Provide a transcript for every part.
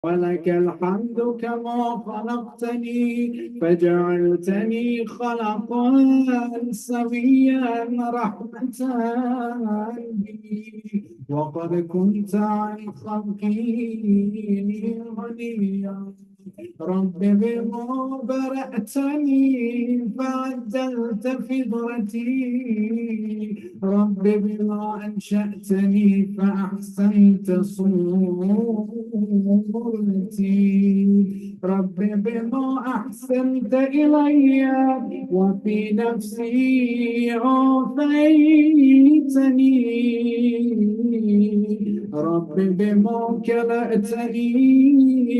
ولك الحمد كما خلقتني فجعلتني خلقا سويا رحمة بي، وقد كنت عن خلقي غنيا. رب بما برأتني فعدلت فطرتي، رب بما أنشأتني فأحسنت صورتي، رب بما أحسنت إلي وفي نفسي عافيتني، رب بما كلأتني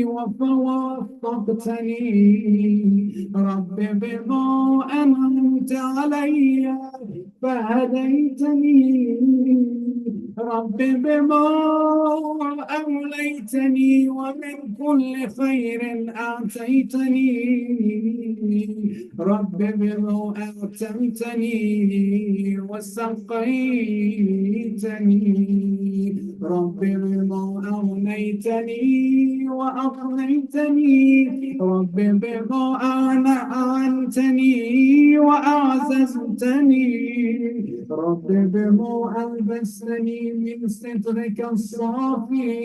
وفوفقتني، رب بما أنعمت علي فهديتني، رب بما أوليتني ومن كل خير أعطيتني، رب بما أعتمتني وسقيتني، رب بما أغنيتني وأقنيتني، رب بما أعنتني وأعززتني، رب بما ألبستني من سترك الصافي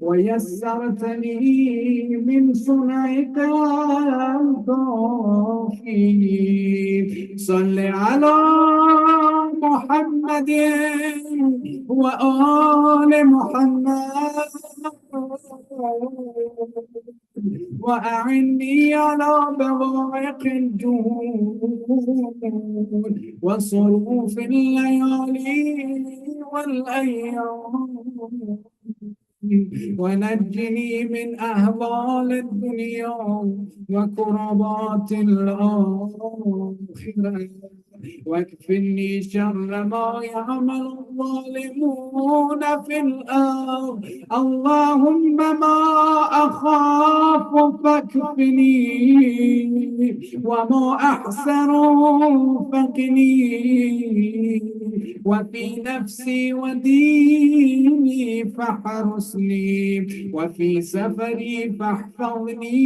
ويسرتني من صنعك الكافي. صل على محمد وآل محمد وأعني على بوائق الجود وصروف الليالي والأيام، ونجني من أهوال الدنيا وكربات الآخرة، واكفني شر ما يعمل الظالمون في الأرض. اللهم ما أخاف فاكفني، وما أحسن فقني، وفي نفسي وديني فاحرسني، وفي سفري فاحفظني،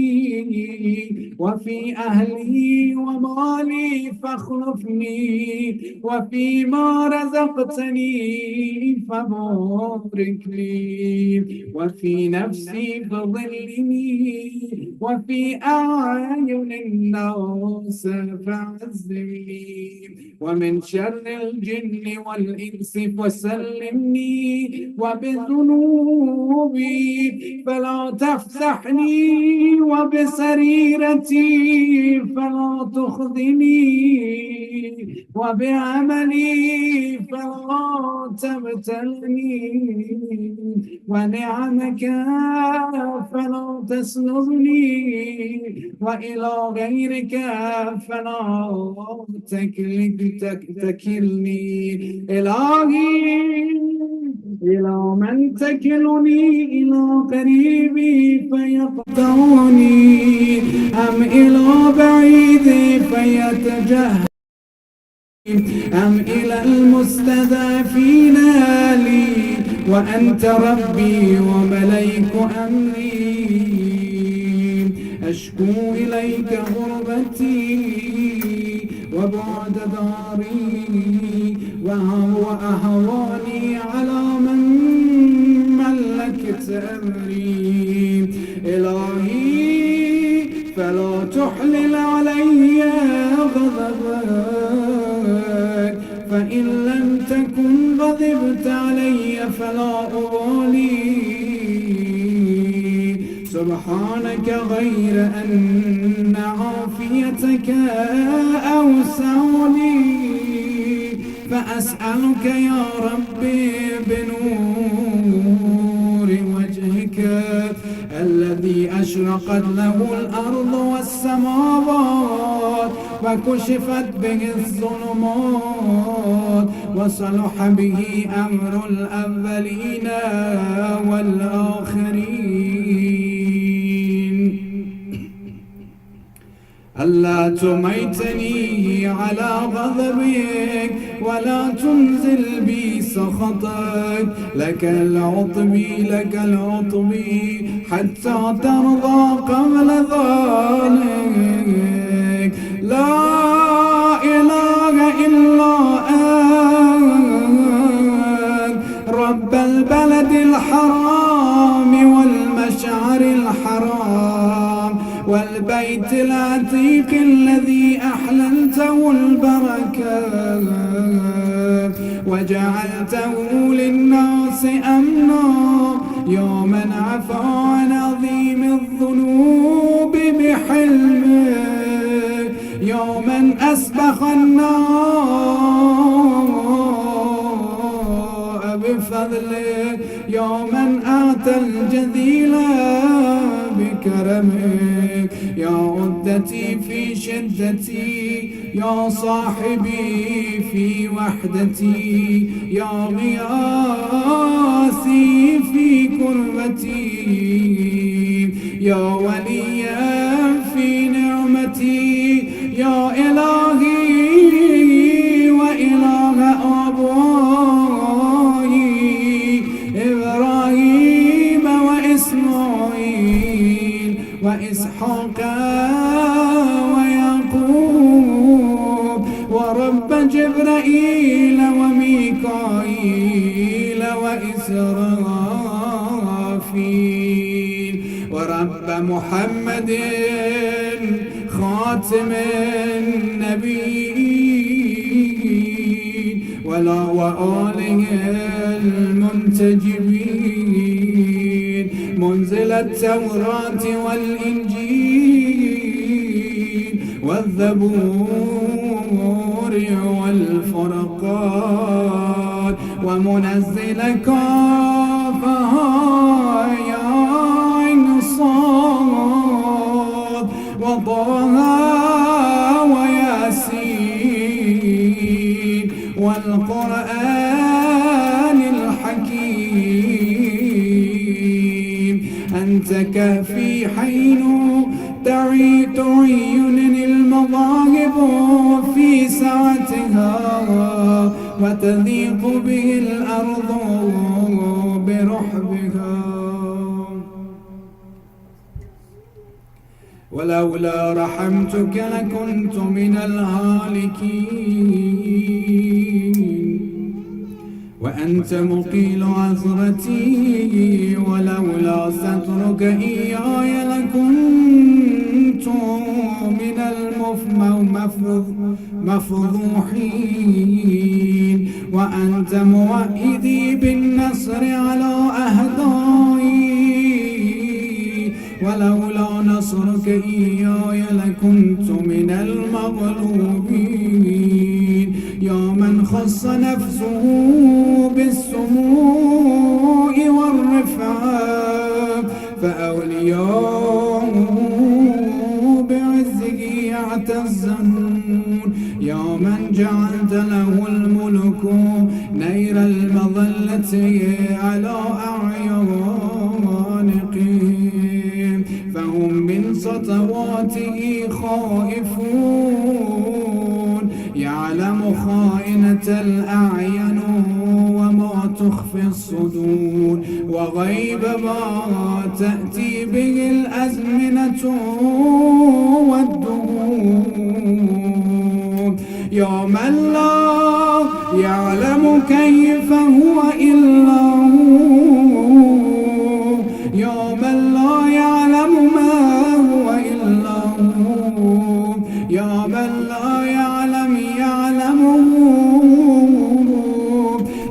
وفي أهلي ومالي فاخلفني، وفيما رزقتني فبارك لي، وفي نفسي فظلني، وفي أعين الناس فعزني، ومن شر الجن والإنس فسلمني، وبذنوبي فلا تفسحني، وبسريرتي فلا تخذني، وبعملي فلا تبتلني، ونعمك فلا تسلبني، وإلى غيرك فلا تكلني. إلهي إلى من تكلني؟ إلى قريبي فيقطعني، أم إلى بعيدي فيتجهل، أم إلى المستضعفين لي وأنت ربي ومليك أمري. أشكو إليك غربتي وبعد داري وأهواني على من ملكت أمري. إلهي فلا تحلل علي غضبك، فإن لم تكن غضبت علي فلا أبالي. سبحانك غير أن عافيتك أوسع لي، فأسألك يا ربي بنور وجهك الذي أشرقت له الأرض والسماوات وكشفت به الظلمات وصلح به أمر الأولين والآخرين، ألا تميتني على غضبك ولا تنزل بي سخطك. لك العطبي لك العطبي حتى ترضى قبل ذلك. لا إله إلا أنت رب البلد الحرام والمشعر الحرام والبيت العتيق الذي أحللته البركة وجعلته للناس أمنا، يوما عفا عن عظيم الذنوب بحلمه، يوما أسبخ النار بفضله، يوما أعطى الجذيل بكرمك. يا عدتي في شدتي، يا صاحبي في وحدتي، يا غياثي في كربتي، يا وليا في نعمتي، يا إلهي وإله آبائي إبراهيم وإسماعيل وإسحاق ويعقوب، ورب جبرائيل وميكائيل وإسرافيل، ورب محمد خاتم النبيين وآله المنتجبين، منزل التوراة والإنجيل والزبور والفرقان، ومنزل كافها يا عين صاد وطه وياسين والقرآن الحكيم. أنت كهفي حين تعينني المظاهر في سعتها وتضيق به الأرض برحبها، ولولا رحمتك لكنت من الهالكين، وأنت مقيل عثرتي، ولولا سترك إياي لكنت من المفضوحين، وأنت موئدي بالنصر على أهدائي، ولولا نصرك إياي لكنت من المغلوبين. يا من خص نفسه بالسمو والرفعة، فأولياؤه بعزه يعتزون. يا من جعلت له الملك نير المظلة على أعيانهم، فهم من سطواته خائفون، يعلم خائنة الأعين وما تخفي الصدور، وغيب ما تأتي به الأزمنة والدهور. يا من لا يعلم كيف هو إلا هو، يا من لا يعلم ما هو إلا هو، يا من لا يعلمه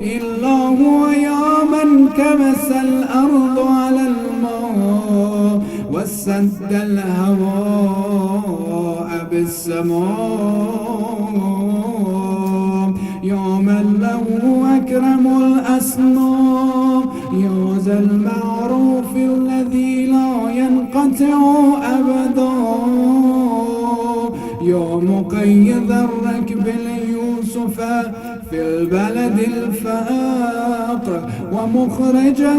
إلا هو، يا من كبس الأرض على الماء وسد الهواء بالسماء، يا من له أكرم الأسماء، يا ذا المعروف الذي لا ينقطع أبدا، يا مقيد الركب ليوسف في البلد الفاقر، ومخرجه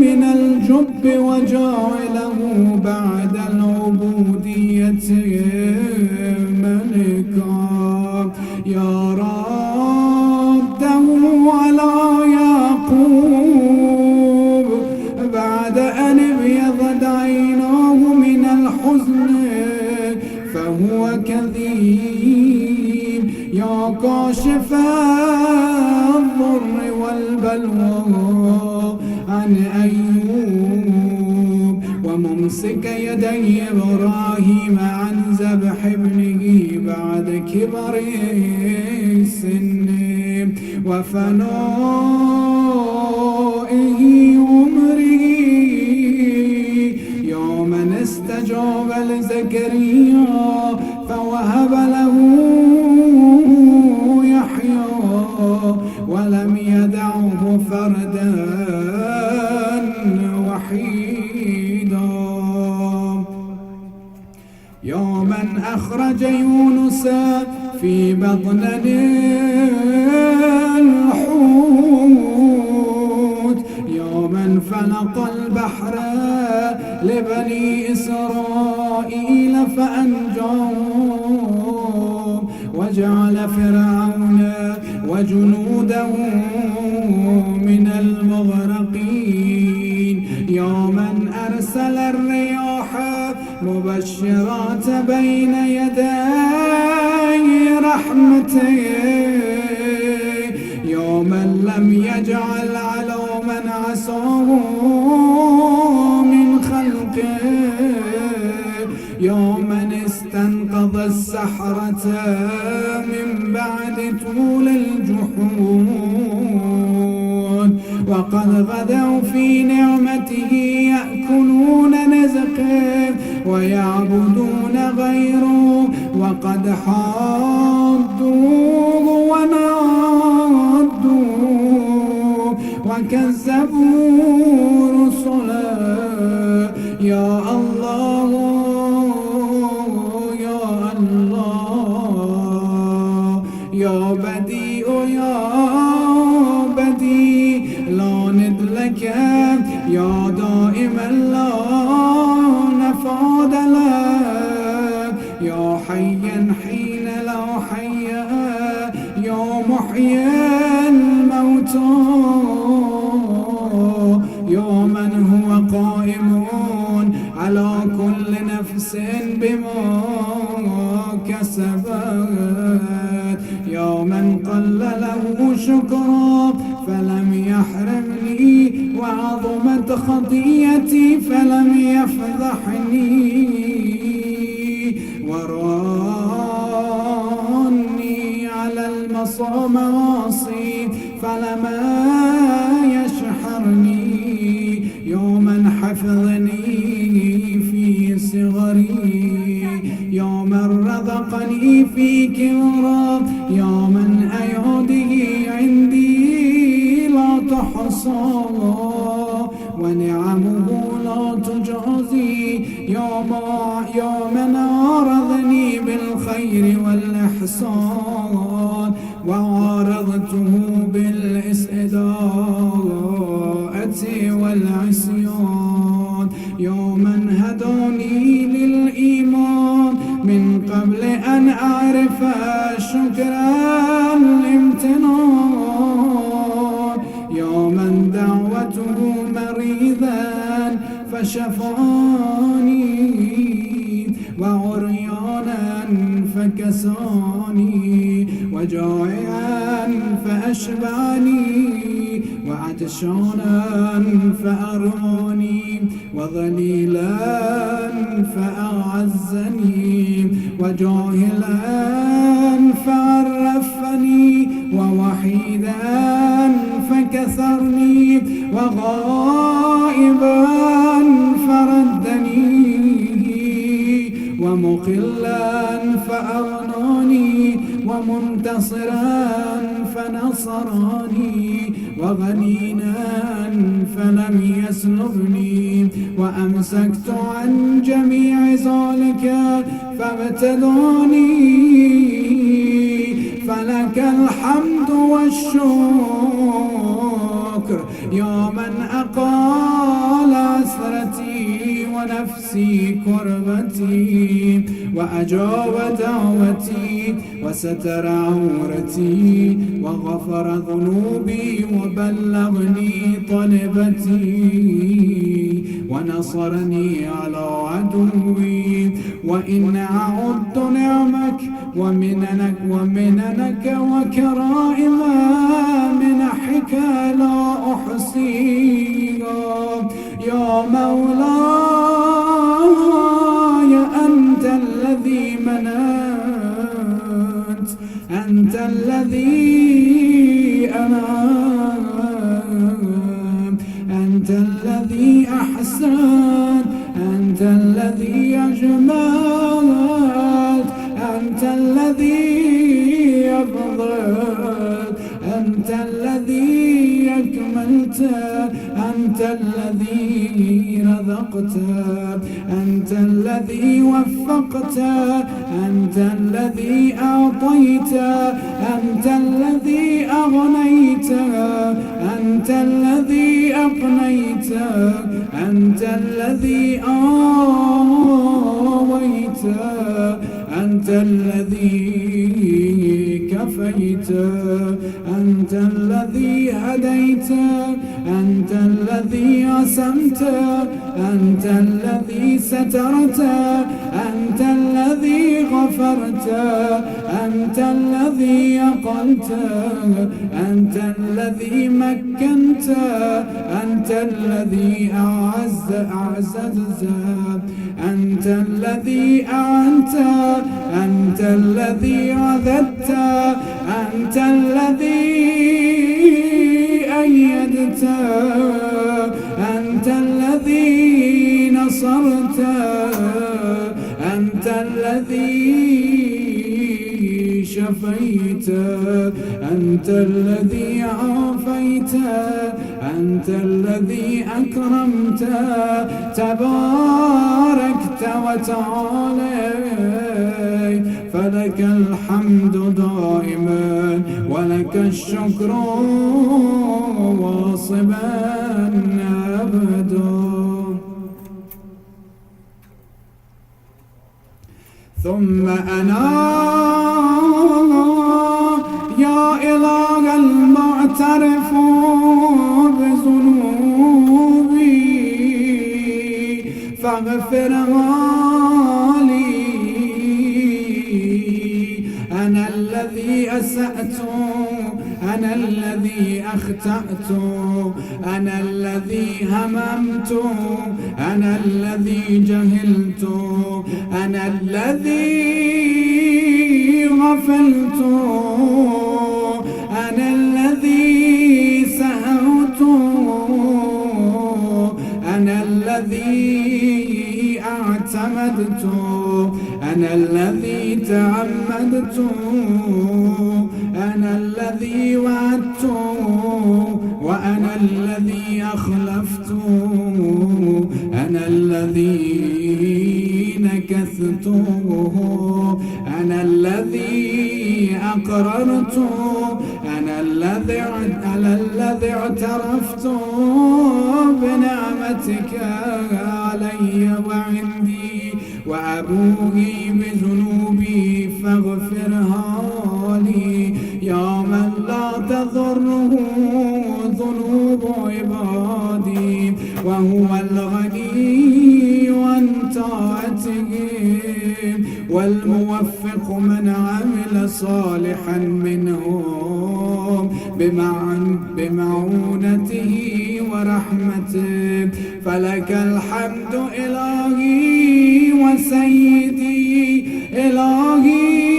من الجب وجاعله بعد العبودية ملكا، يا رده على يعقوب بعد أن ابيض حزنك فهو كذيب. يا كاشف الضر والبلوى عن أيوب وممسك يدي إبراهيم عن ذبح ابنه بعد كبر السن وفنائه عمره. يوم استجاب لزكريا فوهب له يحيى ولم يدعه فردا وحيدا. يوما أخرج يونس في بطن الحوت يوما فلق البحر لبني إسرائيل فأنجاهم وجعل فرعون وجنوده من المغرقين. يوما أرسل الرياح مبشرات بين يدي رحمته. يوما لم يجعل على من عصاه من خلقه. يوما استنقذ السحرة من بعد طول الجحود وقد غدوا في نعمته يأكلون رزقه ويعبدون غيره وقد حادوه ونادوه وكذبوا رسله. يا الله يا الله يا بديع يا بديع لا ند لك يا دائما لا نفاد لك. يا حيا حين لا حي يا محيي الموتى. يا من هو قائم على كل نفس بما كسبت. يا من قل له شكرا فلم يحرمني وعظمت خطيئتي فلم يفضحني وراني على المعاصي فلما يشحرني. يوما حفظني في صغري يوما رزقني في كبرى. يوما أياده عندي لا تحصى ونعمه لا تجازي. يوما عارضني بالخير والإحسان وعارضته بالإساءة والعصيان. يوما هداني للإيمان من قبل أن أعرف شكر الامتنان. يوما دعوته مريضا فشفاني وعريانا فكساني وجائعا فأشبعني وعطشانا فأراني وذليلا فأعزني وجاهلا فعرفني ووحيدا فكسرني وغائبا فردني ومقلا فأغناني ومنتصرا فنصراني وغنينا فلم يسلبني وأمسكت عن جميع ذلك فابتداني. فلك الحمد والشكر يا من أقال أسرتي ونفسي كربتي وأجاب دعوتي وستر عورتي وغفر ذنوبي وبلغني طلبتي ونصرني على عدوي وإن أعد نعمك ومننك وكرائم منحك لا أحصيها يا مولاي. أنت الذي مننت، أنت الذي أنعمت، أنت الذي أحسنت، أنت الذي أجملت، أنت الذي أفضلت، أنت الذي أكملت، أنت الذي رزقت، أنت الذي وفقت، أنت الذي أعطيت، أنت الذي أغنيت، أنت الذي أقنيت، أنت الذي آويت، أنت الذي كفيت، أنت الذي هديت، أنت الذي عصمت، أنت الذي سترت، أنت الذي غفرت، أنت الذي أقلت، أنت الذي مكنت، أنت الذي أعززت، أنت الذي أعنت، أنت الذي عذبت، أنت الذي أيدت، أنت الذي نصرت، أنت الذي شفيت، أنت الذي عافيت، أنت الذي أكرمت، تباركت وتعاليت، فلك الحمد دائما ولك الشكر واصبا أبدا. ثم أنا يا إله المعترف بذنوبي فاغفرها لي. أنا الذي أسأت، أنا الذي أخطأت، أنا الذي هممت، أنا الذي جهلت، أنا الذي غفلت، أنا الذي سهوت، أنا الذي اعتمدت، أنا الذي تعمدت، أنا الذي وعدت، وأنا الذي أخلفت، أنا الذي نكثت، أنا الذي أقررت، أنا الذي اعترفت بنعمتك علي وعندي وأبوء بذنوبي فاغفرها لي. يا من لا تضره ذنوب عبادي وهو الغني عن طاعتهم والموفق من عمل صالحا منهم بمعونته ورحمته. فلك الحمد إلهي وسيدي إلهي،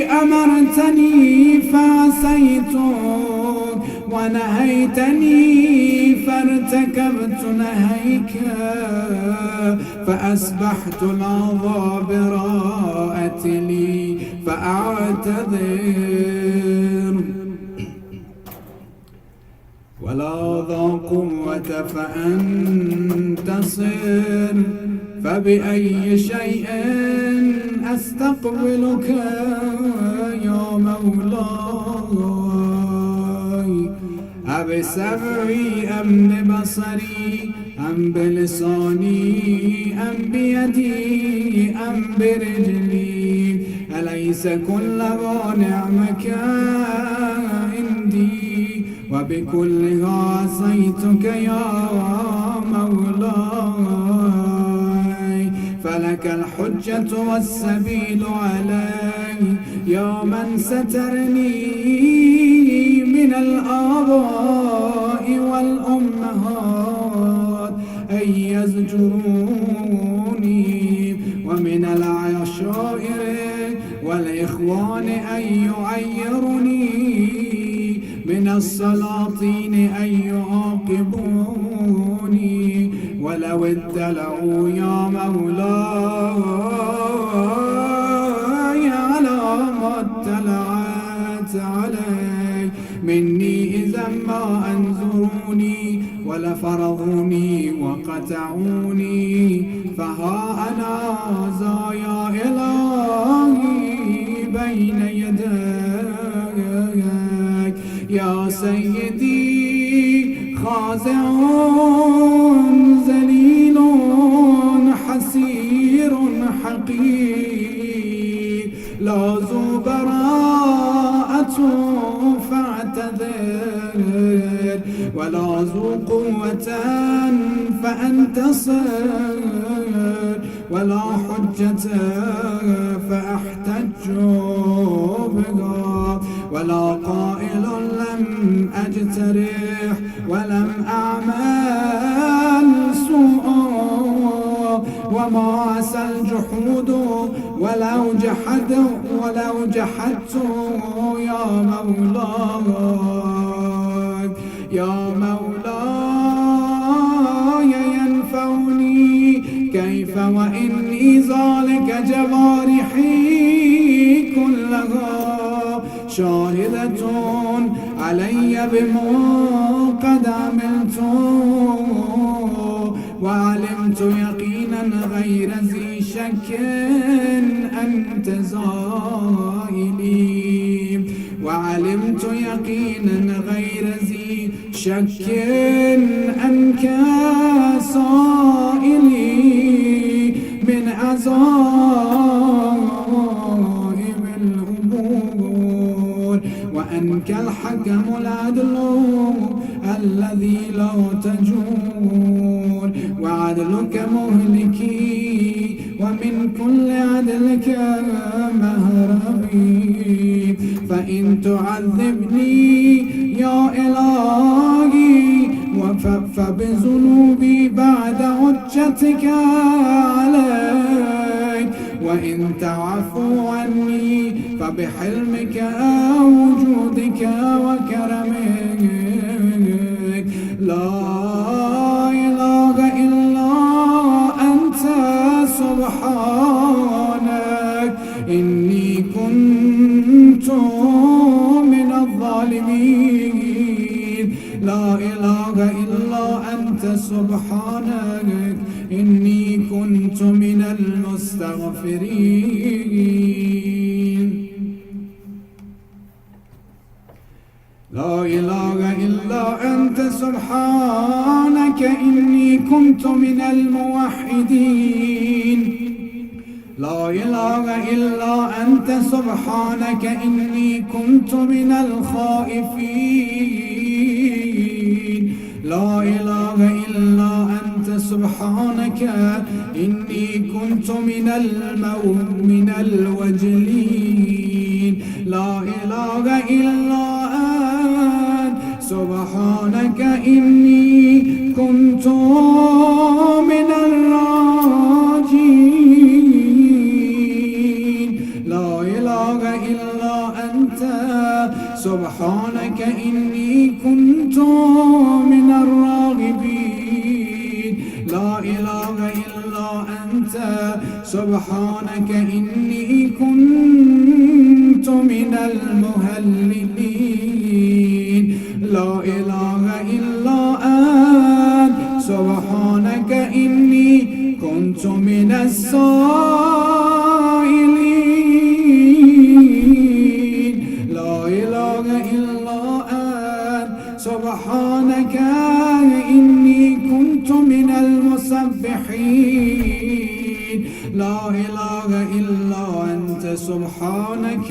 أمرتني فعصيتك ونهيتني فارتكبت نهيك، فأصبحت الأعضاء براءة لي فأعتذر. ولا ذا قوة فأنتصر، فبأي شيء أستقبلك يا مولاي؟ أبسمعي أم ببصري أم بلساني أم بيدي أم برجلي؟ أليس كلها نعمك عندي وبكلها عصيتك يا مولاي؟ فلك الحجة والسبيل علي يا من سترني من الآباء والأمهات أن يزجروني، ومن العشائر والإخوان أن يعيرني، من السلاطين أن يعاقبوني. ولو اتلعوا يا مولاي على ما اطلعت علي مني إذا ما أنذروني ولفرضوني وقطعوني. فها أنا ذا يا إلهي بين يديك يا سيدي، خاضع ذليل حسير حقير، لا ذو براءة فاعتذر، ولا ذو قوة فانتصر، ولا حجة فاحتج بها، ولا قائل لم أجترح ولم أعمل سوءا، وما عسى الجحود ولو جحدت يا مولاي يا مولاي ينفعني كيف وإني ذلك جوارحي كلها شاهدة علي بما قد عملت، وعلمت يقينا غير ذي شك أنت زائلي، وعلمت يقينا غير ذي شك أنك سائلي من عزائم الأمور، وأنك الحكم العدل الذي لا تجور، وعدلك مهلكي ومن كل عدلك مهربي. فإن تعذبني يا إلهي فبذنوبي بعد حجتك علي، وإن تعفو عني فبحلمك وجودك وكرمك. لا إله إلا أنت سبحانك إني كنت من الظالمين. لا إله إلا أنت سبحانك إني كنت من المستغفرين. لا إله إلا أنت سبحانك إني كنت من الموحدين. لا إله إلا أنت سبحانك إني كنت من الخائفين. لا إله إلا أنت سبحانك إني كنت من الوجلين. لا إله إلا أنت سبحانك إني كنت من الراجين. لا إله إلا أنت سبحانك إني كنت من الراغبين. لا إله إلا أنت سبحانك إني كنت من المهللين. لا إله إلا أنت سبحانك إني كنت من السائلين. لا إله إلا أنت سبحانك إني كنت من المسبحين. لا إله إلا أنت سبحانك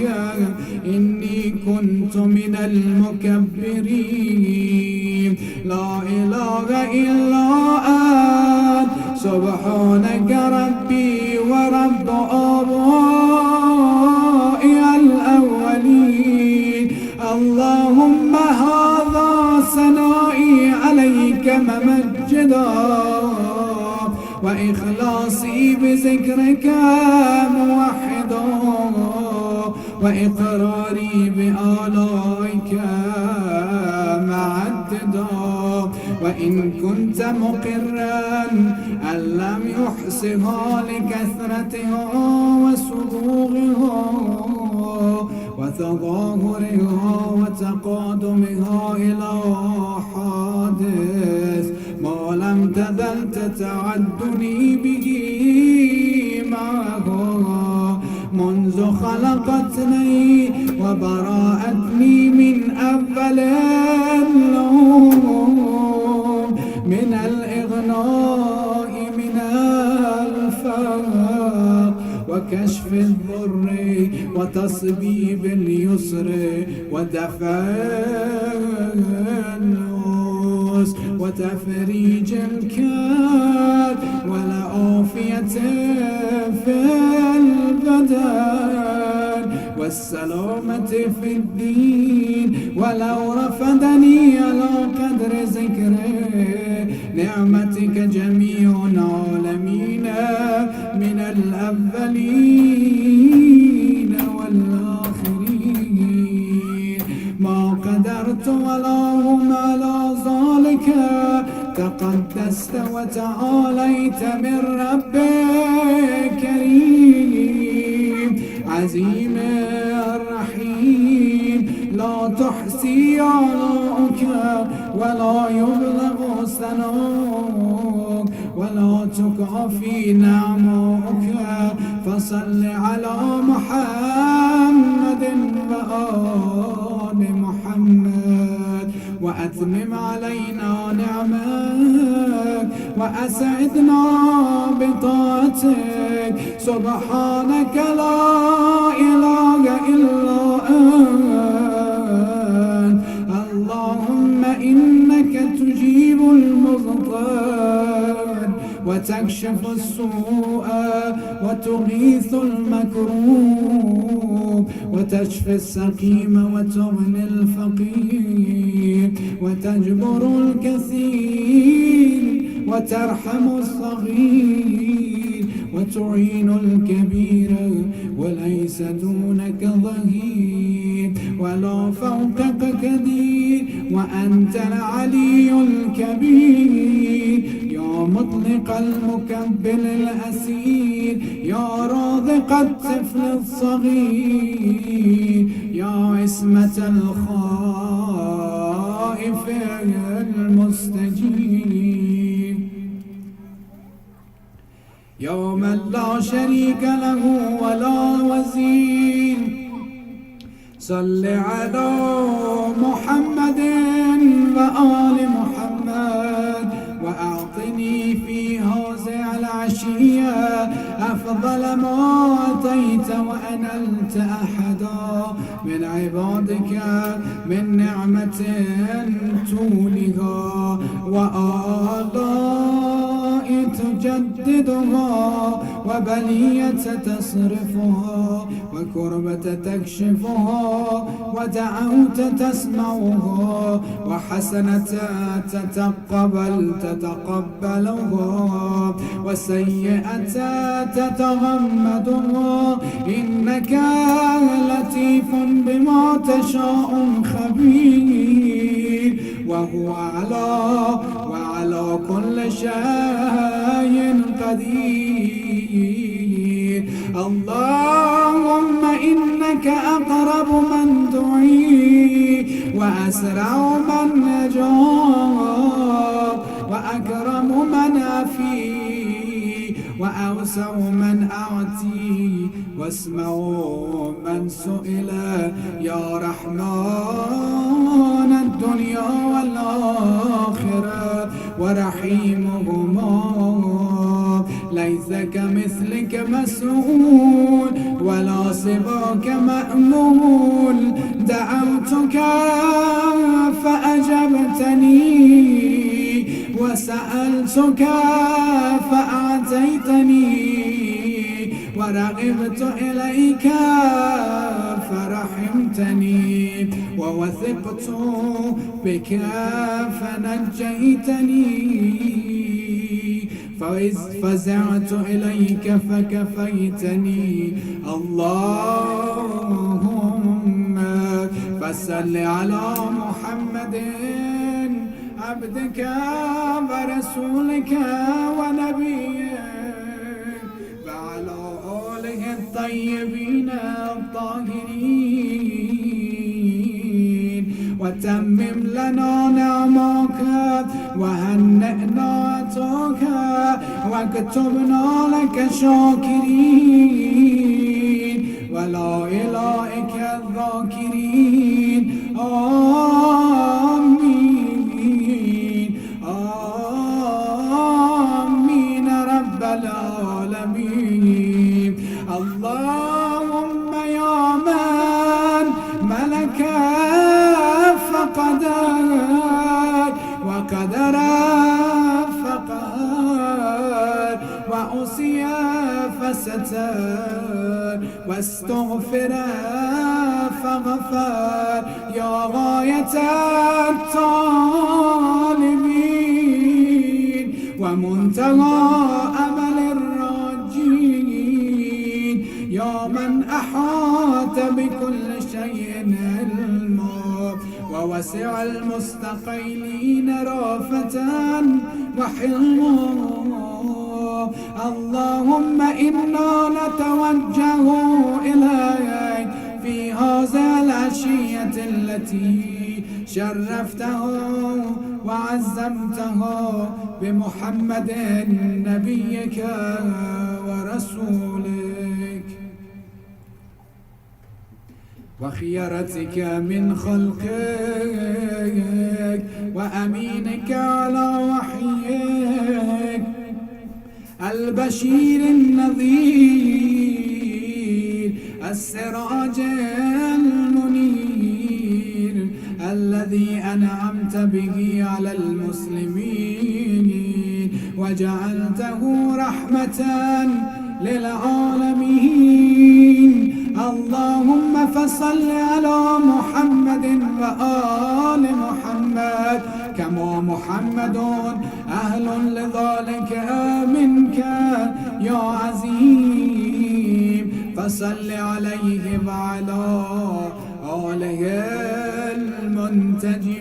إني كنت من المكبرين. لا إله إلا أنت سبحانك ربي أرض آبائي الأولين. اللهم هذا ثنائي عليك ممجدا، وإخلاصي بذكرك موحدا، وإقراري بآلائك معددا. وإن كنت مقرا أن لم يحصها لكثرتها وسبوغها وتظاهرها وتقادمها إلى حادث ما لم تزل تتعدني به معها منذ خلقتني وبرأتني من أول النوم، من الإغناء من الفقر وكشف الضر وتصبيب اليسر ودفع النوس وتفريج الكاد والعافية في البدن والسلامة في الدين. ولو رفضني على قدر ذكر نعمتك جميع العالمين من الأولين والآخرين ما قدرت ولا هم على ذلك. تقدست وتعاليت من رب كريم عظيم الرحيم، لا تحصي آلاؤك ولا يبلغ ثناؤك ولا تكافي نعمائك. فصل على محمد وآل محمد وأتمم علينا نعمك وأسعدنا بطاعتك. سبحانك لا إله إلا أنت. اللهم إنك تجيب المضطر وتكشف السوء وتغيث المكروب وتشفي السقيم وتغني الفقير وتجبر الكثير وترحم الصغير وتعين الكبير وليس دونك ظهير ولا فوقك قدير وأنت العلي الكبير. يا مطلق المكبل الأسير، يا رازق الطفل الصغير، يا عصمة الخائف المستجيب، يا من لا شريك له ولا وزير. صل على محمد وآل محمد وأعطني في هذه العشية أفضل ما أعطيت وأنلت أحدا من عبادك من نعمة تولها وآلاء تجددها وبلية تصرفها وكربة تكشفها ودعوت تسمعها وحسنة تتقبلها وسيئة تتغمدها. إنك لطيف بما تشاء خبير وهو وعلى كل شيء قدير. اللهم إنك أقرب من دعي وأسرع من نجا وأكرم من أفي وأوسع من أعطي واسمع من سئل. يا رحمن الدنيا والآخرة ورحيمهما ليس كمثلك مسؤول ولا سواك مأمول. دعوتك فأجبتني وسألتك فأعطيتني ورغبت إليك فرحمتني، ووثقت بك فنجيتني، فإذ فزعت إليك فكفيتني. اللهم فصل على محمد عبدك ورسولك ونبيك وعلى آله الطيبين الطاهرين، وتمم لنا نعمك وهنئنا عطاك واكتبنا لك شاكرين ولائلائك الذاكرين. آمين آمين رب العالمين. اللهم يا من ملك فقدر وقدر فقهر وعصي فستر واستغفر فغفر، يا غاية الطالبين ومنتهى أمل الراجين، يا من أحاط بكل شيء علما ووسع المستقيلين رافة وحلما. اللهم إنا نتوجه إليك في هذه العشية التي شرفته وعزمته بمحمد نبيك ورسولك وخيرتك من خلقك وأمينك على وحيك، البشير النذير السراج المنير الذي أنعمت به على المسلمين وجعلته رحمة للعالمين. اللهم فصل على محمد وآل محمد كما محمد أهل لذلك منك يا عظيم، فصل عليه وعلى آله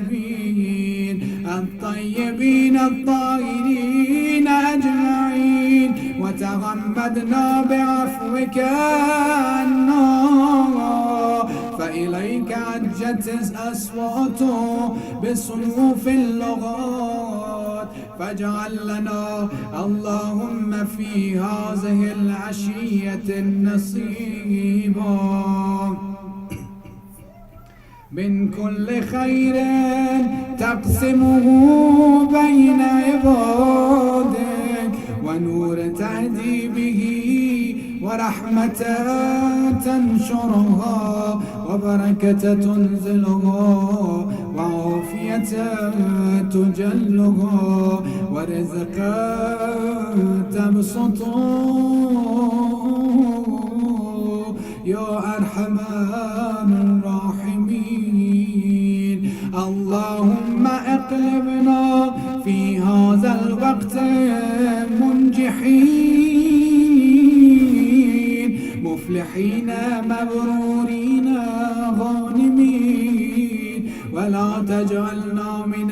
المنتجبين الطيبين الطاهرين أجمعين، وتغمدنا بعفوك النار، فإليك عجت أصوات بصنوف اللغات، فاجعل لنا اللهم في هذه العشية النصيبا من كل خير تقسمه بين عبادك، ونور تهدي به، ورحمة تنشرها، وبركة تنزلها، وعافية تجلها، ورزقا تبسطه يا أرحم الراحمين. اللهم اقلبنا في هذا الوقت منجحين مفلحين مبرورين غانمين، ولا تجعلنا من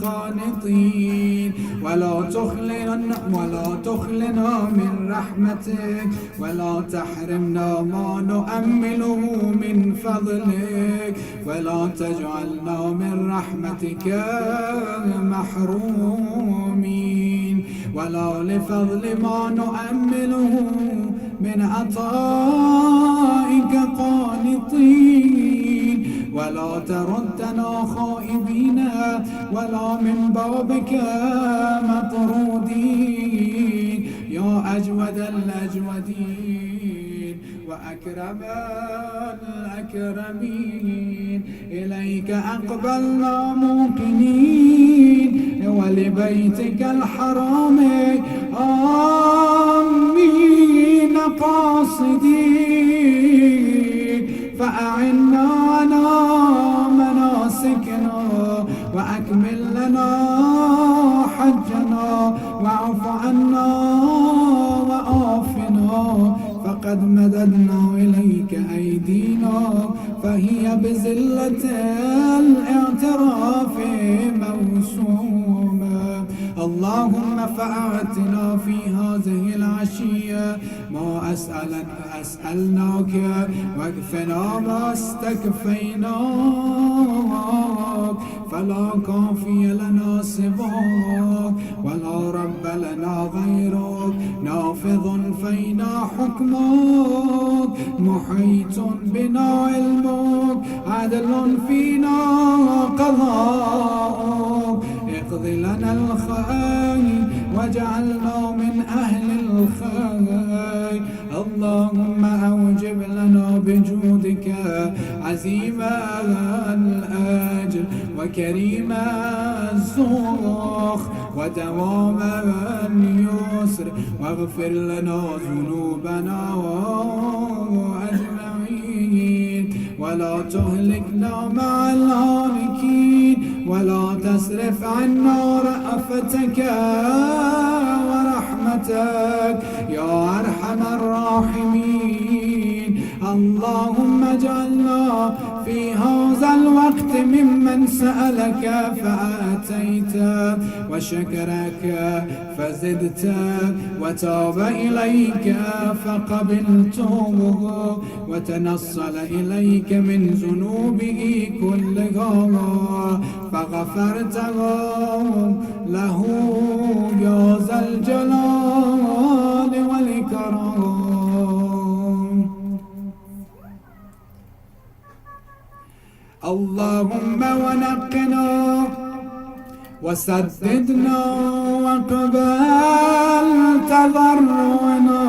القانطين، ولا تخلنا من رحمتك، ولا تحرمنا ما نؤمله من فضلك، ولا تجعلنا من رحمتك محرومين، ولا لفضل ما نؤمله من عطائك قانطين، ولا تردنا خائبين، ولا من بابك مطرودين، يا أجود الأجودين وأكرم الأكرمين. إليك أقبلنا موقنين، ولبيتك الحرام آمين القاصدين فأعنا على مناسكنا وأكمل لنا حجنا واعف عنا وآفنا فقد مددنا إليك أيدينا فهي بزلة الاعتراف موسومة. اللهم فأعتنا في هذه العشية ما أسألناك واكفنا ما استكفيناك فلا كافي لنا سواك ولا رب لنا غيرك نافذ فينا حكمك محيط بنا علمك عدل فينا قضاءك اقض لنا الخير واجعلنا من أهل الخير. اللهم أوجب لنا بجودك عزيم الأجر وكريم الزخ ودوام اليسر واغفر لنا ذنوبنا أجمعين ولا تهلكنا مع الهالكين ولا تصرف عنا رأفتك ورحمتك يا أرحم الراحمين. اللهم اجعلنا في هذا الوقت ممن سألك فآتيت وشكرك فزدت وتاب إليك فقبلته وتنصل إليك من ذنوبه كلها فغفرته له يا ذا الجلال والإكرام. اللهم ونقنا وسددنا وقبل تضرعنا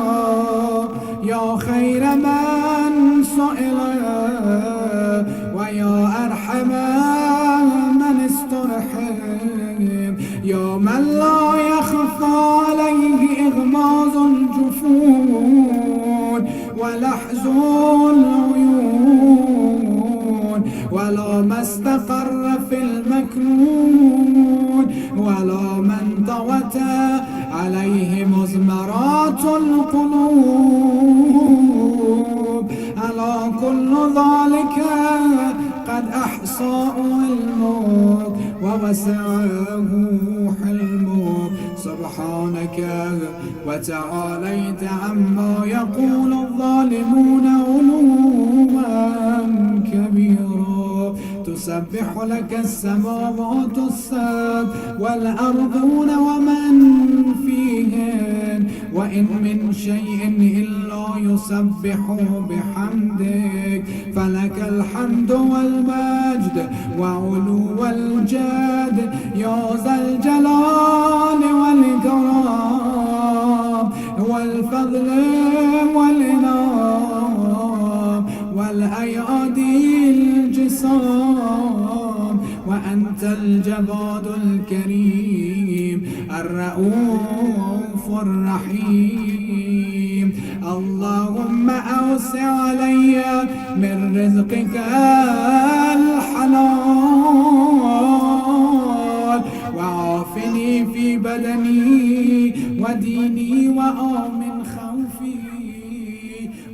يا خير من سئل ويا أرحم من استرحم يا من لا يخفى عليه إغماض الجفون ولحظ العيون ولا ما استقر في المكنون ولا من طوت عليه مزمرات القلوب ألا كل ذلك قد أحصاه علمك ووسعه حلمك سبحانك وتعاليت عما يقول الظالمون علوا كبيرا. تسبح لك السماوات السبع والأرضون ومن فيهن وإن من شيء إلا يسبح بحمدك فلك الحمد والمجد وعلو الجد يا ذا الجلال والإكرام والفضل والإنعام والأيادي الجسام وأنت الجواد الكريم الرؤوف الرحيم. اللهم أوسع علي من رزقك الحلال وعافني في بدني وديني وآمن خوفي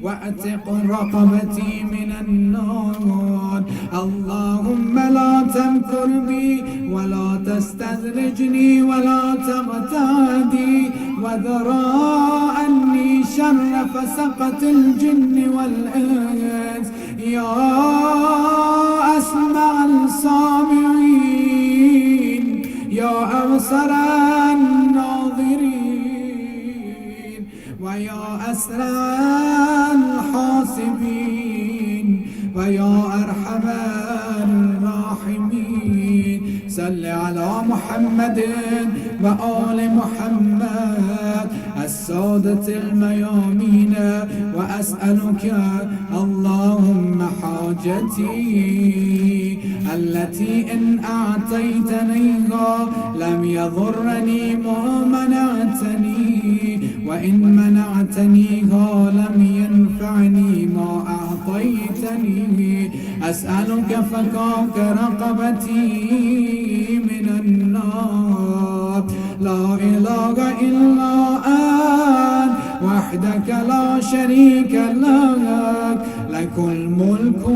وأعتق رقبتي من النار. اللهم لا تمكر بي ولا تستدرجني ولا تغتادي وذرا عني شر فسقة الجن والإنس يا أسمع السامعين يا أبصر الناظرين ويا أسرع الحاسبين ويا أرحم الراحمين. صل على محمد وآل محمد السادة الميامين وأسألك اللهم حاجتي التي إن أعطيتنيها لم يضرني ما منعتني وإن منعتنيها لم أنجيتني أسألك فكاك رقبتي من النار. لا إله إلا أنت وحدك لا شريك لك، لك الملك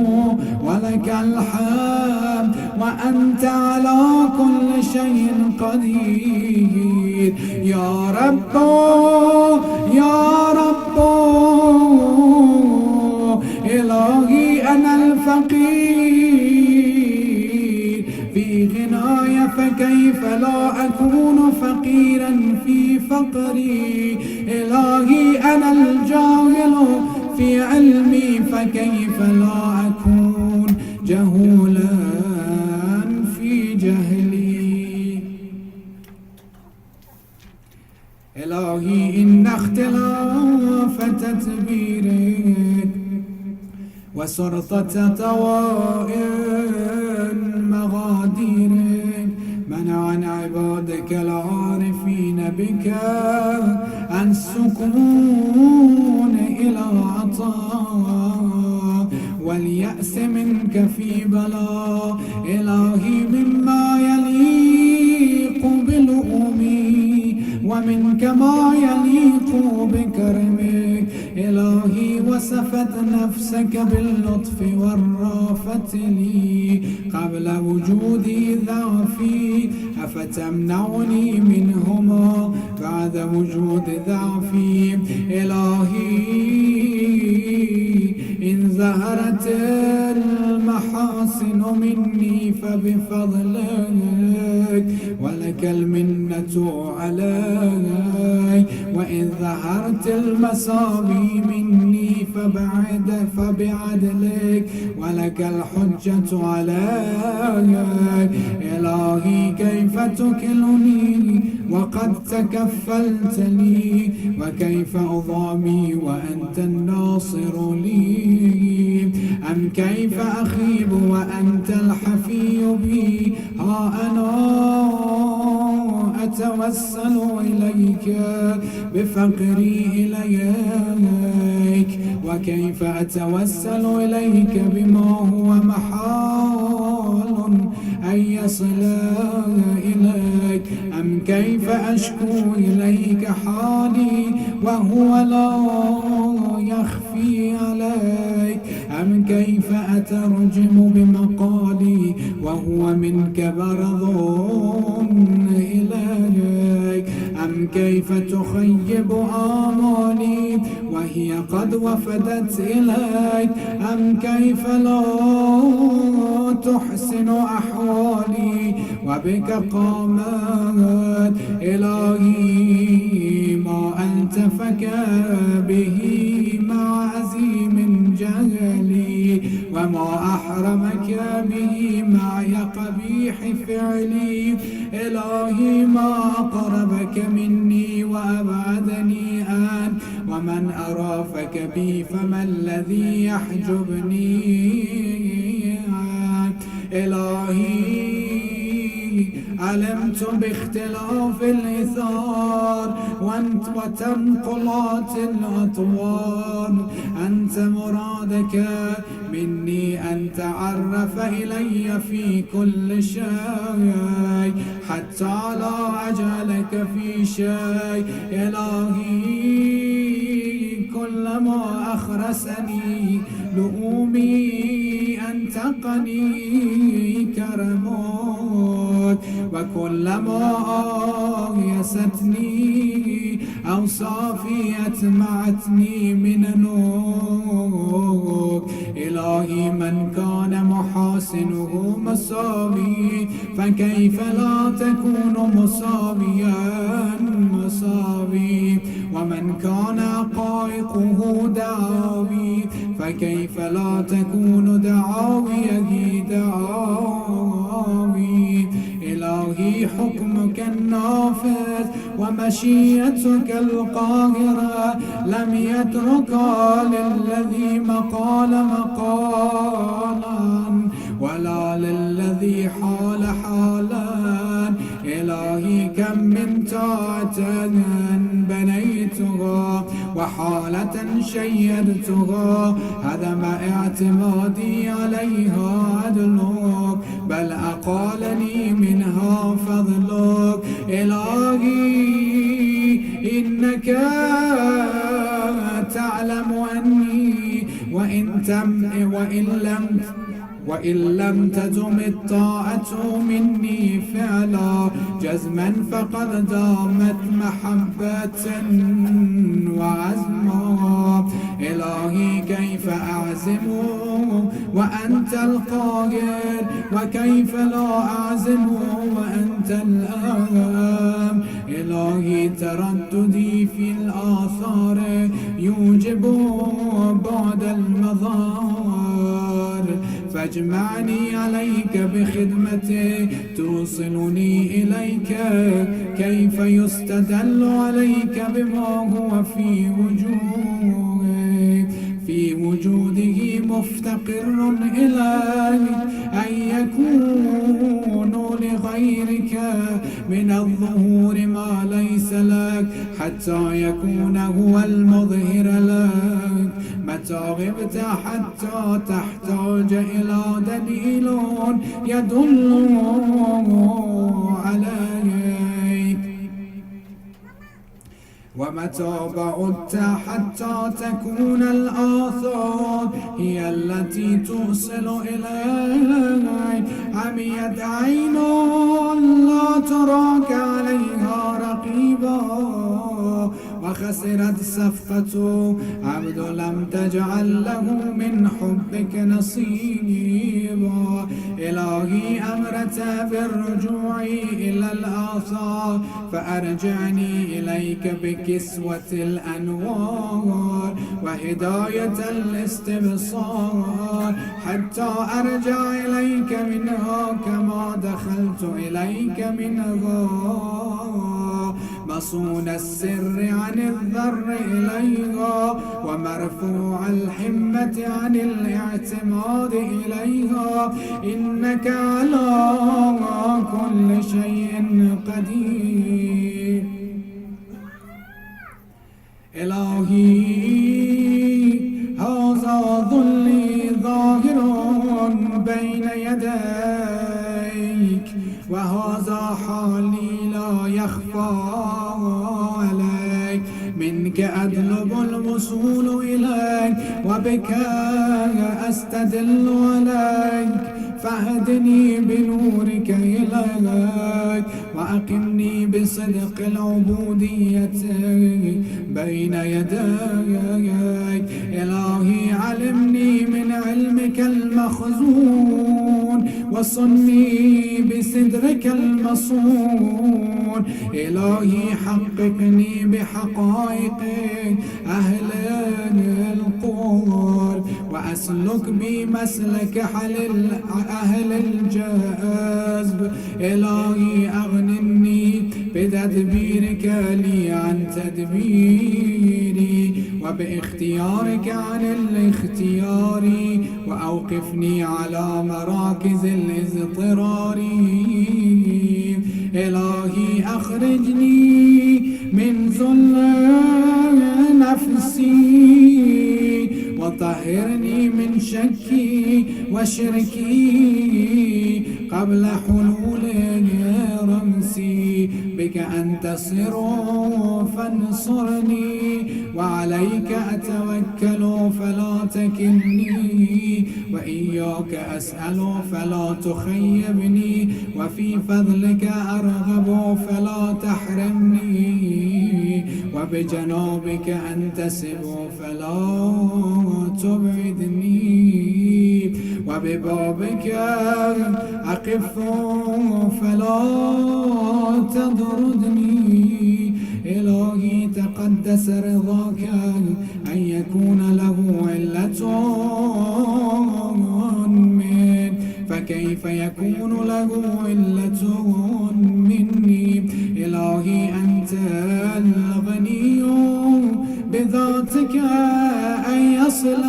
ولك الحمد وأنت على كل شيء قدير. يا رب يا رب إلهي أنا الفقير في غناي، فكيف لا أكون فقيرا في فقري. إلهي أنا الجاهل في علمي، فكيف لا أكون جهولا في جهلي. إلهي إن اختلاف تدبيرك وسرطة طوائر مغاديرك منع عبادك العارفين بك عن السكون إلى عطاء، واليأس منك في بلاء. إلهي مما يليق بلؤمي ومنك ما يليق بكرمك. إلهي وصفت نفسك باللطف والرافة لي قبل وجودي ضعفي، أفتمنعني منهما بعد وجود ضعفي. إلهي إن ظهرت المحاسن مني فبفضلك ولك المنة علي، وإن ظهرت المصابي مني فبعدلك ولك الحجة علي. إلهي كيف تكلني وقد تكفلت لي، وكيف أضامي وأنت الناصر لي، أم كيف أخيب وأنت الحفي بي. ها أنا أتوسل إليك بفقري إليك، وكيف أتوسل إليك بما هو محال أن يصل إليك. أم كيف أشكو إليك حالي وهو لا يخفي عليك. أم كيف أترجم بمقالي وهو منك برض إليك. أم كيف تخيب آمالي وهي قد وفدت إليك. أم كيف لا تحسن أحوالي وبك قامت. إلهي ما ألتفك به مع عزيم جهلي، وما أحرمك به معي قبيح فعلي. إلهي ما أقربك مني وأبعدني أنت، ومن أرافك بي فما الذي يحجبني عنك. إلهي علمت باختلاف الإثار وتنقلات الأطوار أنت مرادك مني أن تعرف إلي في كل شيء حتى لا أجعلك في شيء. إلهي كلما أخرسني لؤومي أنتقني كرمك، وكلما آيستني أوصافي أتمعتني منك. إلهي من كان محاسنه مصابي فكيف لا تكون مصابيا مصابي، ومن كان عقائقه دعاوي فكيف لا تكون دعاويه دعاوي. إلهي حكمك النافذ ومشيئتك القاهرة لم يتركا للذي مقال مقالا ولا للذي حال حالا. إلهي كم من طاعة بنيتها وحالة شيدتها هدم اعتمادي عليها عدلك، بل أقالني منها فضلك. إلهي إنك تعلم أني وإن لم تدم الطاعة مني فعلا جزما فقد دامت محبة وعزما. إلهي كيف أعزم وأنت القاهر، وكيف لا أعزم وأنت الأهم. إلهي ترددي في الآثار يوجب بعد المظاهر، فاجمعني عليك بخدمتي توصلني إليك. كيف يستدل عليك بما هو في وجوده مفتقر إليك، أن يكون لغيرك من الظهور ما ليس لك، حتى يكون هو المظهر لك. متى غبت حتى تحتاج إلى دليل يدل عليك، ومتى بعدت حتى تكون الآثار هي التي توصل إليك. عميت عين لا تراك عليها رقيبا، وخسرت صفقة عبد لم تجعل له من حبك نصيبا. إلهي أمرت بالرجوع إلى الآثار، فأرجعني إليك بكسوة الأنوار وهداية الاستبصار، حتى أرجع إليك منها كما دخلت إليك منها، مصون السر عن الذر إليها، ومرفوع الحمة عن الاعتماد إليها. إنك على كل شيء قدير. إلهي هذا ظلي ظاهر بين يديك، وهذا حالي لا يخفى عليك. منك أطلب الوصول إليك، وبك أستدل عليك، فاهدني بنورك إليك، وأقمني بصدق العبودية بين يديك. إلهي علمني من علمك المخزون، وصني بصدرك المصون. إلهي حققني بحقائق أهل القول، وأسلك بمسلك أهل الجذب. إلهي أغنني بتدبيرك لي عن تدبيري، وباختيارك عن الاختيار، وأوقفني على مراكز الاضطرار. إلهي أخرجني من ذل نفسي، وطهرني من شكي وشركي قبل حلول رمسي. بك أنتصر فانصرني، وعليك أتوكل فلا تكلني، وإياك أسأل فلا تخيبني، وفي فضلك أرغب فلا تحرمني، وبجنابك أنتسب فلا تبعدني، وببابك أقف فلا تطردني. إلهي تقدس رضاك أن يكون له علة من، فكيف يكون له علة مني؟ إلهي أنت الغني بذاتك أن يصل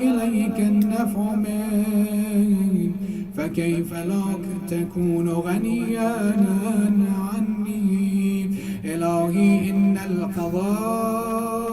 إليك النفع من، فكيف لا تكون غنيا عني؟ إلهي إن القضاء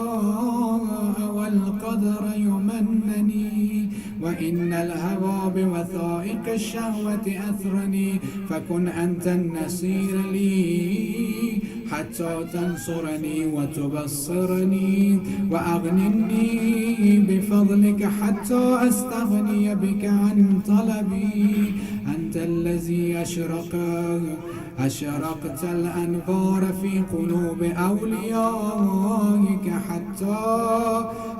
القدر يمنني، وإن الهوى بوثائق الشهوة أثرني، فكن أنت النصير لي حتى تنصرني وتبصرني، وأغنني بفضلك حتى أستغني بك عن طلبي. أنت الذي أشرقت الأنوار في قلوب أوليائك حتى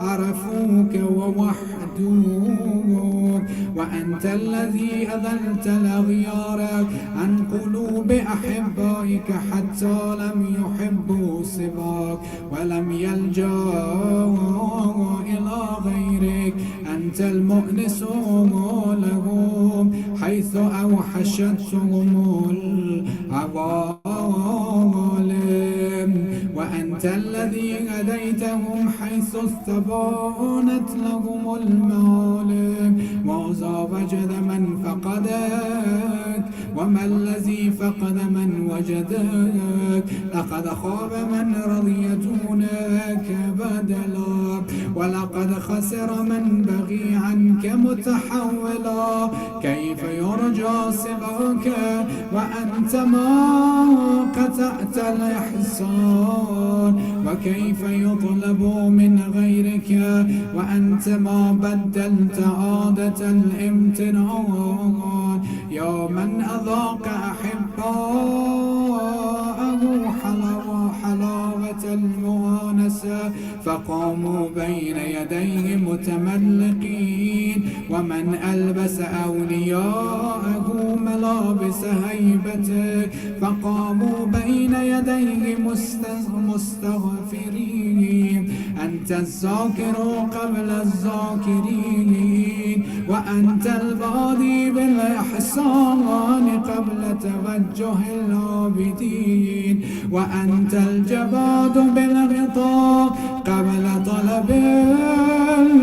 عرفوك ووحدوك، وأنت الذي أذلت الأغيار عن قلوب أحبائك حتى لم يحبوا سواك ولم يلجأوا إلى غيرك. أنت المؤنس لهم حيث أوحشتهم العوالم، وأنت الذي هديتهم حيث استبانت لهم المعالم. ماذا وجد من فقدك وما الذي فقد من وجدك؟ لقد خاب من رضي دونك بدلا، ولقد خسر من بغي عنك متحولا. كيف يرجى سواك وأنت ما قطعت الإحسان؟ وكيف يطلب من غيرك وأنت ما بدلت عادة الامتنان؟ يا من أذاق أحباءه حلاوة المؤانسة فقاموا بين يديه متملقين، ومن ألبس أولياءه ملابس هيبته فقاموا بين يديه مستغفرين. أنت الذاكر قبل الذاكرين، وأنت البادي بالإحسان قبل توجه العابدين، وأنت الجواد بالغطاء قبل طلب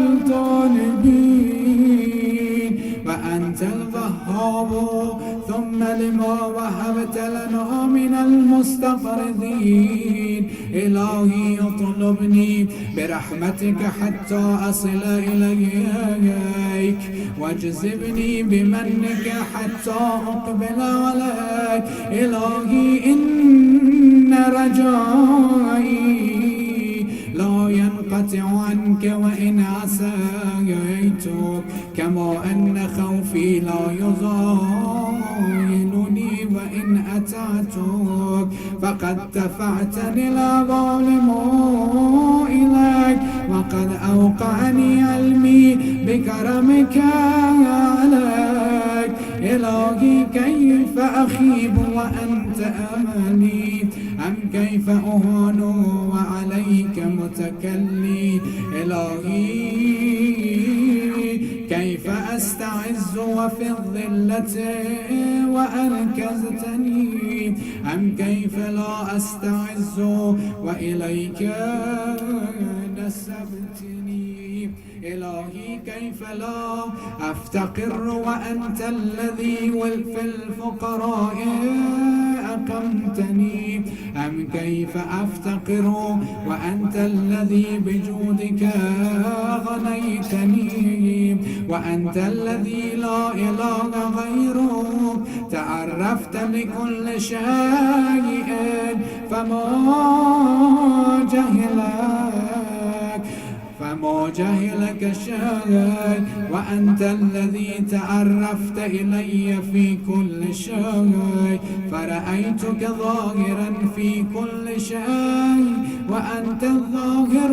الطالبين، وأنت الوهاب ثم لما وهبت لنا من المستقرضين. إلهي اطلبني برحمتك حتى أصل إليك، واجذبني بمنك حتى أقبل عليك. إلهي إن رجائي لا ينقطع عنك وإن عصيتك، كما أن خوفي لا يزايلني وإن أتعتك. فقد دفعتني الظالم إليك، وقد أوقعني علمي بكرمك عليك. إلهي كيف أخيب وأنت أملي، أم كيف أهان وعليك متكلي؟ إلهي كيف أستعز وفي الذلة وأركزتني، أم كيف لا أستعز وإليك نسبتني؟ إلهي كيف لا أفتقر وأنت الذي في الفقراء أقمتني، أم كيف أفتقر وأنت الذي بجودك غنيتني، وأنت الذي لا إله غيرك تعرفت لكل شيء فما جهلك شيء، وأنت الذي تعرفت إلي في كل شيء، فرأيتك ظاهرا في كل شيء، وأنت الظاهر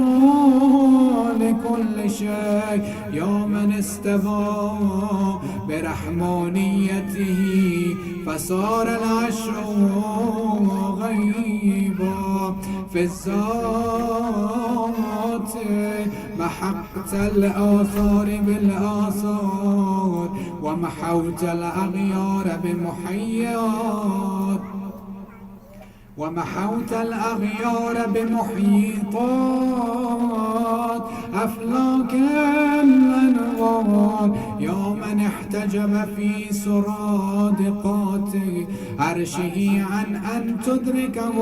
لكل شيء. يا من استوى برحمانيته فصار العشر غيبا في الذات، محقت الآثار بالآثار، ومحوت الأغيار بمحيات، ومحوت الأغيار بمحيطات أفلاك الأنوار. يا من احتجب في سرادقات عرشه عن أن تدركه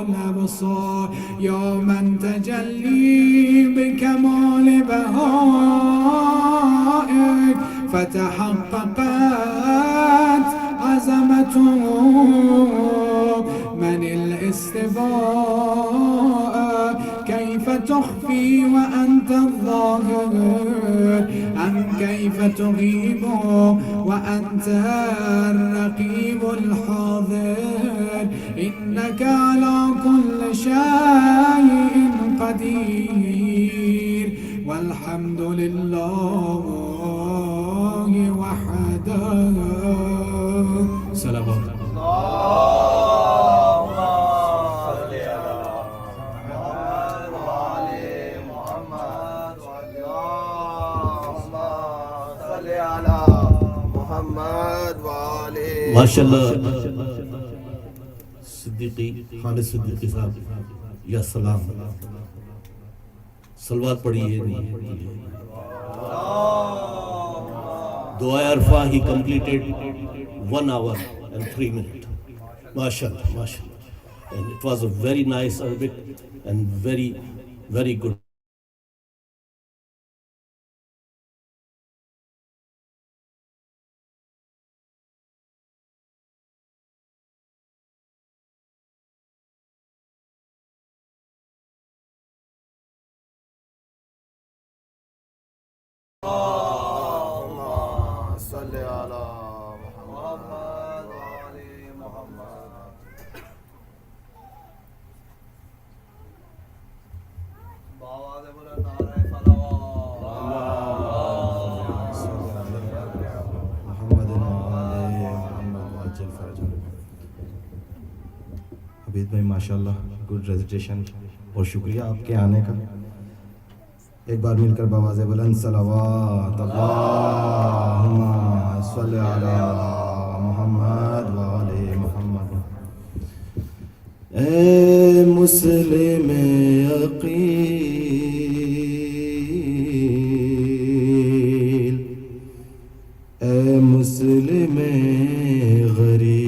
الأبصار، يا من تجلي بكمال البهائك فتحققت عظمته. من الاستواء كيف تخفي وأنت الظاهر، أم كيف تغيب وأنت الرقيب الحاضر. إنك على كل شيء قدير والحمد لله وحده. صلوات ماشاءاللہ صدیقی خالد صدیقی صاحب یا سلام صلوات پڑھیے. دعائے عرفہ ہی completed 1 hour and 3 minutes. MashaAllah, MashaAllah. And it was a very nice Arabic and very, very good. حبیب بھائی ماشاءاللہ گڈ ریزیٹیشن اور شکریہ آپ کے آنے کا. ایک بار مل کر بآواز بلند صلوات اللہم صلی علی محمد و آل محمد. اے مسلم عقیل، اے مسلم غریب،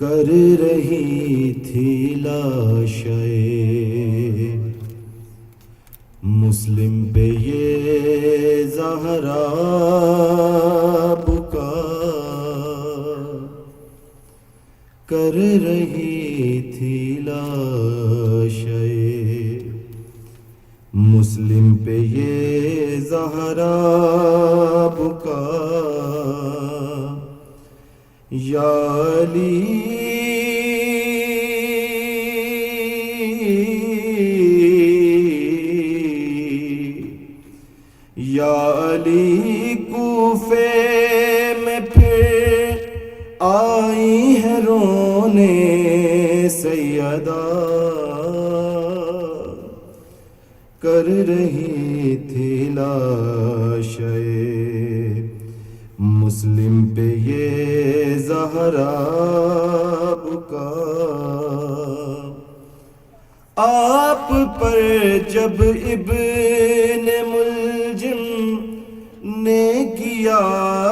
کر رہی تھی لاشیں مسلم پہ یہ زہرا بکا، کر رہی تھی لاشیں مسلم پہ یہ زہرا بکا. یا علی یا علی، کوفے میں پھر آئی ہے رونے سیدہ، کر رہی تھی لاشیں مسلم پہ یہ زہرا بکا. آپ پر جب ابن ملجم نے کیا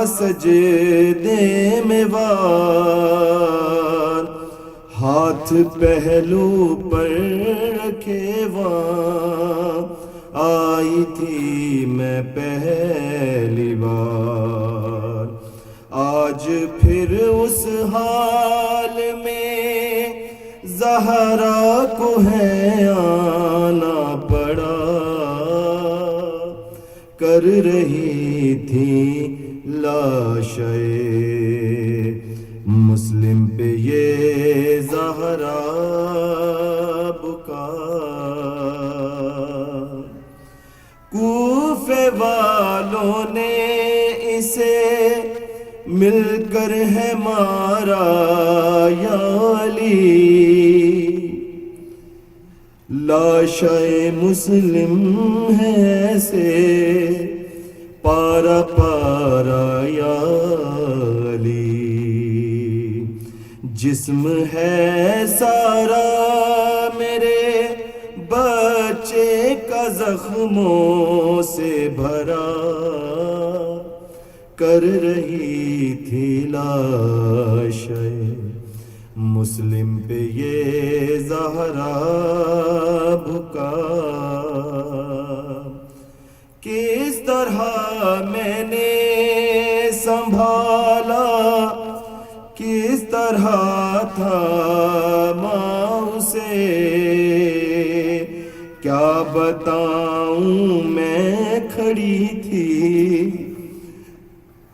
سجدے میں وار، ہاتھ پہلو پر رکھے وہاں آئی تھی میں پہلی بار. آج پھر اس حال میں زہرا کو ہے آنا پڑا، کر رہی تھی لاشیں مسلم پہ یہ زہرا بکا. کوفے والوں نے اسے مل کر ہے مارا یا علی، لاشیں مسلم ہے سے پارا پارا یا علی. جسم ہے سارا میرے بچے کا زخموں سے بھرا، کر رہی تھی لاشیں مسلم پہ یہ زہرا بھکا، کس طرح میں نے سنبھالا، کس طرح تھا ماں اسے، کیا بتاؤں میں کھڑی تھی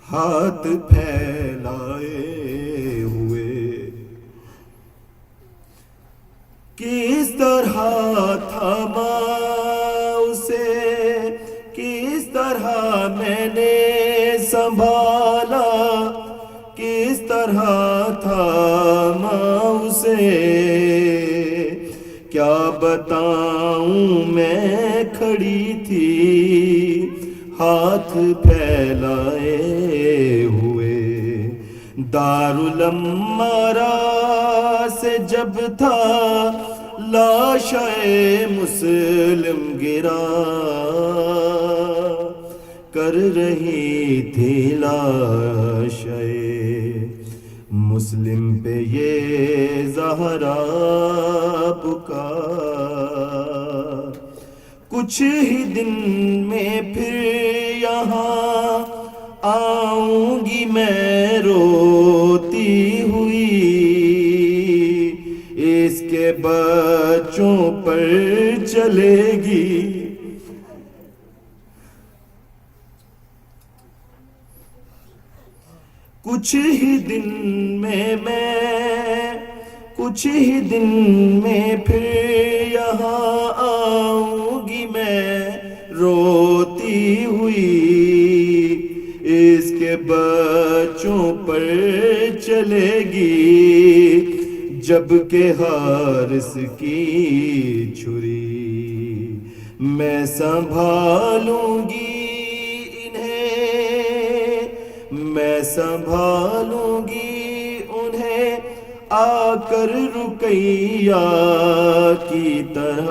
ہاتھ پھیلائے ہوئے، کس طرح تھا ماں اسے، کس طرح میں نے سنبھالا، کس طرح تھا ماں اسے، کیا بتاؤں میں کھڑی تھی ہاتھ پھیلائے ہوئے، دارالمارا سے جب تھا لاشِ مسلم گرا، کر رہی تھی لاشِ مسلم پہ یہ زہرا بکا، کچھ ہی دن میں پھر یہاں آؤں گی میں روتی ہوئی، اس کے بچوں پر چلے گی کچھ ہی دن میں پھر یہاں آؤں گی میں روتی ہوئی، اس کے بچوں پر چلے گی، جب کہ حارث کی چھری میں سنبھالوں گی میں سنبھالوں گی انہیں، آ کر رقیہ کی طرح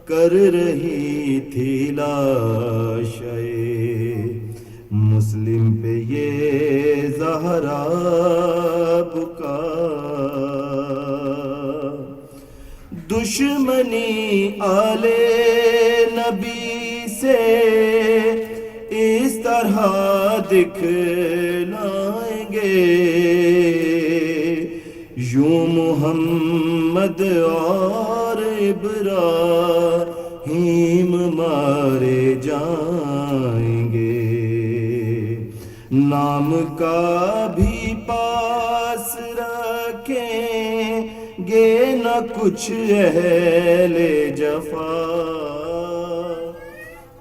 کر رہی تھی لاشِ مسلم پہ یہ زہرا بکا، دشمنی آلِ نبی سے اس طرح دکھلائیں گے، یوں محمد اور ابراہیم مارے جائیں گے، نام کا بھی پاس رکھیں گے نہ کچھ اہل جفا،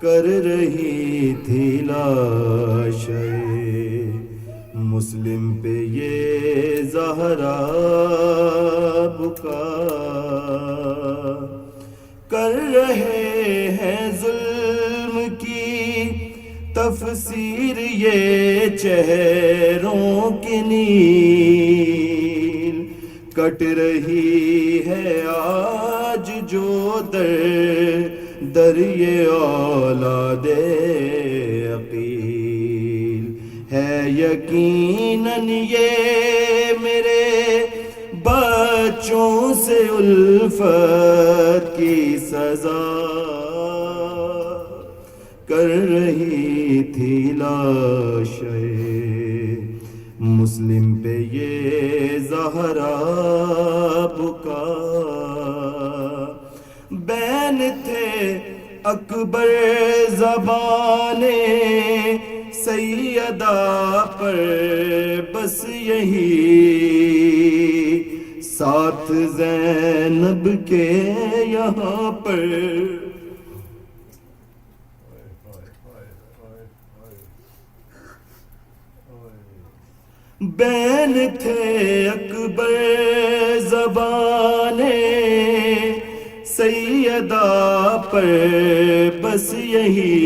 کر رہی تھی لاشِ مسلم پہ یہ زہرا بکا، کر رہے ہیں ظلم کی تفسیر یہ چہروں کی نیل، کٹ رہی ہے آج جو در یہ اولاد عقیل، ہے یقیناً یہ میرے بچوں سے الفت کی سزا، کر رہی تھی لاشِ مسلم پہ یہ زہرا بکا، بین تھے اکبر زبانِ سیدہ پر بس یہی، ساتھ زینب کے یہاں پر بین تھے اکبر زبانِ سیدہ پر بس یہی،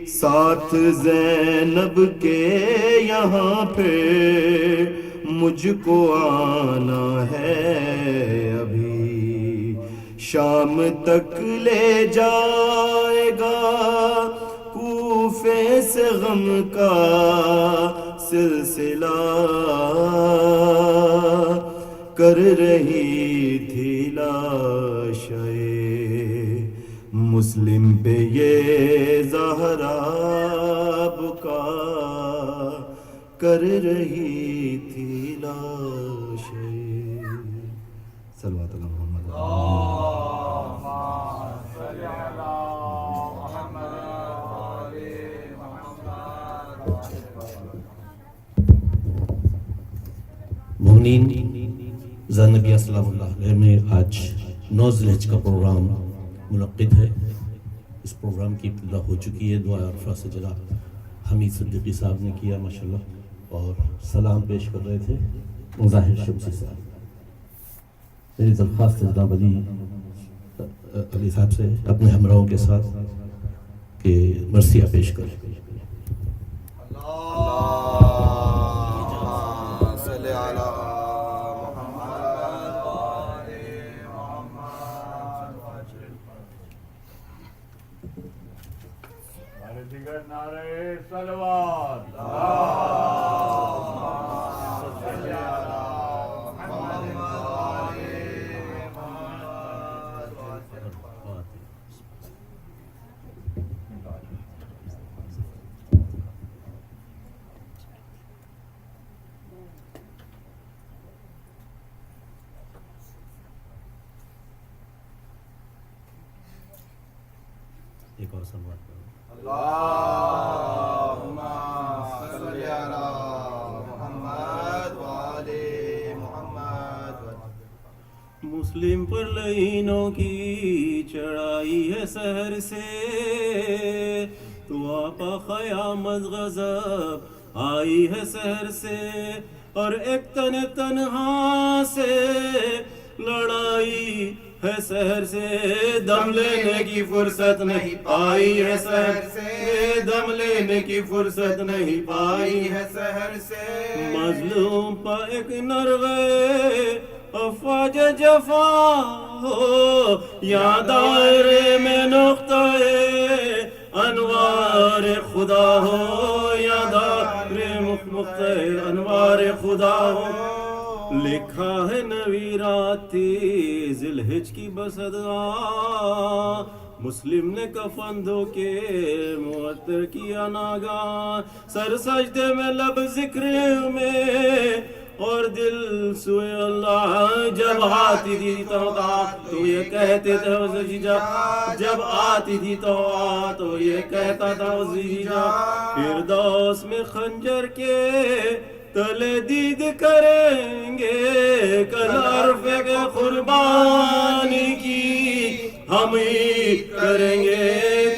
ساتھ زینب کے یہاں پہ مجھ کو آنا ہے ابھی، شام تک لے جائے گا کوفے سے غم کا سلسلہ، کر رہی تھی لاشیں مسلم پہ یہ زہرا بکا کر رہی تھی لاشیں. صلوات اللہ محمد. مومنین، زینبیہ سلام اللہ علیہ میں آج 9 ذی الحجہ کا پروگرام منعقد ہے. اس پروگرام کی ابتدا ہو چکی ہے. دعا عرفہ سے جناب حمید صدیقی صاحب نے کیا ماشاءاللہ، اور سلام پیش کر رہے تھے مظاہر شمسی صاحب. میری درخواست ہے جناب علی صاحب سے اپنے ہمراہوں کے ساتھ کہ مرثیہ پیش کریں. نعرہ صلوات. ایک اور سلوات کرو. اللہم صلی علی محمد وآل محمد. مسلم پر لعینوں کی چڑھائی ہے سحر سے، تو آپا قیامت غضب آئی ہے سحر سے، اور ایک تن تنہا سے لڑائی ہے سحر سے، دم لینے کی فرصت نہیں پائی ہے سحر سے، دم لینے کی فرصت نہیں پائی ہے سحر سے. مظلوم پا ایک نرغے افواج جفا ہو، یا دائرے میں نقطہ انوار خدا ہو، یا دائرے نقطہ انوار خدا ہو. لکھا ہے نویرات ذی الحجہ کی بصدغا، مسلم نے کفن دھو کے معطر کیا ناگاہ، سر سجدے میں لب ذکر میں اور دل سوئے اللہ. جب آتی تھی تو یہ کہتے تھے زجیجا، جب آتی تھی تو یہ کہتا تھا زجیجا، فردوس میں خنجر کے تلے دید کریں گے، کل عرفے کے قربانی کی ہم عید کریں گے،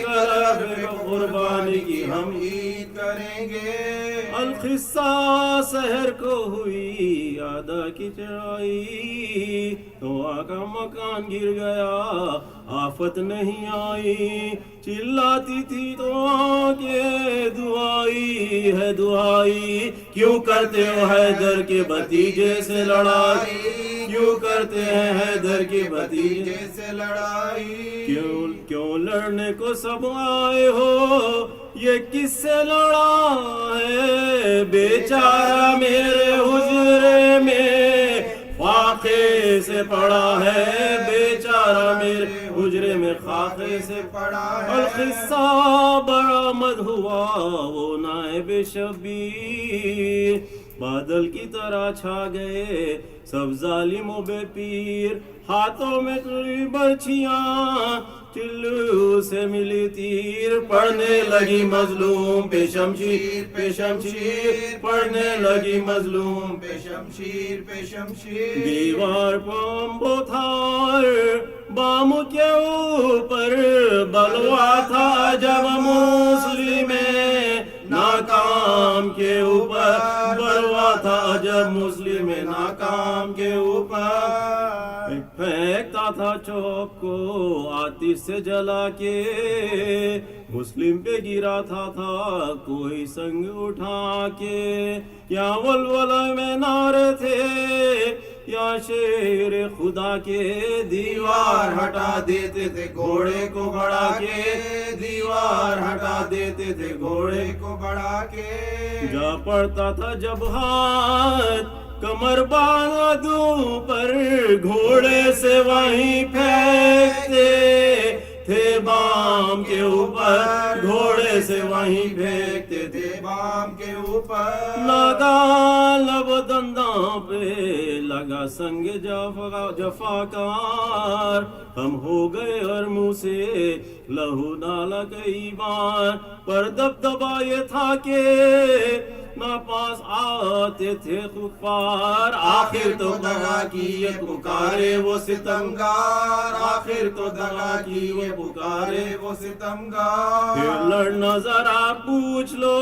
کل عرفے کے قربانی کی ہم عید کریں گے. القصہ سحر کو ہوئی آدھا کی چڑھائی، تو آقا مکان گر گیا آفت نہیں آئی، چلاتی تھی تو آگے دعائی ہے دعائی. کیوں کرتے ہو حیدر کے بھتیجے سے لڑائی، کیوں کرتے ہیں حیدر کے بھتیجے سے لڑائی، کیوں لڑنے کو سب آئے ہو، یہ کس سے لڑا ہے بیچارہ میرے حجرے میں فاقے سے پڑا ہے، بیچارہ میرے حجرے میں خاکے سے پڑا ہے. القصہ برآمد ہوا وہ نائب شبیر، بادل کی طرح چھا گئے سب ظالم و بے پیر، ہاتھوں میں تری برچھیاں چلو سے ملی تیر، پڑھنے لگی مظلوم پہ شمشیر پہ شمشیر، پڑھنے لگی مظلوم پہ شمشیر پہ شمشیر. دیوار پامبو تھار بام کے اوپر بلوا تھا جب مسلم ناکام کے اوپر، بلوا تھا جب مسلم ناکام کے اوپر. پھینکتا تھا چوک کو آتش سے جلا کے، مسلم پہ گرا تھا کوئی سنگ اٹھا کے. یا ولولہ میں نعرے تھے یا شیر خدا کے، دیوار ہٹا دیتے تھے گھوڑے کو بڑھا کے، دیوار ہٹا دیتے تھے گھوڑے کو بڑھا کے. جا پڑتا تھا جب ہاتھ کمر باندھوں پر گھوڑے سے وہیں پھینکتے تھے بام کے اوپر گھوڑے سے وہیں پھینکتے تھے بام کے اوپر ناگہاں لب دنداں پہ لگا سنگ جفاکار ہم ہو گئے اور منہ سے لہو ڈالا کئی بار پر دبدبا یہ تھا کہ نہ پاس آتے تھے کفار آخر تو دغا کی یہ پکارے وہ ستمگار آخر تو دغا کی یہ پکارے وہ ستمگار پھر لڑنا ذرا پوچھ لو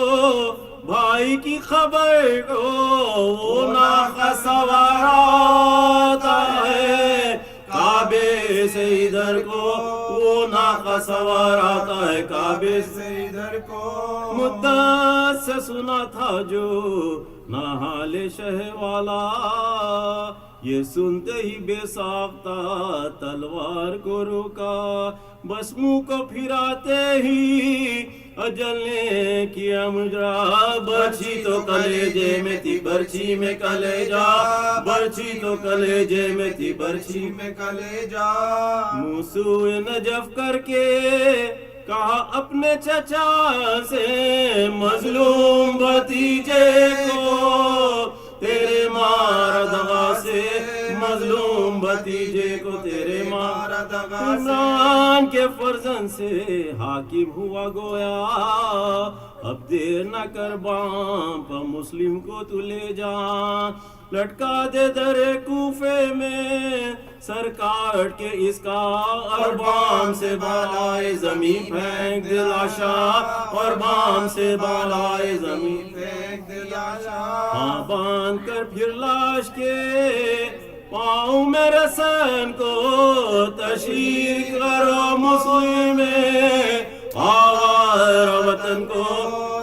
بھائی کی خبر کو وہ ناقہ سوار آتا ہے کعبے سے ادھر کو وہ ناقہ سوار آتا ہے کعبے سے ادھر کو مدت سے سنا تھا جو نحال شہ والا یہ سنتے ہی بے ساختہ تلوار کو روکا بس منہ کو پھراتے ہی اجل نے کیا مجرا برچھی تو کلیجے میں تھی برچھی میں کلیجا برچھی تو کلیجے میں تھی برچھی میں کلیجا منہ سوئے نجف کر کے کہا اپنے چچا سے مظلوم بھتیجے کو تیرے مار دغا سے مظلوم بھتیجے کو تیرے مار دغا سے عمران کے فرزند سے حاکم ہوا گویا اب دیر نہ کر بام پر مسلم کو تو لے جا لٹکا دے در کوفے میں سر کاٹ کے اس کا اور بام سے بالائے زمین پھینک دے لاشا اور بام سے بالائے زمین پھینک دے لاشا ہاں باندھ کر پھر لاش کے پاؤں میں رسن کو تشہیر کرو مسلم آوارہ وطن کو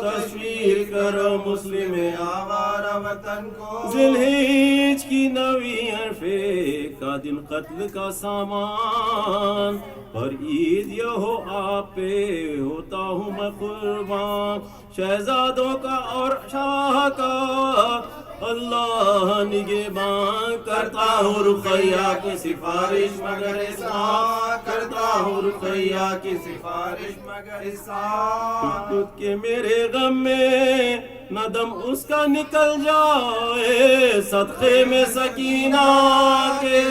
تشہیر کرو مسلم آوارہ وطن کو ذی الحجہ کی نویں عرفے کا دن قتل کا سامان پر عید یہ ہو آپ پہ ہوتا ہوں میں قربان شہزادوں کا اور شاہ کا اللہ نگہباں کرتا ہوں رقیہ کی سفارش مگر اسا کرتا ہوں رقیہ کی سفارش مگر اسا ٹوٹ کے میرے غم میں ندم اس کا نکل جائے صدقے میں سکینہ کے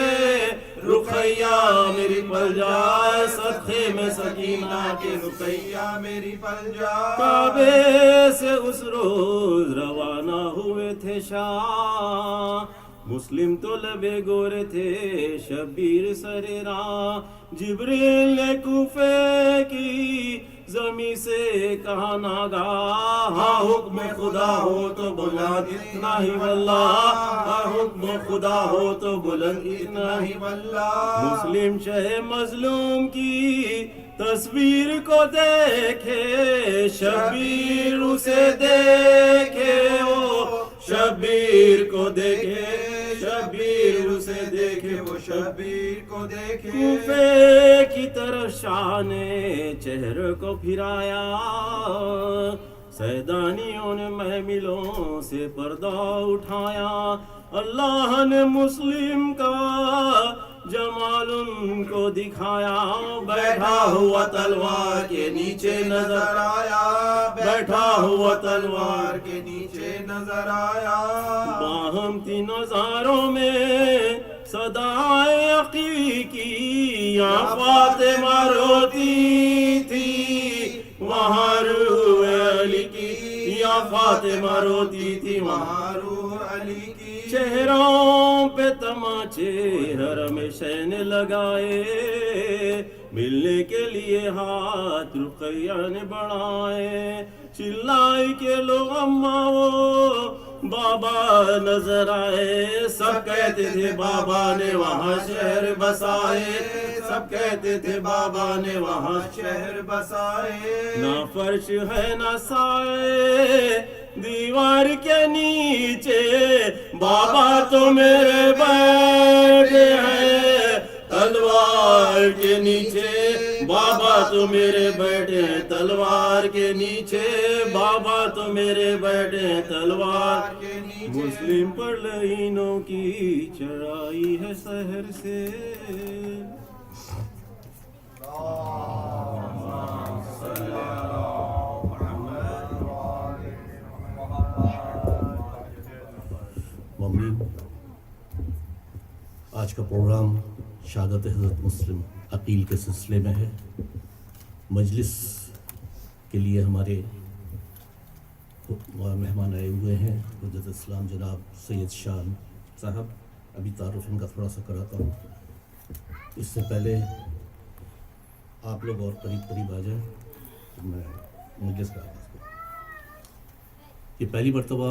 رقیہ میری پل جائے صدقے میں سکینہ کے رقیہ میری پل جائے کعبے سے اس روز روانہ ہوئے تھے شاہ مسلم تو لبے گورے تھے شبیر سرے راہ جبریل نے کوفے کی زمین سے کہا ناگاہ ہاں حکم خدا ہو تو بلند اتنا ہی واللہ ہاں حکم خدا ہو تو بلند اتنا ہی واللہ مسلم شہ مظلوم کی تصویر کو دیکھے شبیر اسے دیکھے او شبیر کو دیکھے شبیر اسے دیکھے وہ شبیر کو دیکھے کوفے کی طرف شاہ نے چہرے کو پھرایا سیدانیوں نے محملوں سے پردہ اٹھایا اللہ نے مسلم کا جمال ان کو دکھایا بیٹھا ہوا تلوار کے نیچے نظر آیا بیٹھا ہوا تلوار کے نیچے نظر آیا باہم تھی نظاروں میں صدائے عقی کی یا فاطمہ روتی تھی وہاں روح علی کی یا فاطمہ روتی تھی وہاں روح علی کی چہروں پہ تماچے حرم شین لگائے ملنے کے لیے ہاتھ رقیہ نے بڑھائے چلائی کے لوگ اماں وہ بابا نظر آئے سب کہتے تھے بابا نے وہاں شہر بسائے سب کہتے تھے بابا نے وہاں شہر بسائے نہ فرش ہے نہ سائے دیوار کے نیچے بابا تو میرے بیٹھے ہیں تلوار کے نیچے بابا بابا تو میرے بیٹھے ہیں تلوار کے نیچے، بابا تو میرے بیٹھے ہیں تلوار کے نیچے، مسلم پر لعینوں کی چڑھائی ہے سحر سے۔ مومنین، آج کا پروگرام شہادت حضرت مسلم عقیل کے سلسلے میں ہے۔ مجلس کے لیے ہمارے مہمان آئے ہوئے ہیں، حجت اسلام جناب سید شان صاحب۔ ابھی تعارف ان کا تھوڑا سا کراتا ہوں، اس سے پہلے آپ لوگ اور قریب قریب آ جائیں تو میں مجلس کا آغاز کروں۔ یہ پہلی مرتبہ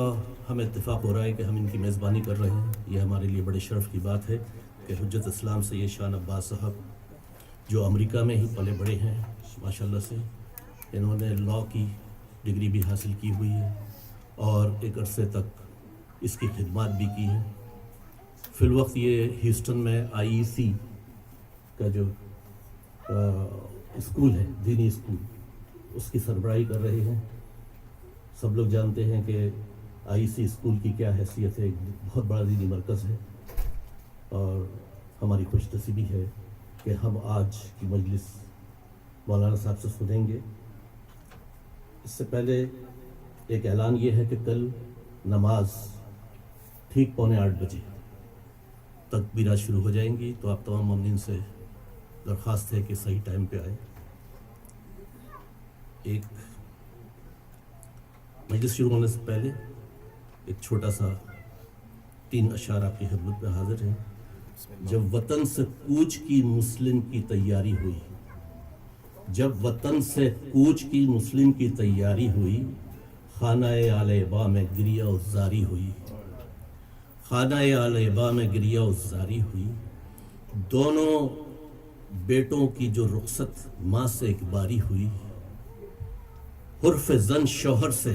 ہمیں اتفاق ہو رہا ہے کہ ہم ان کی میزبانی کر رہے ہیں۔ یہ ہمارے لیے بڑے شرف کی بات ہے کہ حجت اسلام سید شان عباس صاحب جو امریکہ میں ہی پلے بڑے ہیں ماشاءاللہ سے، انہوں نے لاء کی ڈگری بھی حاصل کی ہوئی ہے اور ایک عرصے تک اس کی خدمات بھی کی ہیں۔ فی الوقت یہ ہیوسٹن میں IEC کا جو اسکول ہے، دینی اسکول، اس کی سربراہی کر رہے ہیں۔ سب لوگ جانتے ہیں کہ IEC اسکول کی کیا حیثیت ہے، ایک بہت بڑا دینی مرکز ہے، اور ہماری خوش نصیبی ہے کہ ہم آج کی مجلس مولانا صاحب سے سنیں گے۔ اس سے پہلے ایک اعلان یہ ہے کہ کل نماز ٹھیک 7:45 بجے تکبیرات شروع ہو جائیں گی، تو آپ تمام مومنین سے درخواست ہے کہ صحیح ٹائم پہ آئیں۔ ایک مجلس شروع ہونے سے پہلے ایک چھوٹا سا 3 اشعار آپ کی خدمت میں حاضر ہیں۔ جب وطن سے کوچ کی مسلم کی تیاری ہوئی، جب وطن سے کوچ کی مسلم کی تیاری ہوئی، خانہ آل ابا میں گریہ و زاری ہوئی، خانہ آل ابا میں گریہ و زاری ہوئی، دونوں بیٹوں کی جو رخصت ماں سے ایک باری ہوئی، حرف زن شوہر سے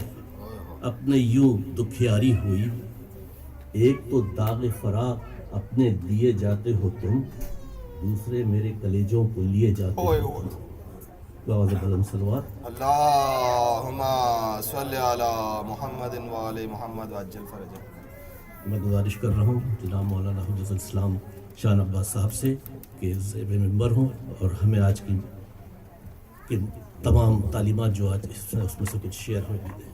اپنے یوں دکھیاری ہوئی، ایک تو داغ فراق اپنے دیے جاتے ہو تم، دوسرے میرے کلیجوں کو لیے جاتے ہو تم۔ آواز بلند صلوات۔ اللہم صلی علی محمد و آل محمد وعجل فرجہ۔ میں گزارش کر رہا ہوں جناب مولانا حجت الاسلام شان عباس صاحب سے کہ زیب منبر ہوں اور ہمیں آج کی تمام تعلیمات جو آج اس میں سے کچھ شیئر ہو بھی دیں۔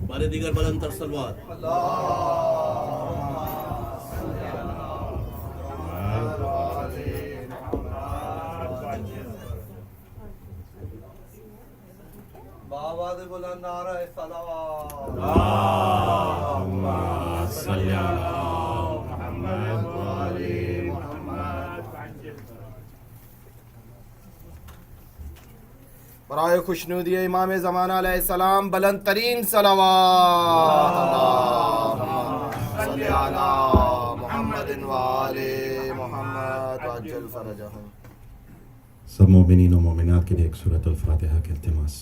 ہمارے دیگر بلند تر صلوات۔ بآواز بلند نعرہ صلوات۔ اللہم صلی علی محمد و آل محمد وعجل برائے خوشنودی امام زمانہ علیہ السلام بلند ترین صلوات۔ اللہم صلی علی محمد و آل محمد وعجل فرجہم۔ سب مومنین و مومنات کے لیے ایک سورۃ الفاتحہ کے التماس۔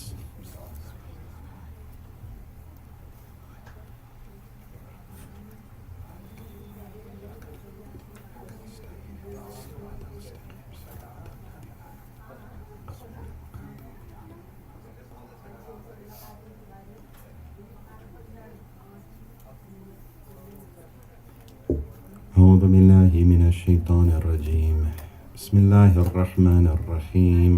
اعوذ باللہ من الشیطان الرجیم، بسم اللہ الرحمن الرحیم،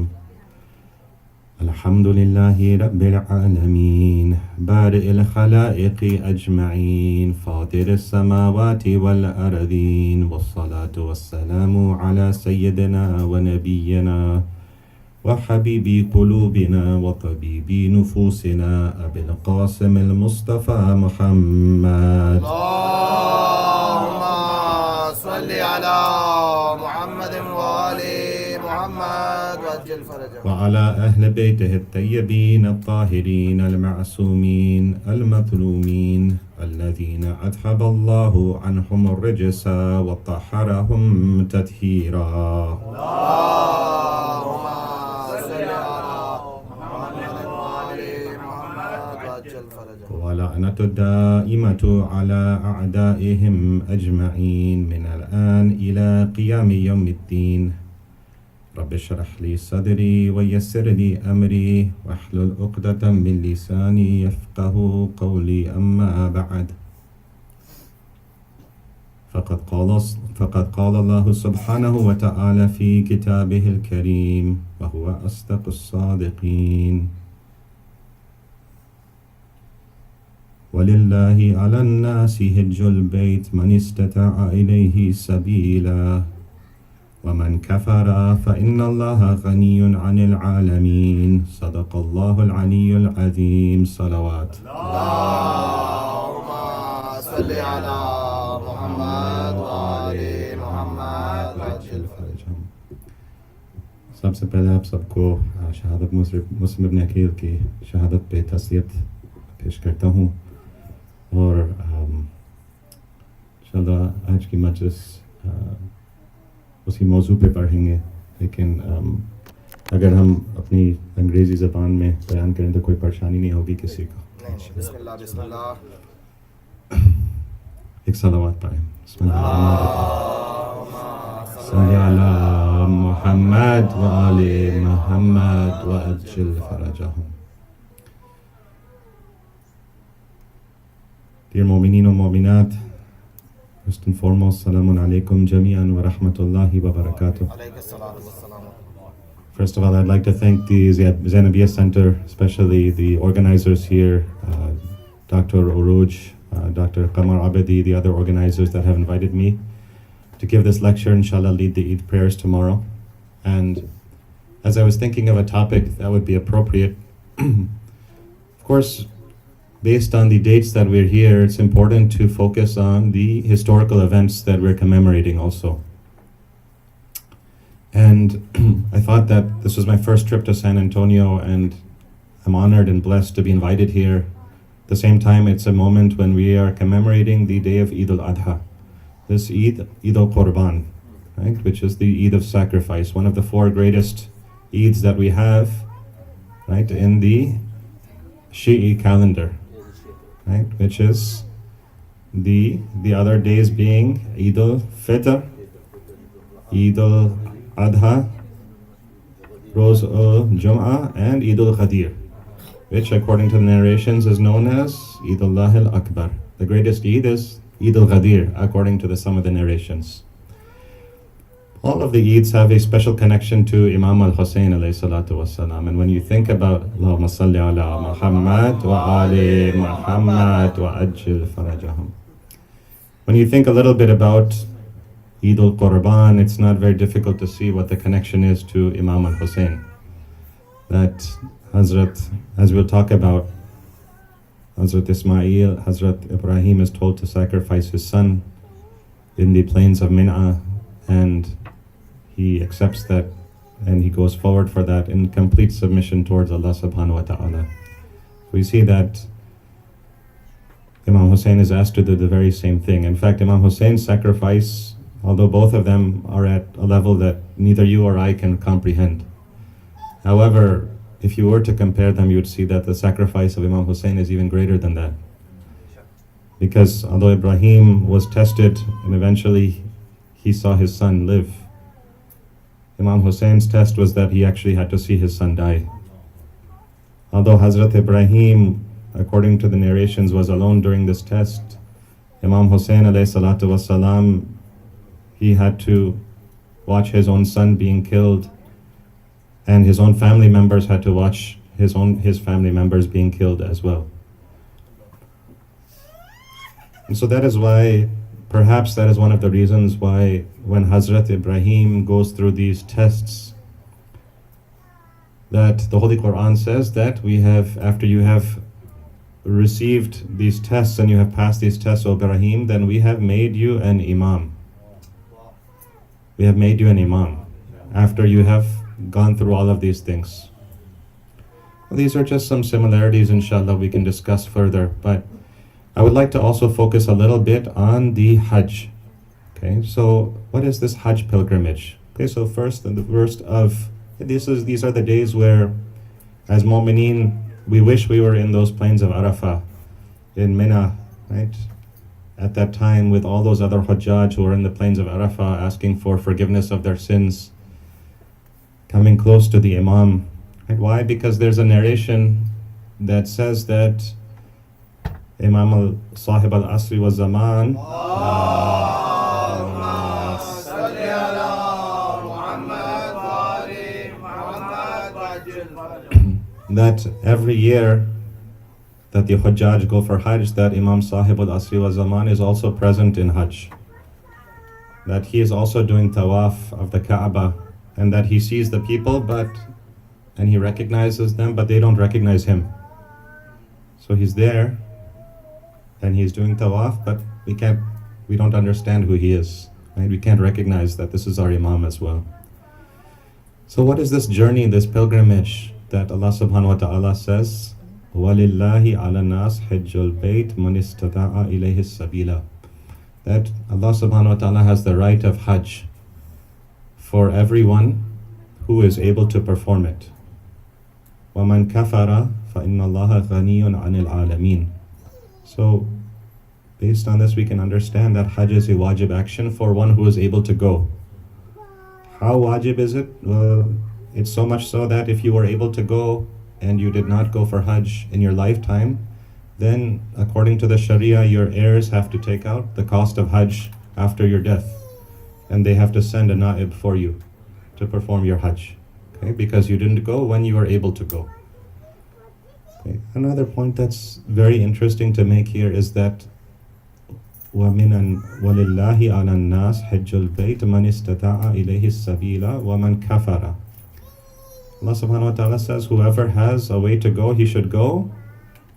الحمد للہ رب العالمین، بارئ الخلائق اجمعین، فاطر السماوات والارضین، والصلاة والسلام علی سیدنا ونبینا وحبیب قلوبنا وطبیب نفوسنا ابی القاسم المصطفى محمد۔ صلی علی محمد و آل محمد وعجل فرجہ۔ وعلى أهل بيته الطيبين الطاهرين المعصومين المظلومين الذين أذهب الله عنهم الرجس وطهرهم تطهيرا۔ اللهم صل على محمد و آل محمد وعجل فرجہ۔ واللعنة الدائمة على أعدائهم أجمعين من الآن إلى قيام يوم الدين. رب اشرح لي صدري ويسر لي أمري واحلل عقدة من لساني يفقه قولي. أما بعد، فقد قال الله سبحانه وتعالى في كتابه الكريم وهو أصدق الصادقين: ولله على الناس هج البيت من استطاع إليه سبيلا ومن كفر فإن الله غني عن العالمين. صدق الله العلي العظيم. صلوات. اللهم صل على محمد وآل محمد वअज्जिल फरजहम। सबसे पहले आप सबको शहादत मुस्लिम इब्न अकील की शहादत पे तस्दीक पेश करता हूँ और इंशाअल्लाह आज की मजलिस उसी मौजू पे पढ़ेंगे, लेकिन अगर हम अपनी अंग्रेज़ी ज़बान में बयान करें तो कोई परेशानी नहीं होगी किसी को। बिस्मिल्लाह बिस्मिल्लाह। एक सलावत पढ़ें। सल्ली अला मुहम्मद व आले मुहम्मद व अज्जिल फरजहम। Dear Mu'mineen and Mu'minat, first and foremost, Salamun Alaikum Jami'an wa Rahmatullahi wa Barakatuh. First of all, I'd like to thank the ZAINABIA Center, especially the organizers here, Dr. Uruj, Dr. Qamar Abedi, the other organizers that have invited me to give this lecture, inshallah, lead the Eid prayers tomorrow. And as I was thinking of a topic that would be appropriate, of course, based on the dates that we're here, it's important to focus on the historical events that we're commemorating also. And I thought that this was my first trip to San Antonio, and I'm honored and blessed to be invited here. At the same time, it's a moment when we are commemorating the day of Eid al-Adha. This Eid al-Qurban, right, which is the Eid of sacrifice, one of the four greatest Eids that we have, right, in the Shi'i calendar, right, which is the other days being Eid al-Fitr, Eid al-Adha, Roz al-Jum'ah, and Eid al-Ghadir, which according to the narrations is known as Eid Allah al-Akbar. The greatest Eid is Eid al-Ghadir, according to some of the narrations. All of the Eids have a special connection to Imam al-Hussein alayhi salatu wassalam. And when you think about Allahumma salli ala Muhammad wa ali Muhammad wa ajil farajahum, when you think a little bit about Eid al-Qurban, it's not very difficult to see what the connection is to Imam al-Hussein. That Hazrat, as we'll talk about, Hazrat Ismail, Hazrat Ibrahim is told to sacrifice his son in the plains of Mina, and he accepts that and he goes forward for that in complete submission towards Allah subhanahu wa ta'ala. We see that Imam Hussein is asked to do the very same thing. In fact, Imam Hussein's sacrifice, although both of them are at a level that neither you or I can comprehend. However, if you were to compare them, you would see that the sacrifice of Imam Hussein is even greater than that. Because although Ibrahim was tested and eventually he saw his son live, Imam Hussein's test was that he actually had to see his son die. Although Hazrat Ibrahim, according to the narrations, was alone during this test, Imam Hussein alayhi salatu wasalam, he had to watch his own son being killed, and his own family members had to watch his family members being killed as well. And so that is why, perhaps that is one of the reasons why when Hazrat Ibrahim goes through these tests, that the Holy Quran says that we have, after you have received these tests and you have passed these tests, O Ibrahim, then we have made you an imam. We have made you an imam after you have gone through all of these things. Well, these are just some similarities, inshallah, we can discuss further, but I would like to also focus a little bit on the Hajj. Okay, so what is this Hajj pilgrimage? Okay, so first, in the first of these are the days where, as Mu'mineen, we wish we were in those plains of Arafah, in Mina, right? At that time, with all those other Hujjaj who were in the plains of Arafah asking for forgiveness of their sins, coming close to the Imam. Right? Why? Because there's a narration that says that Imam Sahib al-Asri wa Zaman that every year that the Hujjaj go for Hajj, that Imam Sahib al-Asri wa Zaman is also present in Hajj. That he is also doing tawaf of the Kaaba, and that he sees the people and he recognizes them, but they don't recognize him. So he's there and he's doing tawaf, but we don't understand who he is. Right? We can't recognize that this is our Imam as well. So what is this journey, this pilgrimage that Allah subhanahu wa ta'ala says, وَلِلَّهِ عَلَى النَّاسِ حِجُّ الْبَيْتِ مَنِ اسْتَطَاعَ إِلَيْهِ السَّبِيلَ. That Allah subhanahu wa ta'ala has the right of Hajj for everyone who is able to perform it. وَمَنْ كَفَرَ فَإِنَّ اللَّهَ غَنِيٌّ عَنِ الْعَالَمِينَ. So, based on this, we can understand that Hajj is a wajib action for one who is able to go. How wajib is it? Well, it's so much so that if you were able to go and you did not go for Hajj in your lifetime, then according to the Sharia, your heirs have to take out the cost of Hajj after your death. And they have to send a na'ib for you to perform your Hajj. Okay? Because you didn't go when you were able to go. Okay. Another point that's very interesting to make here is that وَلِلَّهِ عَلَى النَّاسِ حِجُّ الْبَيْتِ مَنِ اسْتَطَاعَ إِلَيْهِ السَّبِيلَ وَمَنْ كَفَرَ. Allah subhanahu wa ta'ala says whoever has a way to go, he should go,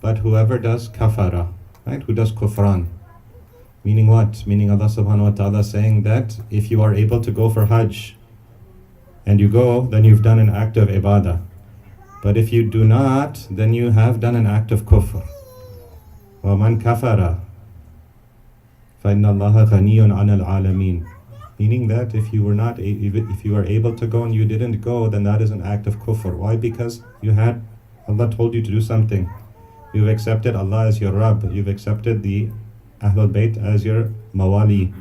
but whoever does kafara, right? Who does kufran. Meaning what? Meaning Allah subhanahu wa ta'ala saying that if you are able to go for Hajj and you go, then you've done an act of ibadah. But if you do not, then you have done an act of kufr. وَمَنْ كَفَرَ فَإِنَّ اللَّهَ غَنِيٌّ عَنِ الْعَالَمِينَ. Meaning that if you were able to go and you didn't go, then that is an act of kufr. Why? Because Allah told you to do something. You've accepted Allah as your Rabb. You've accepted the Ahlul Bayt as your Mawali.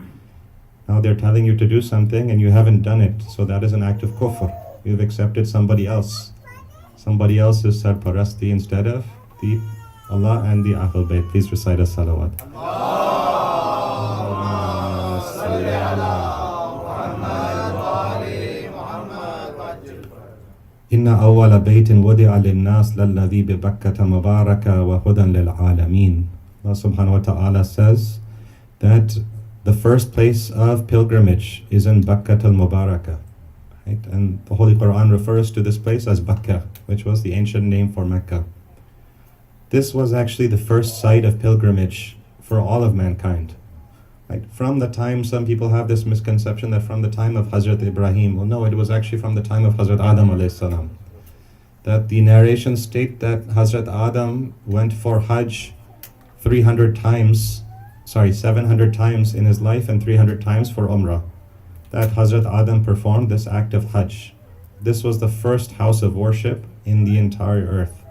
Now they're telling you to do something and you haven't done it. So that is an act of kufr. You've accepted somebody else. Somebody else's sarparasti instead of the Allah and the Ahlul Bayt. Please recite a salawat. إن أول بيت وضع للناس للذي ببكة مباركة وهدى للعالمين. Allah subhanahu wa ta'ala says that the first place of pilgrimage is in Bakkah al-Mubarakah. Right? And the Holy Quran refers to this place as Bakkah, which was the ancient name for Mecca. This was actually the first site of pilgrimage for all of mankind. Right? From the time, some people have this misconception that from the time of Hazrat Ibrahim, well no, it was actually from the time of Hazrat Adam alayhi salam. That the narrations state that Hazrat Adam went for Hajj 700 times in his life and 300 times for Umrah. That Hazrat Adam performed this act of Hajj. This was the first house of worship in the entire earth.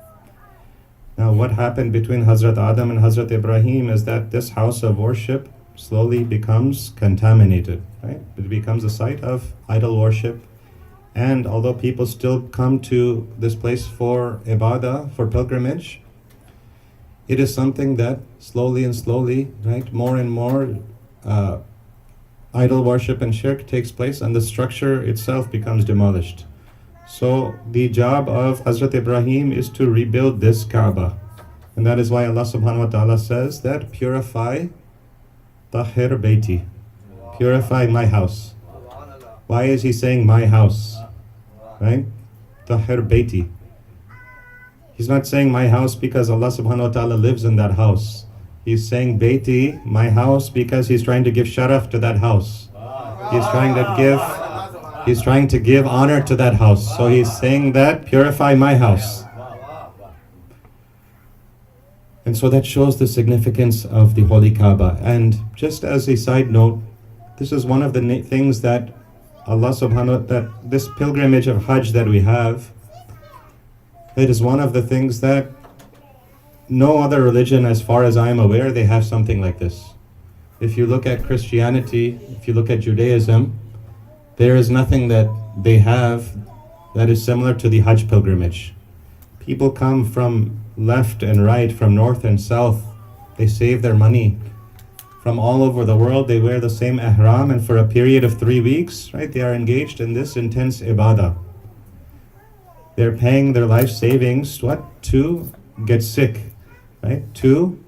Now what happened between Hazrat Adam and Hazrat Ibrahim is that this house of worship slowly becomes contaminated, right? It becomes a site of idol worship. And although people still come to this place for ibadah, for pilgrimage, it is something that slowly and slowly, right, more and more idol worship and shirk takes place and the structure itself becomes demolished. So the job of Hazrat Ibrahim is to rebuild this Kaaba. And that is why Allah subhanahu wa ta'ala says that purify Tahir Baiti, purify my house. Why is he saying my house? Right? Tahir Baiti. He's not saying my house because Allah subhanahu wa ta'ala lives in that house. He's saying Baiti, my house, because he's trying to give sharaf to that house. He's trying to give honor to that house. So he's saying that purify my house. And so that shows the significance of the Holy Kaaba. And just as a side note, this is one of the things that Allah subhanahu wa ta'ala, that this pilgrimage of Hajj that we have, it is one of the things that no other religion, as far as I am aware, they have something like this. If you look at Christianity, if you look at Judaism, there is nothing that they have that is similar to the Hajj pilgrimage. People come from left and right, from north and south. They save their money from all over the world. They wear the same ihram, and for a period of 3 weeks, right, they are engaged in this intense ibadah. They're paying their life savings, what? To get sick, right? To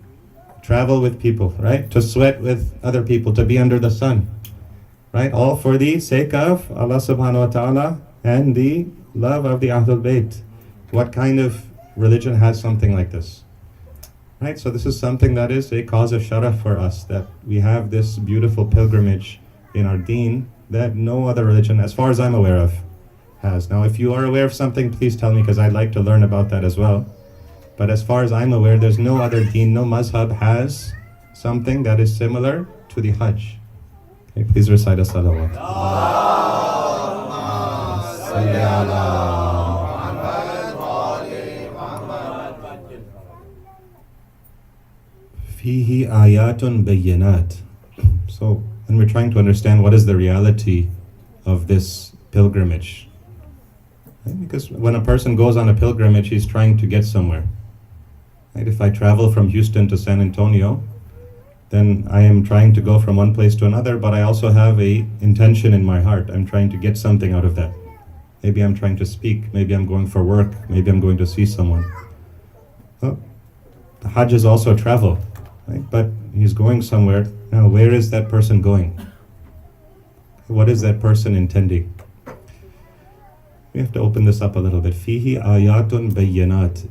travel with people, right? To sweat with other people, to be under the sun, right? All for the sake of Allah subhanahu wa ta'ala and the love of the Ahlul Bayt. What kind of religion has something like this? Right? So this is something that is a cause of sharaf for us, that we have this beautiful pilgrimage in our deen that no other religion, as far as I'm aware of, has. Now, if you are aware of something, please tell me, because I'd like to learn about that as well. But as far as I'm aware, there's no other deen, no mazhab has something that is similar to the Hajj. Okay, please recite a salawat. Fihi ayatun bayyinat. So, when we're trying to understand what is the reality of this pilgrimage, right? Because when a person goes on a pilgrimage, he's trying to get somewhere. Right? If I travel from Houston to San Antonio, then I am trying to go from one place to another, but I also have a intention in my heart. I'm trying to get something out of that. Maybe I'm trying to speak, maybe I'm going for work, maybe I'm going to see someone. Well, the Hajj is also travel, right? But he's going somewhere. Now, where is that person going? What is that person intending? We have to open this up a little bit. Fihi ayatun bayyinat.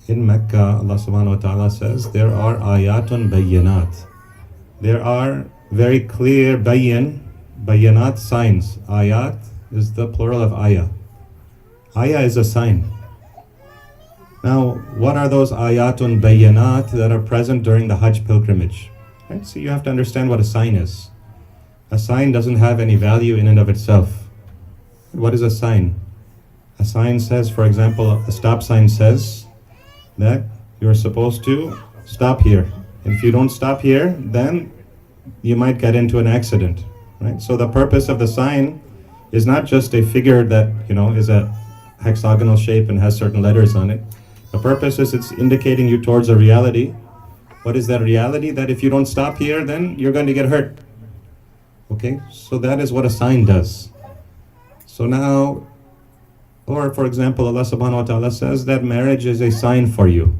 In Mecca, Allah subhanahu wa ta'ala says, there are ayatun bayyinat. There are very clear bayyinat signs. Ayat is the plural of ayah. Ayah is a sign. Now, what are those ayatun bayyinat that are present during the Hajj pilgrimage? Right? So you have to understand what a sign is. A sign doesn't have any value in and of itself. What is a sign? A sign says, for example, a stop sign says that you're supposed to stop here. And if you don't stop here, then you might get into an accident, right? So the purpose of the sign is not just a figure that, is a hexagonal shape and has certain letters on it. The purpose is it's indicating you towards a reality. What is that reality? That if you don't stop here, then you're going to get hurt. Okay, so that is what a sign does. So now, or for example, Allah subhanahu wa ta'ala says that marriage is a sign for you.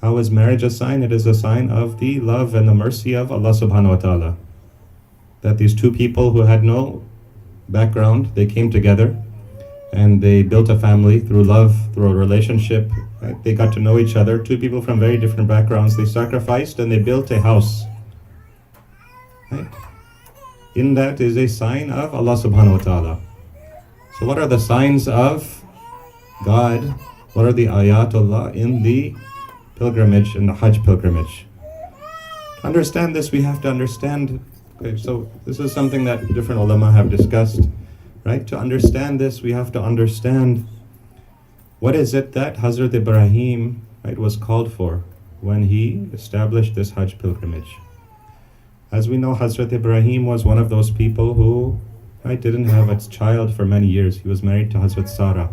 How is marriage a sign? It is a sign of the love and the mercy of Allah subhanahu wa ta'ala. That these two people who had no background, they came together and they built a family through love, through a relationship. Right? They got to know each other, two people from very different backgrounds. They sacrificed and they built a house. Right? In that is a sign of Allah subhanahu wa ta'ala. So what are the signs of God? What are the ayatullah in the pilgrimage, in the Hajj pilgrimage? To understand this, we have to understand, okay, so this is something that different ulama have discussed, right? To understand this, we have to understand what is it that Hazrat Ibrahim, right, was called for when he established this Hajj pilgrimage. As we know, Hazrat Ibrahim was one of those people who, right, didn't have a child for many years. He was married to Hazrat Sarah.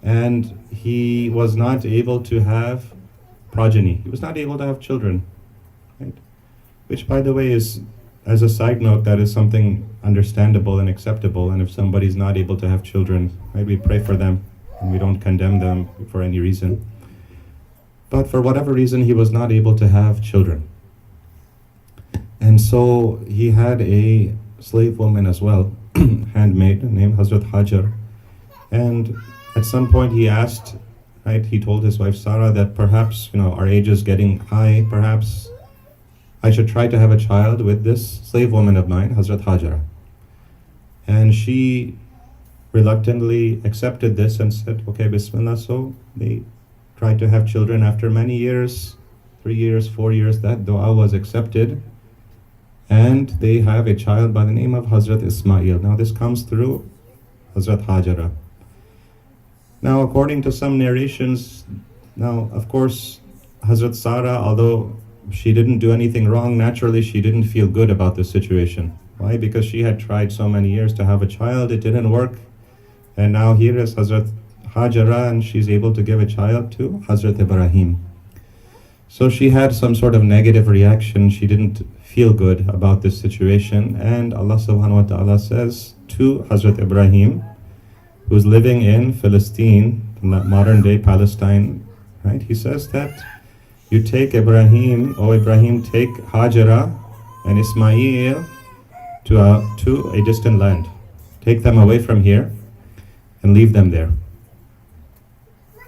And he was not able to have progeny. He was not able to have children. Right? Which, by the way, is, as a side note, that is something understandable and acceptable. And if somebody's not able to have children, right, we pray for them and we don't condemn them for any reason. But for whatever reason, he was not able to have children. And so he had a slave woman as well, handmaid, named Hazrat Hajar. And at some point he asked, right, he told his wife Sarah that perhaps, our age is getting high, perhaps I should try to have a child with this slave woman of mine, Hazrat Hajar. And she reluctantly accepted this and said, okay, Bismillah. So they tried to have children. After many years, 3 years, 4 years, that dua was accepted. And they have a child by the name of Hazrat Ismail. Now this comes through Hazrat Hajara. Now according to some narrations, Now, of course, Hazrat Sarah, although she didn't do anything wrong, naturally she didn't feel good about this situation. Why? Because she had tried so many years to have a child, it didn't work. And now here is Hazrat Hajara, and she's able to give a child to Hazrat Ibrahim. So she had some sort of negative reaction. She didn't feel good about this situation. And Allah subhanahu wa ta'ala says to Hazrat Ibrahim, who's living in Philistine, modern day Palestine, right? He says that you take Ibrahim, oh Ibrahim, take Hajara and Ismail to a distant land. Take them away from here and leave them there.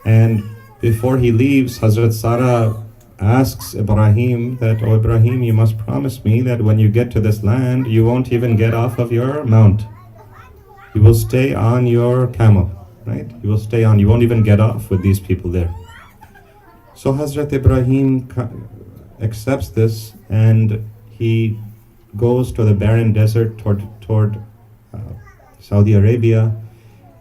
And before he leaves, Hazrat Sarah asks Ibrahim that, oh Ibrahim, you must promise me that when you get to this land, you won't even get off of your mount. You will stay on your camel, right? You will stay on, you won't even get off with these people there. So Hazrat Ibrahim accepts this, and he goes to the barren desert toward Saudi Arabia,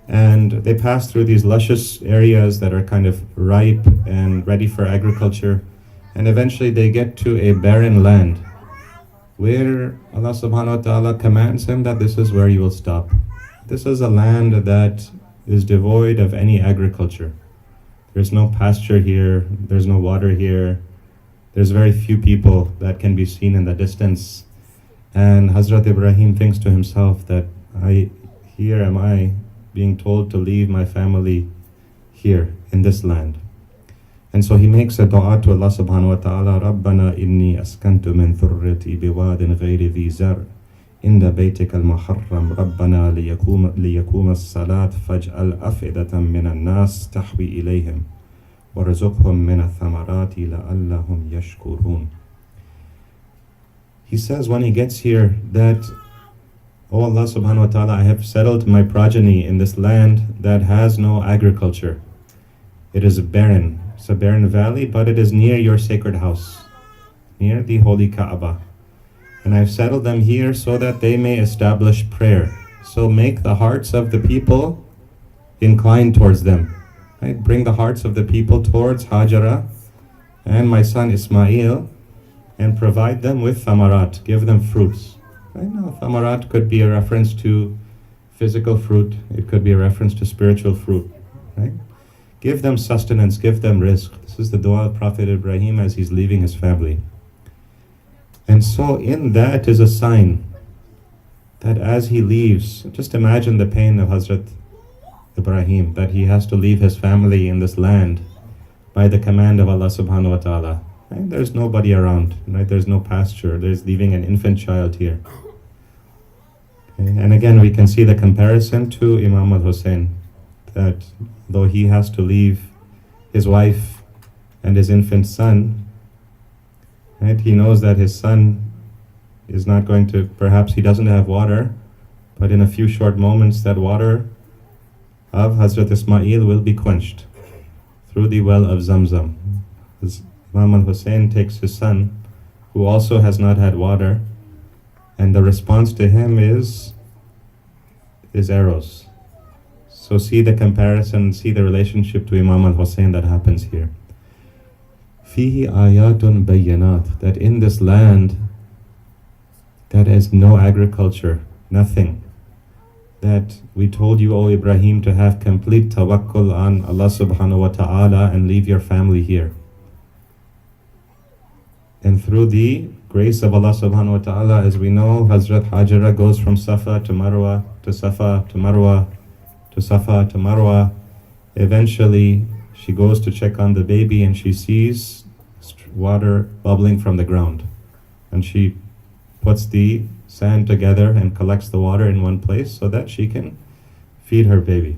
and they pass through these luscious areas that are kind of ripe and ready for agriculture, and eventually they get to a barren land where Allah subhanahu wa ta'ala commands him that this is where you will stop. This is a land that is devoid of any agriculture. There's no pasture here, there's no water here, there's very few people that can be seen in the distance. And Hazrat Ibrahim thinks to himself that here am I being told to leave my family here in this land. And so he makes a dua to Allah subhanahu wa ta'ala, رَبَّنَا إِنِّي أَسْكَنْتُ مِنْ ذُرِّيَّتِي بِوَادٍ غَيْرِ ذِي زَرْعٍ عند بيتك المحرم ربنا ليقوم الصلاة فاجعل أفئدة من الناس تحوي إليهم وارزقهم من الثمرات لعلهم يشكرون. He says when he gets here that, oh Allah subhanahu wa ta'ala, I have settled my progeny in this land that has no agriculture. It is barren. It's a barren valley, but it is near your sacred house, near the holy Kaaba. And I've settled them here so that they may establish prayer. So make the hearts of the people incline towards them. Right? Bring the hearts of the people towards Hajara and my son Ismail, and provide them with thamarat. Give them fruits. Right now, thamarat could be a reference to physical fruit. It could be a reference to spiritual fruit. Right? Give them sustenance. Give them rizq. This is the dua of Prophet Ibrahim as he's leaving his family. And so in that is a sign that as he leaves, just imagine the pain of Hazrat Ibrahim, that he has to leave his family in this land by the command of Allah subhanahu wa ta'ala. Right? There's nobody around, right? There's no pasture, there's leaving an infant child here. Okay? And again, we can see the comparison to Imam al-Hussein, that though he has to leave his wife and his infant son, right? He knows that his son is not going to, perhaps he doesn't have water, but in a few short moments that water of Hazrat Ismail will be quenched through the well of Zamzam. Imam al-Hussein takes his son, who also has not had water, and the response to him is arrows. So see the comparison, see the relationship to Imam al-Hussein that happens here. Fihi ayatun bayyanat, that in this land that is no agriculture, nothing, that we told you, O Ibrahim, to have complete tawakkul on Allah subhanahu wa ta'ala and leave your family here. And through the grace of Allah subhanahu wa ta'ala, as we know, Hazrat Hajara goes from Safa to Marwa, to Safa to Marwa, to Safa to Marwa. Eventually, she goes to check on the baby and she sees water bubbling from the ground. And she puts the sand together and collects the water in one place so that she can feed her baby.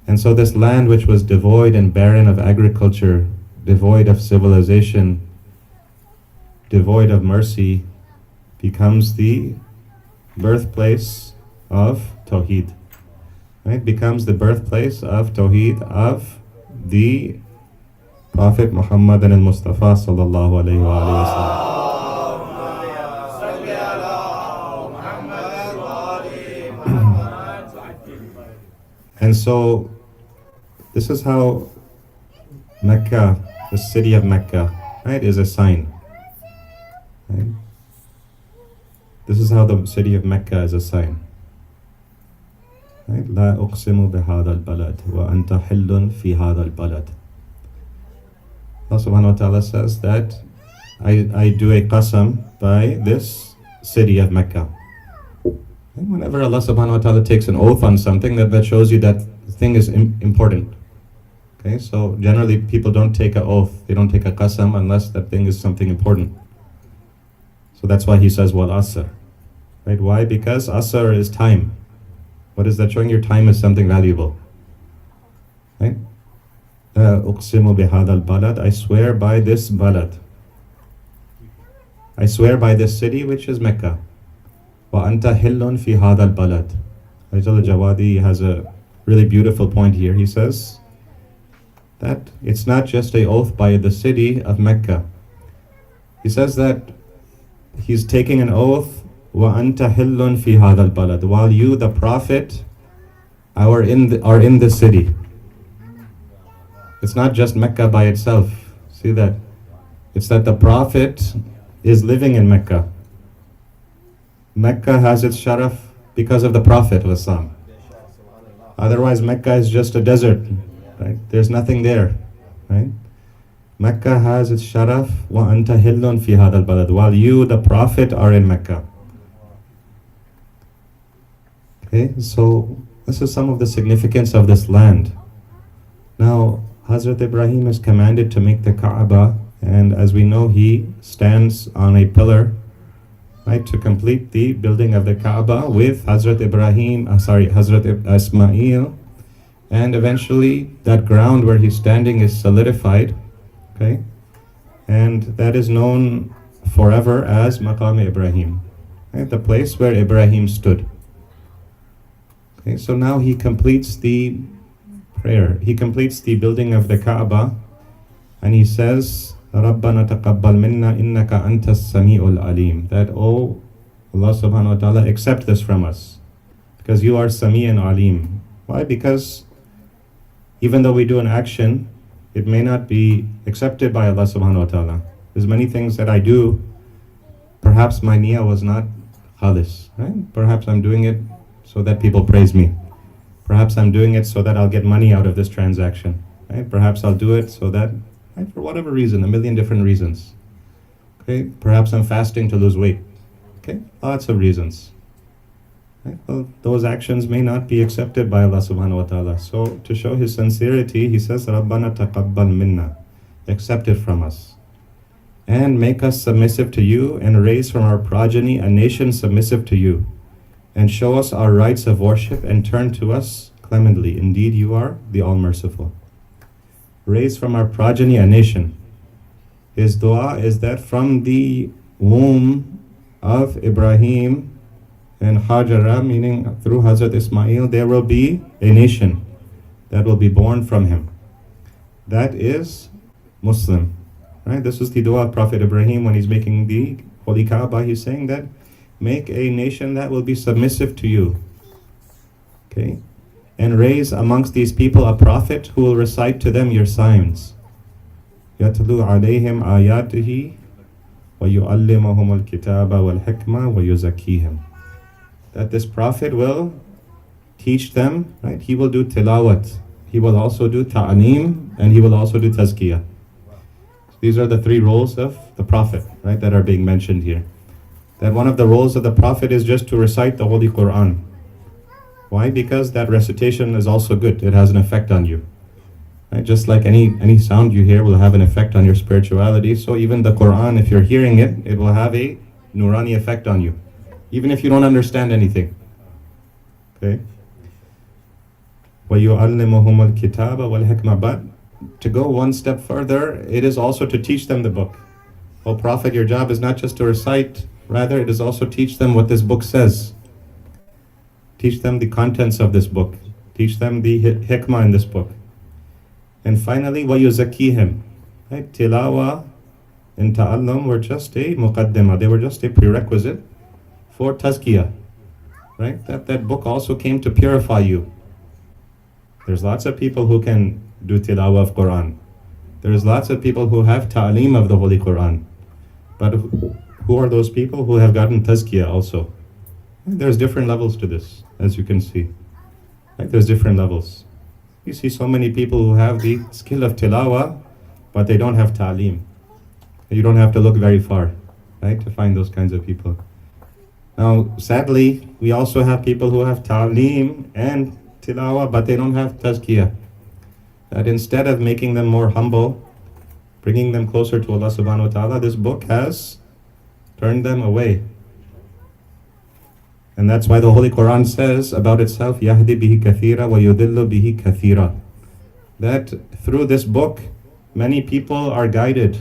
And so this land, which was devoid and barren of agriculture, devoid of civilization, devoid of mercy, becomes the birthplace of Tawheed. Right? Becomes the birthplace of Tawheed, of the Prophet Muhammad and al-Mustafa sallallahu alayhi wa sallam. And so this is how Mecca, the city of Mecca, right, is a sign. Right? This is how the city of Mecca is a sign. Right? لا أقسم بهذا البلد وأنت حل في هذا البلد. Allah subhanahu wa ta'ala says that I do a qasam by this city of Mecca. And whenever Allah subhanahu wa ta'ala takes an oath on something, that shows you that the thing is important. Okay, so generally people don't take an oath, they don't take a qasam unless that thing is something important. So that's why he says wal asr. Right? Why? Because asr is time. What is that showing? Your time is something valuable. Right? Uqsimu bihadha al-balad. I swear by this balad. I swear by this city which is Mecca. Wa anta hillun fi hadha al-balad. Ajal Jawadi has a really beautiful point here. He says that it's not just a oath by the city of Mecca. He says that he's taking an oath, wa anta hillun fi hadha al-balad, while you, the Prophet, are in the city. It's not just Mecca by itself. See that? It's that the Prophet is living in Mecca. Mecca has its sharaf because of the Prophet ﷺ. Otherwise, Mecca is just a desert. Right? There's nothing there. Right? Mecca has its sharaf, wa anta hillun fi hadha al-balad, while you, the Prophet, are in Mecca. Okay, so this is some of the significance of this land. Now, Hazrat Ibrahim is commanded to make the Kaaba, and as we know, he stands on a pillar, right, to complete the building of the Kaaba with Hazrat Ismail, and eventually that ground where he's standing is solidified, okay, and that is known forever as Maqam Ibrahim, right, the place where Ibrahim stood. Okay, so now he completes the prayer. He completes the building of the Kaaba, and he says, "Rabbana taqabbal minna innaka antas sami'ul alim." That, oh Allah subhanahu wa ta'ala, accept this from us, because you are Sami and Alim. Why? Because even though we do an action, it may not be accepted by Allah subhanahu wa ta'ala. There's many things that I do, perhaps my niyyah was not khalis, right? Perhaps I'm doing it so that people praise me. Perhaps I'm doing it so that I'll get money out of this transaction. Right? Perhaps I'll do it so that, right, for whatever reason, a million different reasons. Okay? Perhaps I'm fasting to lose weight. Okay? Lots of reasons. Right? Well, those actions may not be accepted by Allah subhanahu wa ta'ala. So to show his sincerity, he says, Rabbana taqabbal minna. Accept it from us. And make us submissive to you, and raise from our progeny a nation submissive to you. And show us our rights of worship, and turn to us clemently. Indeed, you are the All-Merciful. Raise from our progeny a nation. His dua is that from the womb of Ibrahim and Hajara, meaning through Hazrat Ismail, there will be a nation that will be born from him. That is Muslim. Right? This is the dua of Prophet Ibrahim when he's making the Holy Kaaba. He's saying that make a nation that will be submissive to you. Okay? And raise amongst these people a prophet who will recite to them your signs. يَتْلُو عَلَيْهِمْ آيَاتِهِ وَيُعَلِّمُهُمُ الْكِتَابَ وَالْحِكْمَةَ وَيُزَكِّيهِمْ. That this prophet will teach them, right? He will do tilawat. He will also do ta'aleem, and he will also do tazkiyah. These are the three roles of the prophet, right, that are being mentioned here. That one of the roles of the prophet is just to recite the Holy Quran. Why? Because that recitation is also good. It has an effect on you. Right? Just like any sound you hear will have an effect on your spirituality, so even the Quran, if you're hearing it, it will have a nurani effect on you, even if you don't understand anything. Okay? وَيُعَلِّمُهُمُ الْكِتَابَ وَالْحِكْمَةَ. But to go one step further, it is also to teach them the book. Oh Prophet, your job is not just to recite, rather it is also teach them what this book says. Teach them the contents of this book. Teach them the hikmah in this book. And finally, وَيُزَكِّيهِمْ. Right? Tilawa and ta'allum were just a muqaddimah. They were just a prerequisite for tazkiyah. Right? That book also came to purify you. There's lots of people who can do tilawah of Quran. There's lots of people who have ta'aleem of the Holy Quran. But who are those people who have gotten tazkiyah also? There's different levels to this, as you can see. Right? There's different levels. You see so many people who have the skill of tilawah, but they don't have ta'aleem. You don't have to look very far, right, to find those kinds of people. Now, sadly, we also have people who have ta'aleem and tilawah, but they don't have tazkiyah. That instead of making them more humble, bringing them closer to Allah subhanahu wa ta'ala, this book has turned them away. And that's why the Holy Quran says about itself, Yahdi bihi kathira wa yudillu bihi kathira. That through this book, many people are guided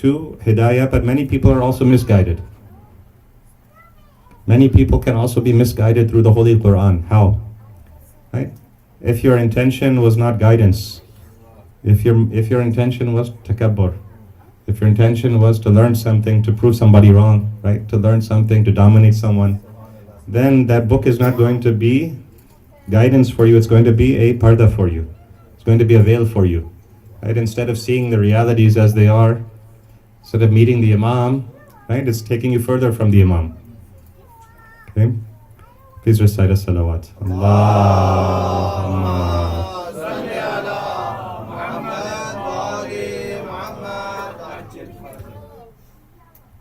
to hidayah, but many people are also misguided. Many people can also be misguided through the Holy Quran. How? Right? If your intention was not guidance, if your intention was takabbur, if your intention was to learn something, to prove somebody wrong, right? To learn something, to dominate someone, then that book is not going to be guidance for you. It's going to be a parda for you. It's going to be a veil for you. Right? Instead of seeing the realities as they are, instead of meeting the Imam, right? It's taking you further from the Imam. Okay? Please recite a salawat. Allahumma.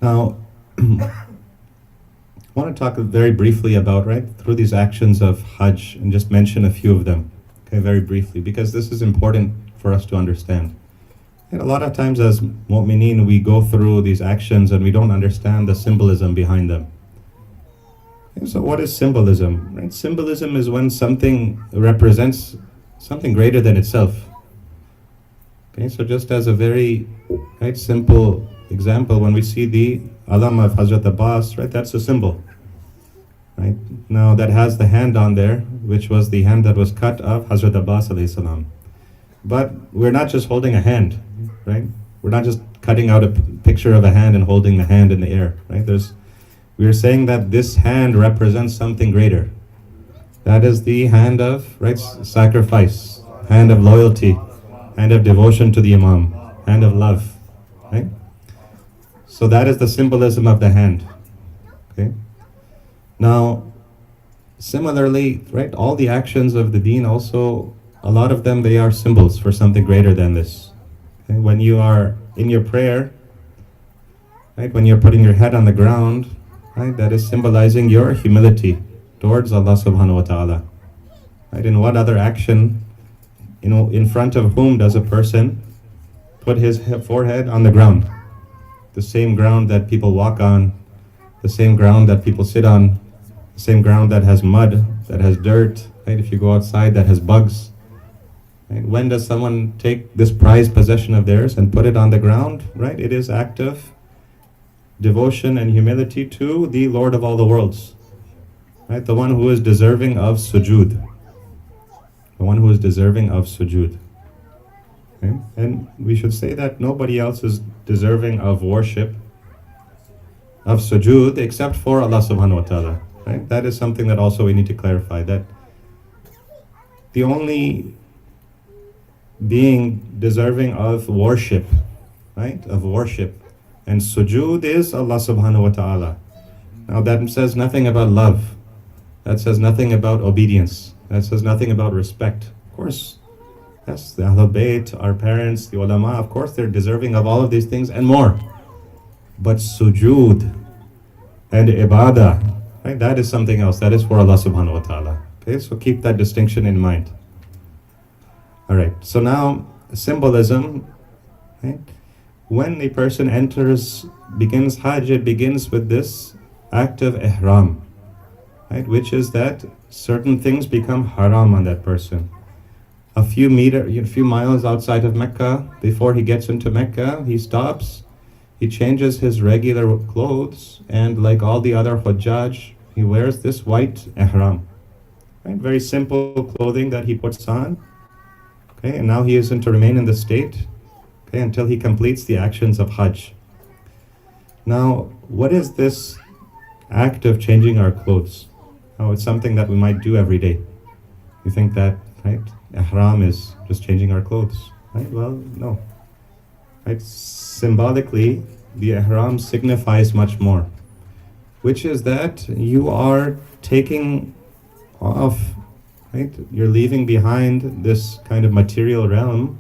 Now, I want to talk very briefly about, right, through these actions of Hajj, and just mention a few of them, okay, very briefly, because this is important for us to understand. And a lot of times as mu'mineen, we go through these actions and we don't understand the symbolism behind them. And so what is symbolism? Right? Symbolism is when something represents something greater than itself. Okay, so just as a very simple example, when we see the alam of Hazrat Abbas, right, that's a symbol. Right? Now that has the hand on there, which was the hand that was cut of Hazrat Abbas alayhi salam. But we're not just holding a hand, right? We're not just cutting out a picture of a hand and holding the hand in the air, right? We are saying that this hand represents something greater. That is the hand of, right, sacrifice, hand of loyalty, hand of devotion to the Imam, hand of love, right? So that is the symbolism of the hand. Okay. Now, similarly, right, all the actions of the deen also, a lot of them, they are symbols for something greater than this. Okay? When you are in your prayer, right, when you're putting your head on the ground, right, that is symbolizing your humility towards Allah subhanahu wa ta'ala. Right? In what other action, in front of whom does a person put his forehead on the ground? The same ground that people walk on, the same ground that people sit on, the same ground that has mud, that has dirt, right? If you go outside, that has bugs. Right? When does someone take this prized possession of theirs and put it on the ground? Right? It is act of devotion and humility to the Lord of all the worlds. Right? The one who is deserving of sujood. The one who is deserving of sujood. Okay? And we should say that nobody else is deserving of worship, of sujood, except for Allah subhanahu wa ta'ala. Right? That is something that also we need to clarify, that the only being deserving of worship, right, of worship and sujood is Allah subhanahu wa ta'ala. Now that says nothing about love. That says nothing about obedience. That says nothing about respect. Of course, yes, the Ahlul Bayt, our parents, the ulama, of course they're deserving of all of these things and more. But sujood and ibadah, right, that is something else. That is for Allah subhanahu wa ta'ala. Okay, so keep that distinction in mind. Alright, so now symbolism, right? When a person begins Hajj, it begins with this act of ihram, right? Which is that certain things become haram on that person. A few miles outside of Mecca, before he gets into Mecca, he stops, he changes his regular clothes, and like all the other Hujjaj, he wears this white ihram. Right? Very simple clothing that he puts on. Okay, and now he is to remain in the state, okay, until he completes the actions of Hajj. Now, what is this act of changing our clothes? Oh, it's something that we might do every day. You think that, right, ihram is just changing our clothes, right? Well, no. right? Symbolically, the ihram signifies much more, which is that you are taking off, right? You're leaving behind this kind of material realm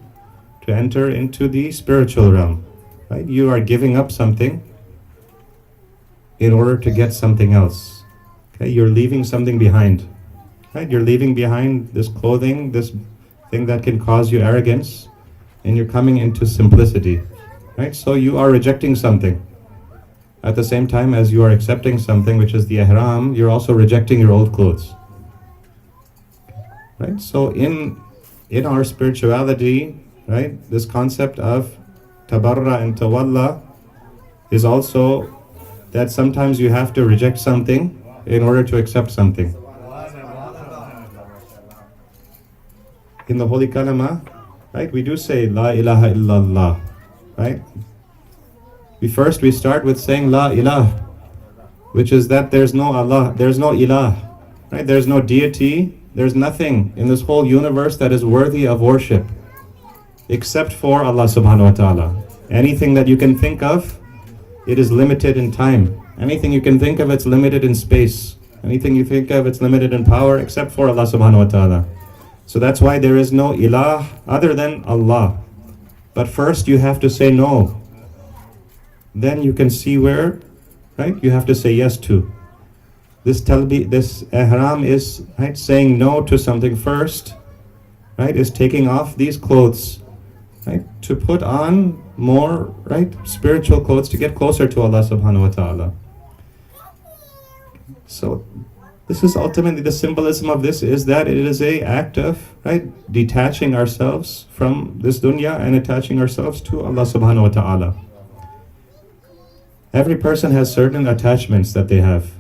to enter into the spiritual realm, right? You are giving up something in order to get something else. Okay, you're leaving something behind, right? You're leaving behind this clothing, this thing that can cause you arrogance, and you're coming into simplicity, right? So you are rejecting something. At the same time as you are accepting something, which is the ihram, you're also rejecting your old clothes, right? So in our spirituality, right, this concept of tabarra and tawalla is also that sometimes you have to reject something in order to accept something. In the Holy Kalama, right, we do say La ilaha illallah, right? We start with saying La ilah, which is that there's no Allah, there's no ilah, right? There's no deity, there's nothing in this whole universe that is worthy of worship except for Allah subhanahu wa ta'ala. Anything that you can think of, it is limited in time. Anything you can think of, it's limited in space. Anything you think of, it's limited in power except for Allah subhanahu wa ta'ala. So that's why there is no ilah other than Allah. But first you have to say no. Then you can see where, right, you have to say yes to. This ihram is, right, saying no to something first, right, is taking off these clothes, right, to put on more, right, spiritual clothes to get closer to Allah subhanahu wa ta'ala. So this is ultimately the symbolism of this, is that it is a act of, right, detaching ourselves from this dunya and attaching ourselves to Allah subhanahu wa ta'ala. Every person has certain attachments that they have,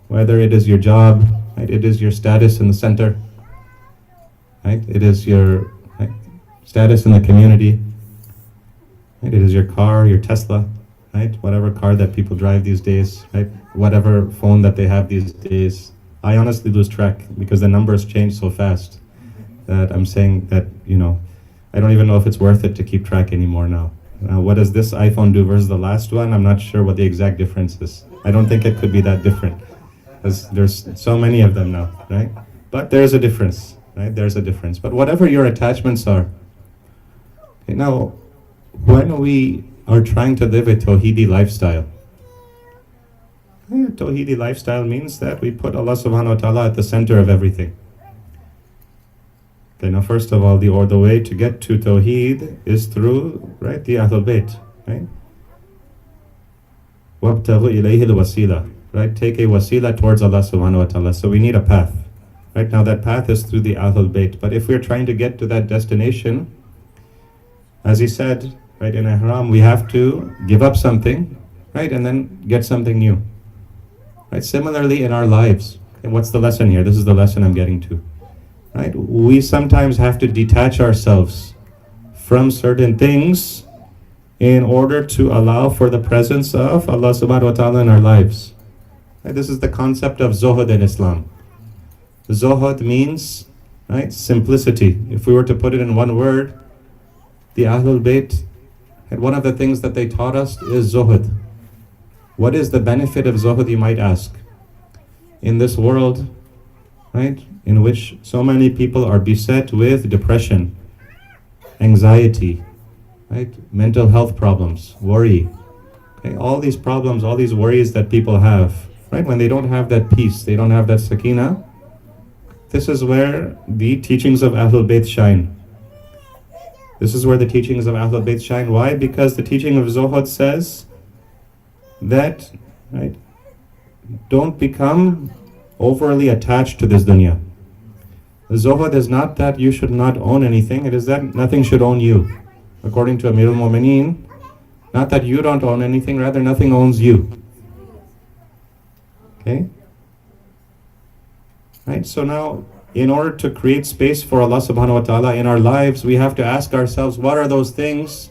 whether it is your job, right, it is your status in the center, right, it is your, right, status in the community, right, it is your car, your Tesla, right, whatever car that people drive these days, right, whatever phone that they have these days. I honestly lose track because the numbers change so fast that I'm saying that, you know, I don't even know if it's worth it to keep track anymore now. What does this iPhone do versus the last one? I'm not sure what the exact difference is. I don't think it could be that different, because there's so many of them now, right? But there's a difference, right? There's a difference. But whatever your attachments are, okay, now, when we are trying to live a Tawheedi lifestyle, Tawheedi lifestyle means that we put Allah subhanahu wa ta'ala at the center of everything. Okay, now first of all, the way to get to Tawheed is through, right, the Ahlul Bayt, right? وَابْتَغُ إِلَيْهِ الْوَسِيلَةِ, right? Take a wasila towards Allah subhanahu wa ta'ala. So we need a path, right? Now that path is through the Ahlul Bayt. But if we're trying to get to that destination, as he said, right, in Ihram, we have to give up something, right, and then get something new. Right? Similarly in our lives. And what's the lesson here? This is the lesson I'm getting to. Right? We sometimes have to detach ourselves from certain things in order to allow for the presence of Allah subhanahu wa ta'ala in our lives. Right? This is the concept of zuhud in Islam. Zuhud means, right, simplicity. If we were to put it in one word, the Ahlul Bayt, and one of the things that they taught us is zuhud. What is the benefit of zuhud, you might ask? In this world, right, in which so many people are beset with depression, anxiety, right, mental health problems, worry, okay, all these problems, all these worries that people have, right, when they don't have that peace, they don't have that sakina, this is where the teachings of Ahlul Bayt shine. This is where the teachings of Ahlul Bayt shine. Why? Because the teaching of Zuhud says that, right, don't become overly attached to this dunya. Zuhud is not that you should not own anything, it is that nothing should own you. According to Amir al-Mu'mineen, not that you don't own anything, rather nothing owns you. Okay? Right, so now, in order to create space for Allah subhanahu wa ta'ala in our lives, we have to ask ourselves, what are those things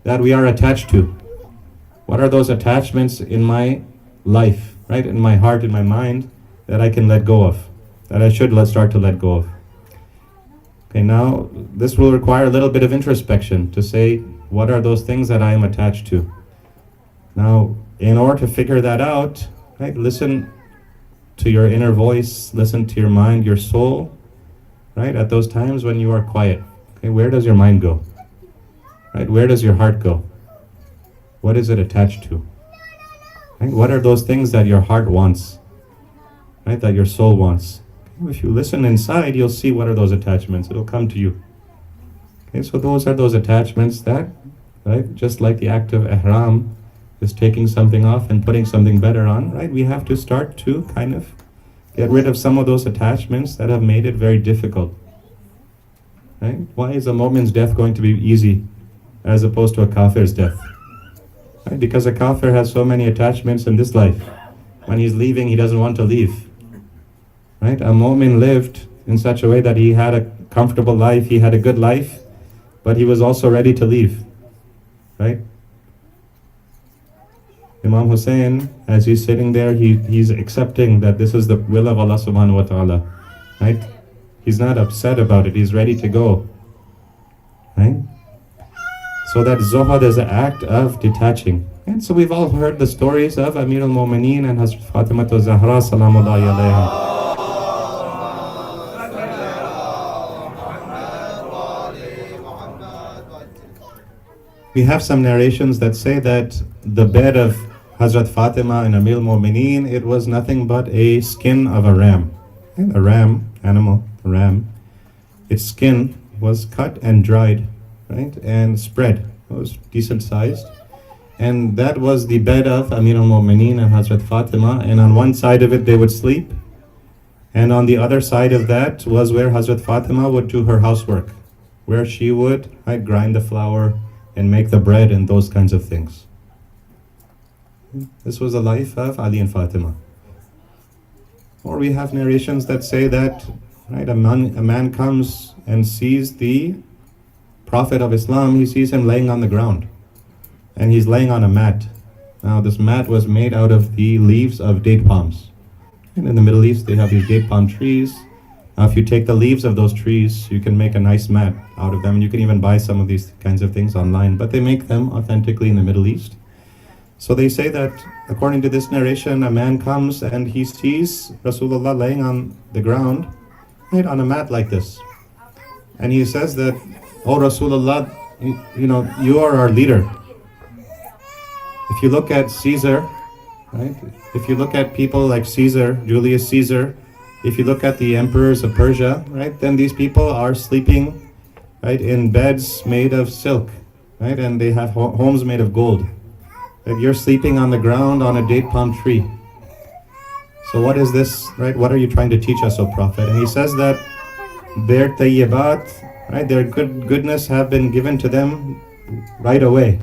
that we are attached to? What are those attachments in my life, right, in my heart, in my mind, that I can let go of, that I should start to let go of? Okay, now this will require a little bit of introspection to say, what are those things that I am attached to? Now, in order to figure that out, right, listen to your inner voice, listen to your mind, your soul, right, at those times when you are quiet. Okay, where does your mind go? Right, where does your heart go? What is it attached to? Right, what are those things that your heart wants? Right, that your soul wants? If you listen inside, you'll see what are those attachments. It'll come to you. Okay, so those are those attachments that, right, just like the act of ihram is taking something off and putting something better on, right, we have to start to kind of get rid of some of those attachments that have made it very difficult. Right? Why is a mu'min's death going to be easy as opposed to a kafir's death? Right? Because a kafir has so many attachments in this life. When he's leaving, he doesn't want to leave. Right? A mu'min lived in such a way that he had a comfortable life, he had a good life, but he was also ready to leave. Right? Imam Hussein, as he's sitting there, he's accepting that this is the will of Allah subhanahu wa ta'ala. Right? He's not upset about it, he's ready to go. Right? So that zuhad is an act of detaching. And so we've all heard the stories of Amir al-Mu'mineen and Hazrat Fatima Zahra salamullahi alayha. We have some narrations that say that the bed of Hazrat Fatima and Amir al-Mu'mineen, it was nothing but a skin of a ram. A ram, animal, a ram. Its skin was cut and dried, right, and spread. It was decent sized. And that was the bed of Amir al-Mu'mineen and Hazrat Fatima, and on one side of it they would sleep, and on the other side of that was where Hazrat Fatima would do her housework, where she would grind the flour and make the bread and those kinds of things. This was the life of Ali and Fatima. Or we have narrations that say that, right, a man comes and sees the Prophet of Islam, he sees him laying on the ground. And he's laying on a mat. Now this mat was made out of the leaves of date palms. And in the Middle East they have these date palm trees. Now if you take the leaves of those trees, you can make a nice mat out of them. And you can even buy some of these kinds of things online. But they make them authentically in the Middle East. So they say that according to this narration, a man comes and he sees Rasulullah laying on the ground, right, on a mat like this. And he says that, "Oh Rasulullah, you are our leader." If you look at Caesar, right? If you look at people like Caesar, Julius Caesar, if you look at the emperors of Persia, right, then these people are sleeping, right, in beds made of silk, right, and they have homes made of gold. Right? You're sleeping on the ground on a date palm tree. So what is this, right? What are you trying to teach us, O Prophet? And he says that their tayyibat, right, their goodness have been given to them right away.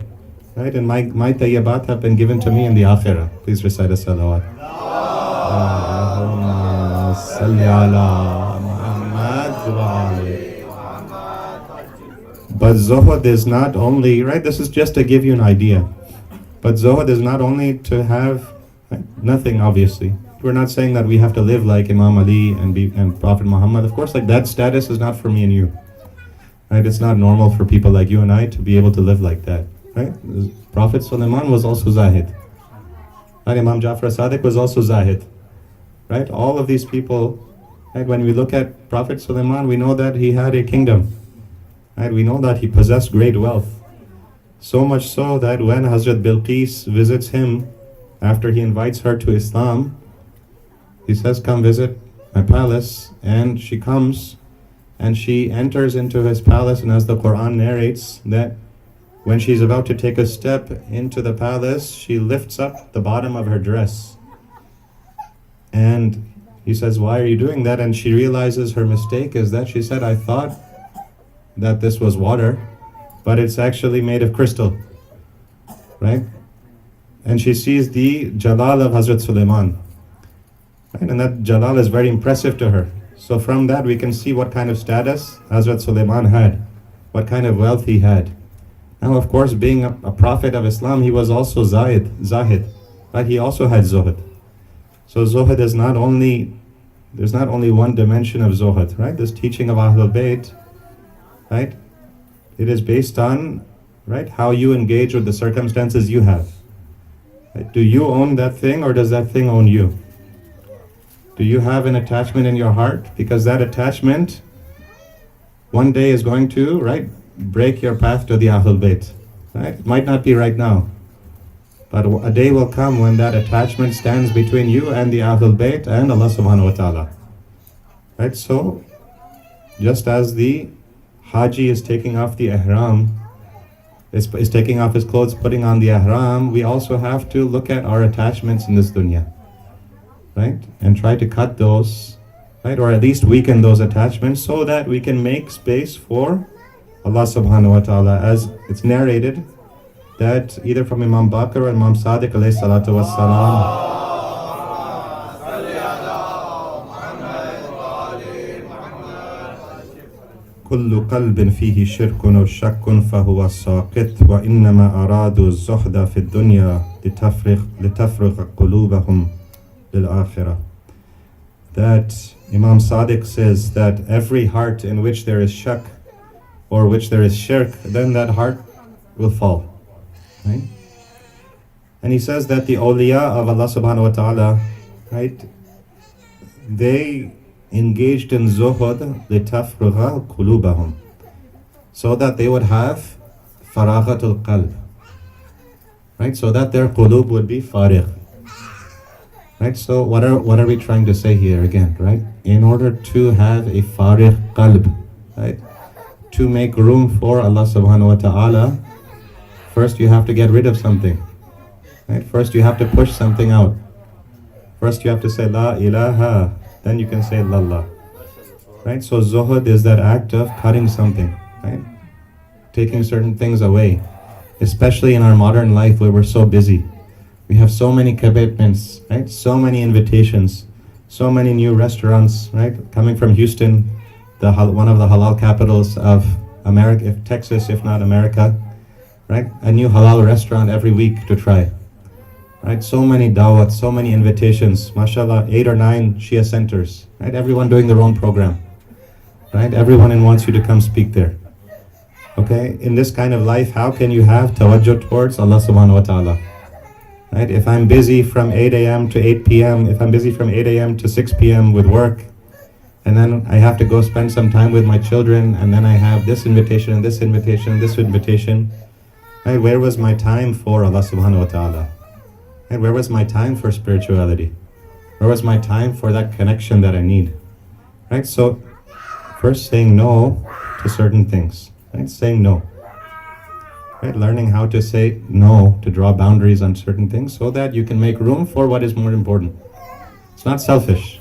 Right, and my tayyibat have been given to me in the akhirah. Please recite a salawat. Allahumma salli ala Muhammad wa ali. But zuhud is not only, right, this is just to give you an idea. But zuhud is not only to have, right, nothing, obviously. We're not saying that we have to live like Imam Ali and Prophet Muhammad. Of course, like that status is not for me and you. Right, it's not normal for people like you and I to be able to live like that. Right? Prophet Sulaiman was also Zahid. Right? Imam Jafar Sadiq was also Zahid. Right? All of these people, right? When we look at Prophet Sulaiman, we know that he had a kingdom. Right? We know that he possessed great wealth. So much so that when Hazrat Bilqis visits him, after he invites her to Islam, he says, "Come visit my palace." And she comes and she enters into his palace, and as the Quran narrates, that when she's about to take a step into the palace, she lifts up the bottom of her dress. And he says, "Why are you doing that?" And she realizes her mistake is that she said, "I thought that this was water, but it's actually made of crystal." Right? And she sees the jalal of Hazrat Sulaiman. Right? And that jalal is very impressive to her. So from that we can see what kind of status Hazrat Sulaiman had, what kind of wealth he had. Now, of course, being a prophet of Islam, he was also Zahid, right? He also had Zuhud. So Zuhud is there's not only one dimension of Zuhud, right? This teaching of Ahlul Bayt right? It is based on, right, how you engage with the circumstances you have. Right? Do you own that thing, or does that thing own you? Do you have an attachment in your heart? Because that attachment one day is going to, right, break your path to the Ahlul Bayt. Right? It might not be right now, but a day will come when that attachment stands between you and the Ahlul Bayt and Allah subhanahu wa ta'ala. Right? So, just as the Haji is taking off the ihram, is taking off his clothes, putting on the ihram, we also have to look at our attachments in this dunya, right? And try to cut those, right? Or at least weaken those attachments so that we can make space for Allah subhanahu wa ta'ala, as it's narrated that either from Imam Baqir or Imam Sadiq alayhi salatu wassalam, كل قلب فيه شرك أو شك فهو ساقط وإنما أرادوا الزهد في الدنيا لتفرغ قلوبهم للآخرة. That Imam Sadiq says that every heart in which there is shak or which there is shirk, then that heart will fall. Right? And he says that the awliya of Allah subhanahu wa ta'ala, right, they engaged in zuhud litafrugha qulubahum, so that they would have faraghatul qalb, right, so that their qulub would be farigh. Right, so what are we trying to say here again, right? In order to have a farigh qalb, right, to make room for Allah subhanahu wa ta'ala, first you have to get rid of something, right? First you have to push something out. First you have to say la ilaha, then you can say lillah, right? So zuhud is that act of cutting something, right? Taking certain things away, especially in our modern life where we're so busy. We have so many commitments, right? So many invitations, so many new restaurants, right? Coming from Houston, one of the halal capitals of America, if Texas, if not America, right? A new halal restaurant every week to try. Right, so many dawats, so many invitations, mashallah, 8 or 9 Shia centers, right? Everyone doing their own program, right? Everyone wants you to come speak there. Okay, in this kind of life, how can you have tawajjuh towards Allah subhanahu wa ta'ala? Right, if I'm busy from 8 a.m. to 8 p.m., if I'm busy from 8 a.m. to 6 p.m. with work, and then I have to go spend some time with my children, and then I have this invitation, and this invitation, this invitation, right? Where was my time for Allah subhanahu wa ta'ala? And where was my time for spirituality? Where was my time for that connection that I need? Right? So, first saying no to certain things. Right? Saying no. Right? Learning how to say no, to draw boundaries on certain things so that you can make room for what is more important. It's not selfish.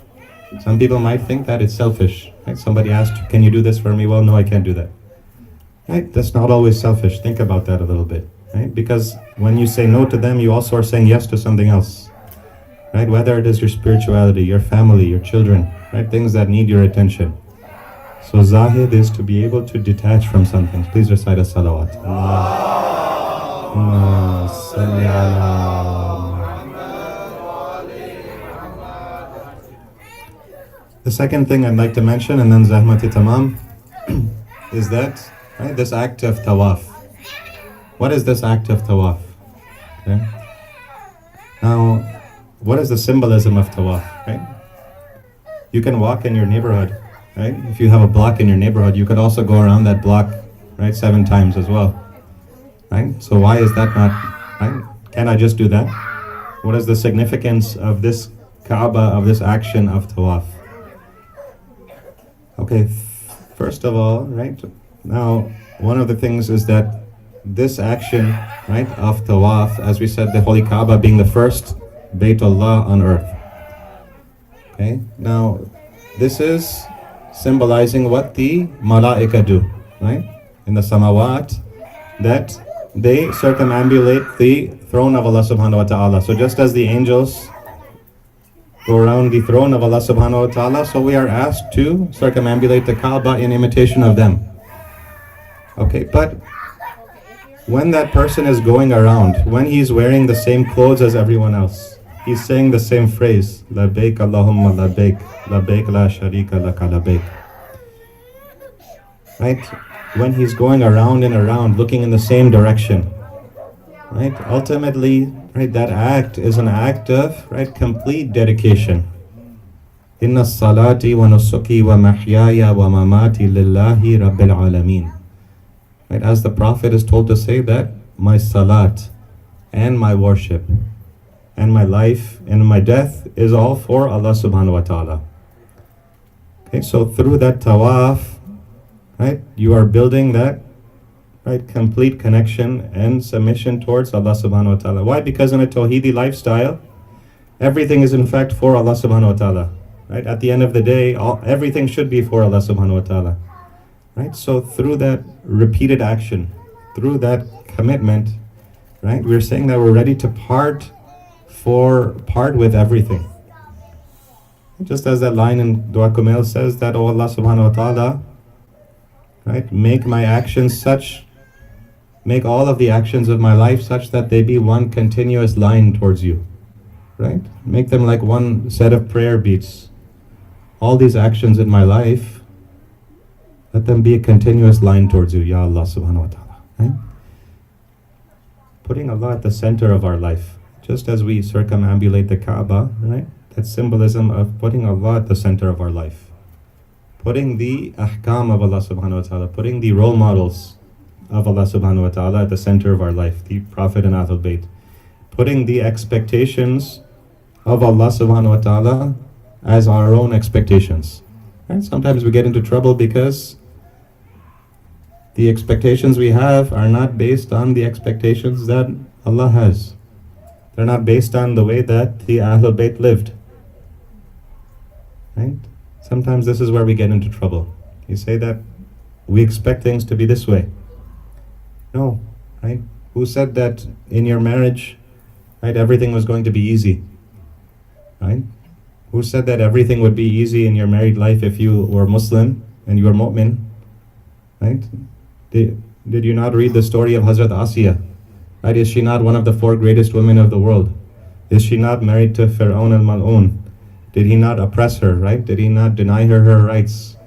Some people might think that it's selfish. Right? Somebody asked, can you do this for me? Well, no, I can't do that. Right? That's not always selfish. Think about that a little bit. Right? Because when you say no to them, you also are saying yes to something else, right? Whether it is your spirituality, your family, your children, right? Things that need your attention. So zahid is to be able to detach from something. Please recite a salawat. Allahumma salli ala. The second thing I'd like to mention, and then zahmati tamam, is that, right, this act of tawaf. What is this act of tawaf? Okay. Now, what is the symbolism of tawaf? Right? You can walk in your neighborhood, right? If you have a block in your neighborhood, you could also go around that block, right, 7 times as well, right? So why is that not, right? Can I just do that? What is the significance of this Kaaba, of this action of tawaf? Okay, first of all, right, now, one of the things is that this action, right, of tawaf, as we said, the Holy Kaaba being the first Baytullah on earth. Okay, now this is symbolizing what the malaika do, right, in the samawat, that they circumambulate the throne of Allah subhanahu wa ta'ala. So just as the angels go around the throne of Allah subhanahu wa ta'ala, so we are asked to circumambulate the Kaaba in imitation of them. Okay, but when that person is going around, when he's wearing the same clothes as everyone else, he's saying the same phrase, Labbaik Allahumma labbaik, labbaik la sharika laka labbaik. Right? when he's going around and around looking in the same direction, right? Ultimately, right, that act is an act of, right, complete dedication. Inna salati wa nusuki wa mahyaya wa mamati lillahi rabbil alameen. Right, as the Prophet is told to say that my salat and my worship and my life and my death is all for Allah subhanahu wa ta'ala. Okay, so through that tawaf, right, you are building that, right, complete connection and submission towards Allah subhanahu wa ta'ala. Why? Because in a Tawheedi lifestyle, everything is in fact for Allah subhanahu wa ta'ala. Right? At the end of the day, everything should be for Allah subhanahu wa ta'ala. Right? So through that repeated action, through that commitment, right, we're saying that we're ready to part with everything. Just as that line in Dua Kumail says that, oh Allah subhanahu wa ta'ala, right, make my actions such, make all of the actions of my life such that they be one continuous line towards you. Right? Make them like one set of prayer beats. All these actions in my life, let them be a continuous line towards you, Ya Allah subhanahu wa ta'ala. Right? Putting Allah at the center of our life. Just as we circumambulate the Kaaba, right? That symbolism of putting Allah at the center of our life. Putting the ahkam of Allah subhanahu wa ta'ala, putting the role models of Allah subhanahu wa ta'ala at the center of our life, the Prophet and Ahlul Bayt. Putting the expectations of Allah subhanahu wa ta'ala as our own expectations. Right? Sometimes we get into trouble because the expectations we have are not based on the expectations that Allah has. They're not based on the way that the Ahlul Bayt lived. Right? Sometimes this is where we get into trouble. You say that we expect things to be this way. No, right? Who said that in your marriage, right, everything was going to be easy? Right? Who said that everything would be easy in your married life if you were Muslim and you were mu'min? Right? Did you not read the story of Hazrat Asiya? Right? Is she not one of the 4 greatest women of the world? Is she not married to Fir'aun al-Mal'un? Did he not oppress her? Right? Did he not deny her rights?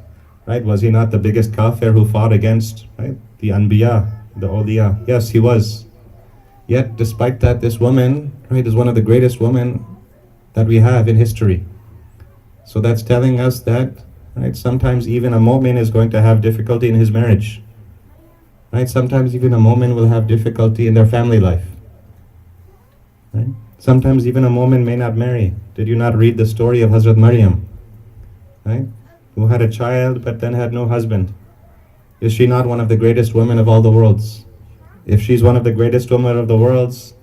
Right? Was he not the biggest kafir who fought against, right, the Anbiya, the Awliya? Yes, he was. Yet, despite that, this woman, right, is one of the greatest women that we have in history. So that's telling us that, right, sometimes even a mu'min is going to have difficulty in his marriage. Right? Sometimes even a mu'min will have difficulty in their family life. Right? Sometimes even a mu'min may not marry. Did you not read the story of Hazrat Maryam? Right? Who had a child but then had no husband. Is she not one of the greatest women of all the worlds? If she's one of the greatest women of the worlds,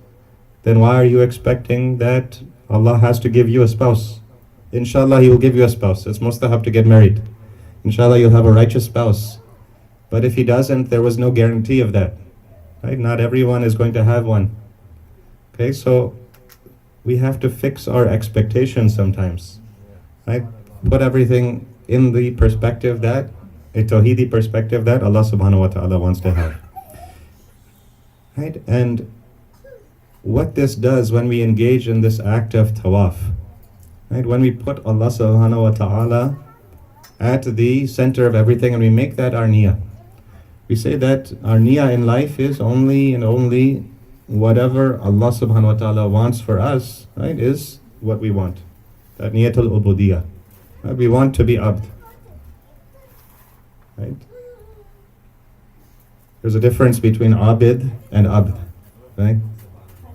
then why are you expecting that Allah has to give you a spouse? Inshallah, He will give you a spouse. It's mustahab to get married. Inshallah, you'll have a righteous spouse. But if He doesn't, there was no guarantee of that. Right? Not everyone is going to have one. Okay, so we have to fix our expectations sometimes. Right? Put everything in the perspective that, a Tawheedi perspective that Allah subhanahu wa ta'ala wants to have. Right? And what this does when we engage in this act of tawaf, right? When we put Allah subhanahu wa ta'ala at the center of everything and we make that our niyyah. We say that our niyyah in life is only and only whatever Allah subhanahu wa ta'ala wants for us, right, is what we want. That niyyatul ubudiyah. Right? We want to be abd. Right? There's a difference between abid and abd. Right?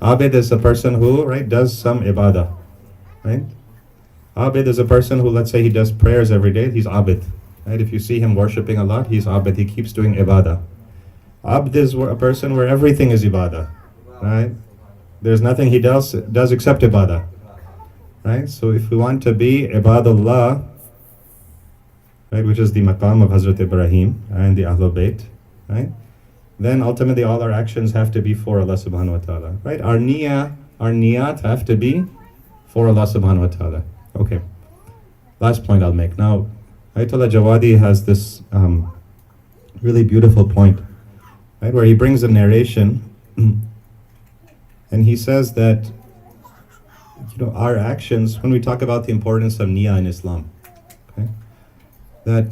Abid is a person who, right, does some ibadah. Right? Abid is a person who, let's say he does prayers every day, he's abid. Right? If you see him worshipping a lot, he's abid, he keeps doing ibadah. Abd is a person where everything is ibadah. Right? There's nothing he does except ibadah. Right? So if we want to be ibadullah, right, which is the maqam of Hazrat Ibrahim and the Ahlul Bayt, right, then ultimately all our actions have to be for Allah subhanahu wa ta'ala. Right? Our niyat have to be for Allah subhanahu wa ta'ala. Okay. Last point I'll make. Now, Ayatollah Jawadi has this really beautiful point, right, where he brings a narration and he says that, you know, our actions, when we talk about the importance of niyyah in Islam, okay, that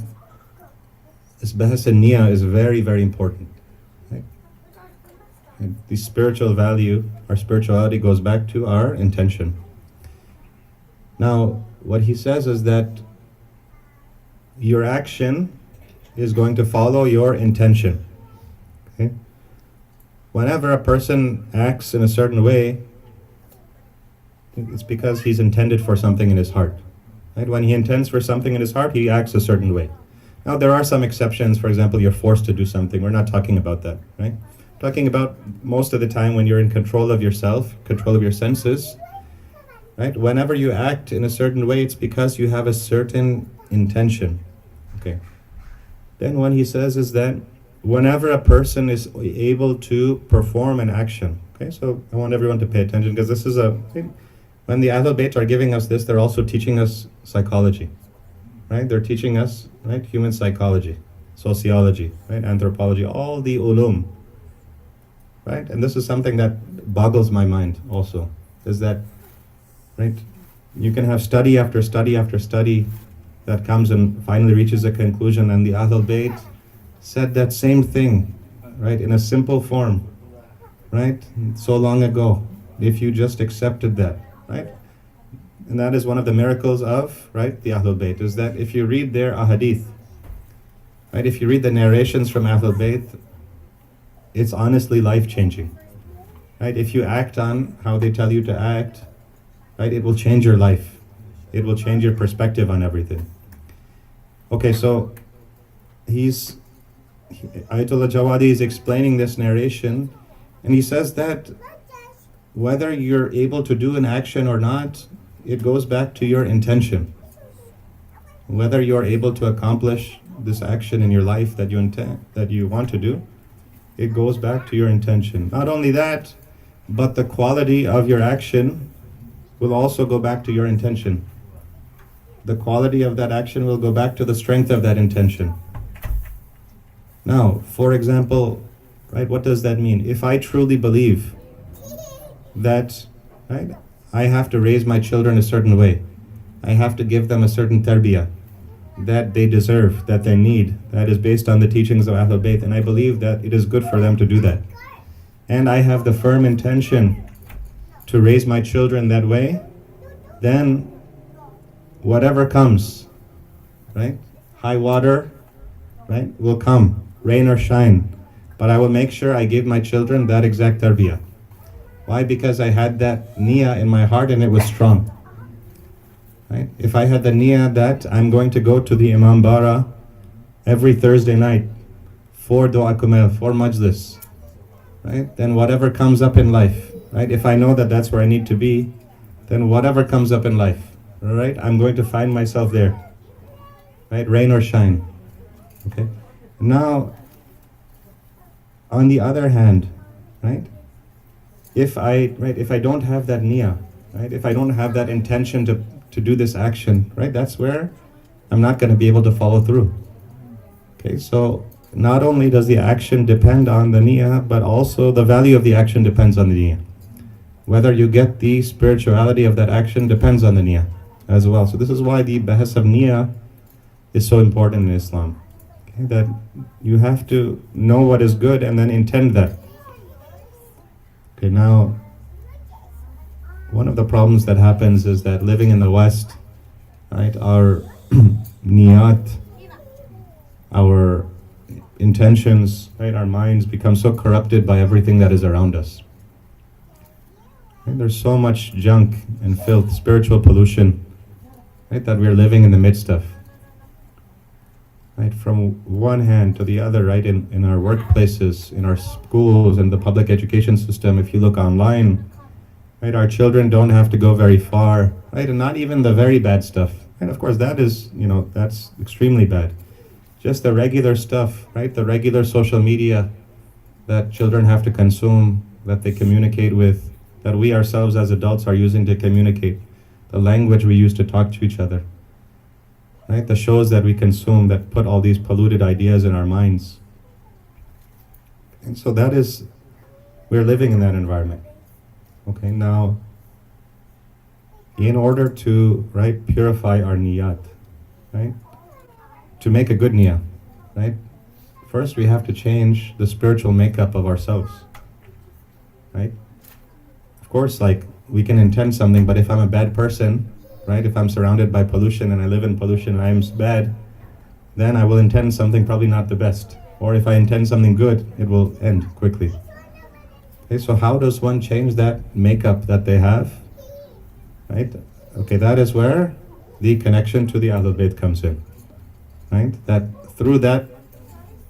this bahas and niyyah is very, very important. Right? And the spiritual value, our spirituality goes back to our intention. Now, what he says is that your action is going to follow your intention. Okay? Whenever a person acts in a certain way, it's because he's intended for something in his heart. Right? When he intends for something in his heart, he acts a certain way. Now, there are some exceptions. For example, you're forced to do something. We're not talking about that, right? We're talking about most of the time when you're in control of yourself, control of your senses, right? Whenever you act in a certain way, it's because you have a certain intention, okay? Then what he says is that whenever a person is able to perform an action, okay? So I want everyone to pay attention, because this is when the Ahlul Bayt are giving us this, they're also teaching us psychology, right? They're teaching us, right, human psychology, sociology, right, anthropology, all the ulum, right? And this is something that boggles my mind also, is that, right, you can have study after study after study that comes and finally reaches a conclusion, and the Ahlul Bayt said that same thing, right, in a simple form, right, so long ago, if you just accepted that, right? And that is one of the miracles of, right, the Ahlul Bayt, is that if you read their ahadith, right, if you read the narrations from Ahlul Bayt, it's honestly life-changing, right? If you act on how they tell you to act, right, it will change your life. It will change your perspective on everything. Okay, so Ayatollah Jawadi is explaining this narration, and he says that whether you're able to do an action or not, it goes back to your intention. Whether you're able to accomplish this action in your life that you want to do, it goes back to your intention. Not only that, but the quality of your action will also go back to your intention. The quality of that action will go back to the strength of that intention. Now, for example, right, what does that mean? If I truly believe that, right, I have to raise my children a certain way, I have to give them a certain tarbiyah that they deserve, that they need, that is based on the teachings of Ahlul Bayt, and I believe that it is good for them to do that, and I have the firm intention to raise my children that way, then whatever comes, right, high water, right, will come, rain or shine, but I will make sure I give my children that exact tarbiyah. Why? Because I had that niyyah in my heart and it was strong. Right? If I had the niyyah that I'm going to go to the Imam Bara every Thursday night for Dua Kumel, for Majlis, right? Then whatever comes up in life, right? If I know that that's where I need to be, then whatever comes up in life, right? I'm going to find myself there, right? Rain or shine, okay? Now, on the other hand, right? If I don't have that niyyah, right? If I don't have that intention to do this action, right? That's where I'm not going to be able to follow through. Okay, so not only does the action depend on the niyyah, but also the value of the action depends on the niyyah. Whether you get the spirituality of that action depends on the niyyah as well. So this is why the bahas of niyyah is so important in Islam. Okay, that you have to know what is good and then intend that. Okay, now, one of the problems that happens is that living in the West, right, our niyat, our intentions, right, our minds become so corrupted by everything that is around us. Right, there's so much junk and filth, spiritual pollution, right, that we're living in the midst of. Right, from one hand to the other, right, in our workplaces, in our schools, and the public education system. If you look online, right, our children don't have to go very far, right, and not even the very bad stuff. And of course, that is, that's extremely bad. Just the regular stuff, right, the regular social media that children have to consume, that they communicate with, that we ourselves as adults are using to communicate, the language we use to talk to each other. Right, the shows that we consume that put all these polluted ideas in our minds. And so we're living in that environment. Okay, now, in order to, right, purify our niyat, right, to make a good niyyah, right? First, we have to change the spiritual makeup of ourselves, right? Of course, like, we can intend something, but if I'm a bad person, right? If I'm surrounded by pollution and I live in pollution and I'm bad, then I will intend something probably not the best. Or if I intend something good, it will end quickly. Okay, so how does one change that makeup that they have, right? Okay, that is where the connection to the Ahlul Bayt comes in, right? That through that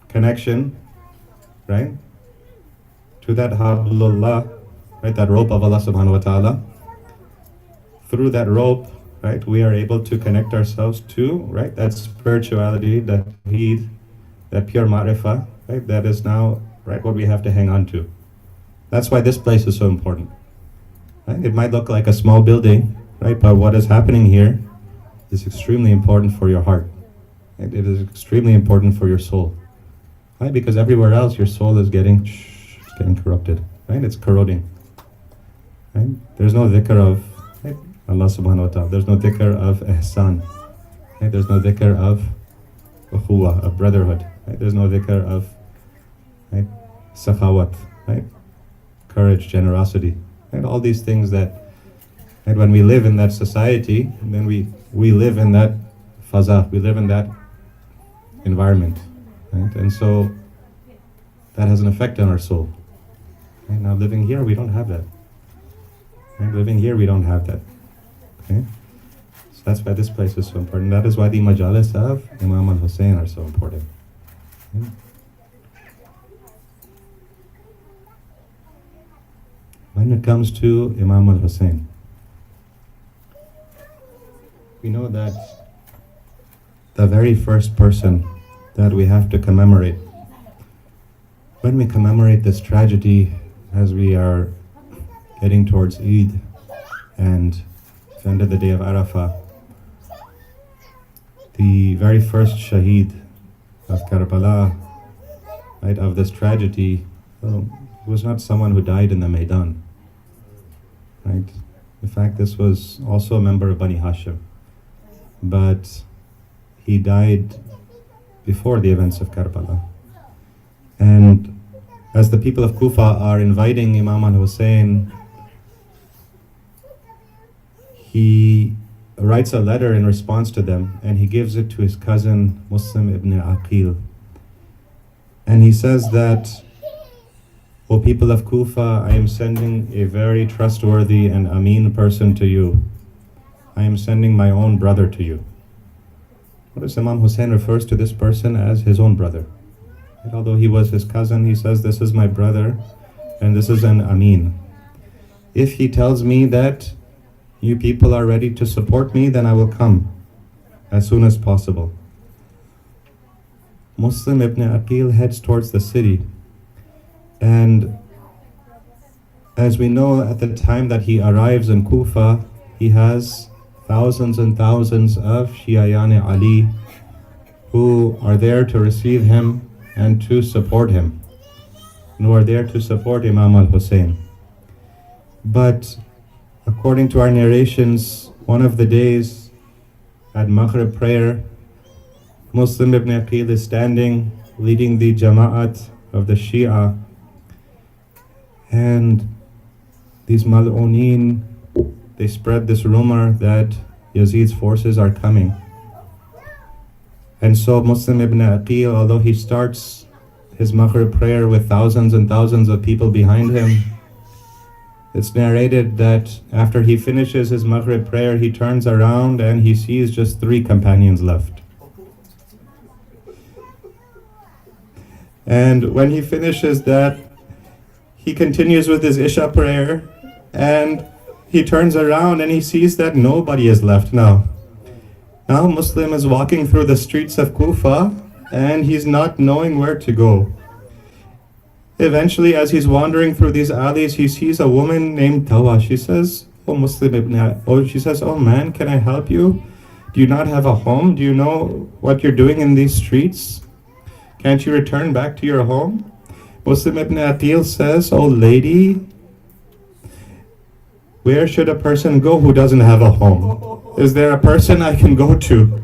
connection, right, to that hablullah, right, that rope of Allah subhanahu wa ta'ala, through that rope, right, we are able to connect ourselves to, right, that spirituality, that heed, that pure ma'rifah, right, that is now, right, what we have to hang on to. That's why this place is so important, right? It might look like a small building, right, but what is happening here is extremely important for your heart. Right? It is extremely important for your soul, right? Because everywhere else your soul is getting corrupted, right? It's corroding, right? There's no dhikr of, right, Allah subhanahu wa ta'ala. There's no dhikr of ihsan, right? There's no dhikr of ukhuwah, of brotherhood, right? There's no dhikr of, right, sakhawat, right? Courage, generosity, right? All these things that, right, when we live in that society, then we live in that faza, we live in that environment, right? And so that has an effect on our soul. Right? Now living here, we don't have that. Right? Living here, we don't have that. Okay? So that's why this place is so important. That is why the Majlis of Imam al-Hussein are so important. Okay? When it comes to Imam al-Hussein, we know that the very first person that we have to commemorate, when we commemorate this tragedy as we are heading towards Eid and the end of the day of Arafah, the very first shaheed of Karbala, right, of this tragedy, was not someone who died in the Maidan, right? In fact, this was also a member of Bani Hashim, but he died before the events of Karbala. And as the people of Kufa are inviting Imam al-Hussein, he writes a letter in response to them, and he gives it to his cousin Muslim ibn Aqil. And he says that, "O people of Kufa, I am sending a very trustworthy and ameen person to you. I am sending my own brother to you." Notice Imam Hussein refers to this person as his own brother. And although he was his cousin, he says, "This is my brother, and this is an ameen. If he tells me that you people are ready to support me, then I will come as soon as possible." Muslim ibn Aqil heads towards the city. And as we know, at the time that he arrives in Kufa, he has thousands and thousands of Shi'ayane Ali who are there to receive him and to support him, and who are there to support Imam al-Hussein. But according to our narrations, one of the days at Maghrib prayer, Muslim ibn Aqil is standing leading the Jama'at of the Shia, and these Mal'ooneen, they spread this rumor that Yazid's forces are coming. And so Muslim ibn Aqil, although he starts his Maghrib prayer with thousands and thousands of people behind him, it's narrated that after he finishes his Maghrib prayer, he turns around and he sees just 3 companions left. And when he finishes that, he continues with his Isha prayer, and he turns around and he sees that nobody is left now. Now Muslim is walking through the streets of Kufa and he's not knowing where to go. Eventually, as he's wandering through these alleys, he sees a woman named Tawa. She says, "Oh man, can I help you? Do you not have a home? Do you know what you're doing in these streets? Can't you return back to your home?" Muslim ibn Aqil says, "Oh lady, where should a person go who doesn't have a home? Is there a person I can go to?"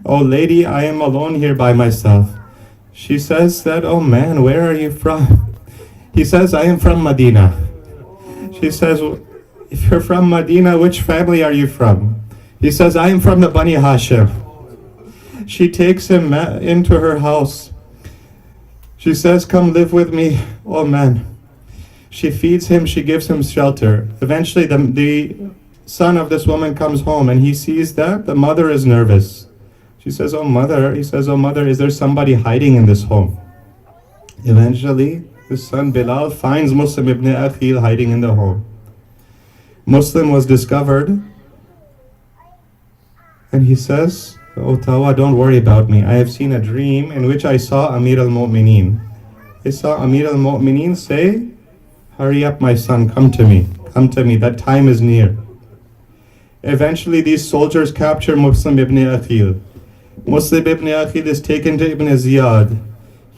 "Oh lady, I am alone here by myself." She says that, "Oh man, where are you from?" He says, "I am from Medina." She says, "If you're from Medina, which family are you from?" He says, "I am from the Bani Hashim." She takes him into her house. She says, "Come live with me." Oh man. She feeds him, she gives him shelter. Eventually the son of this woman comes home and he sees that the mother is nervous. She says, "Oh mother," he says, "Oh mother, is there somebody hiding in this home?" Eventually, his son Bilal finds Muslim ibn Aqil hiding in the home. Muslim was discovered and he says, "Oh Tawa, don't worry about me. I have seen a dream in which I saw Amir al-Mu'mineen." I saw Amir al-Mu'mineen say, "Hurry up my son, come to me, that time is near." Eventually these soldiers capture Muslim ibn Aqil. Muslim ibn Aqil is taken to Ibn Ziyad.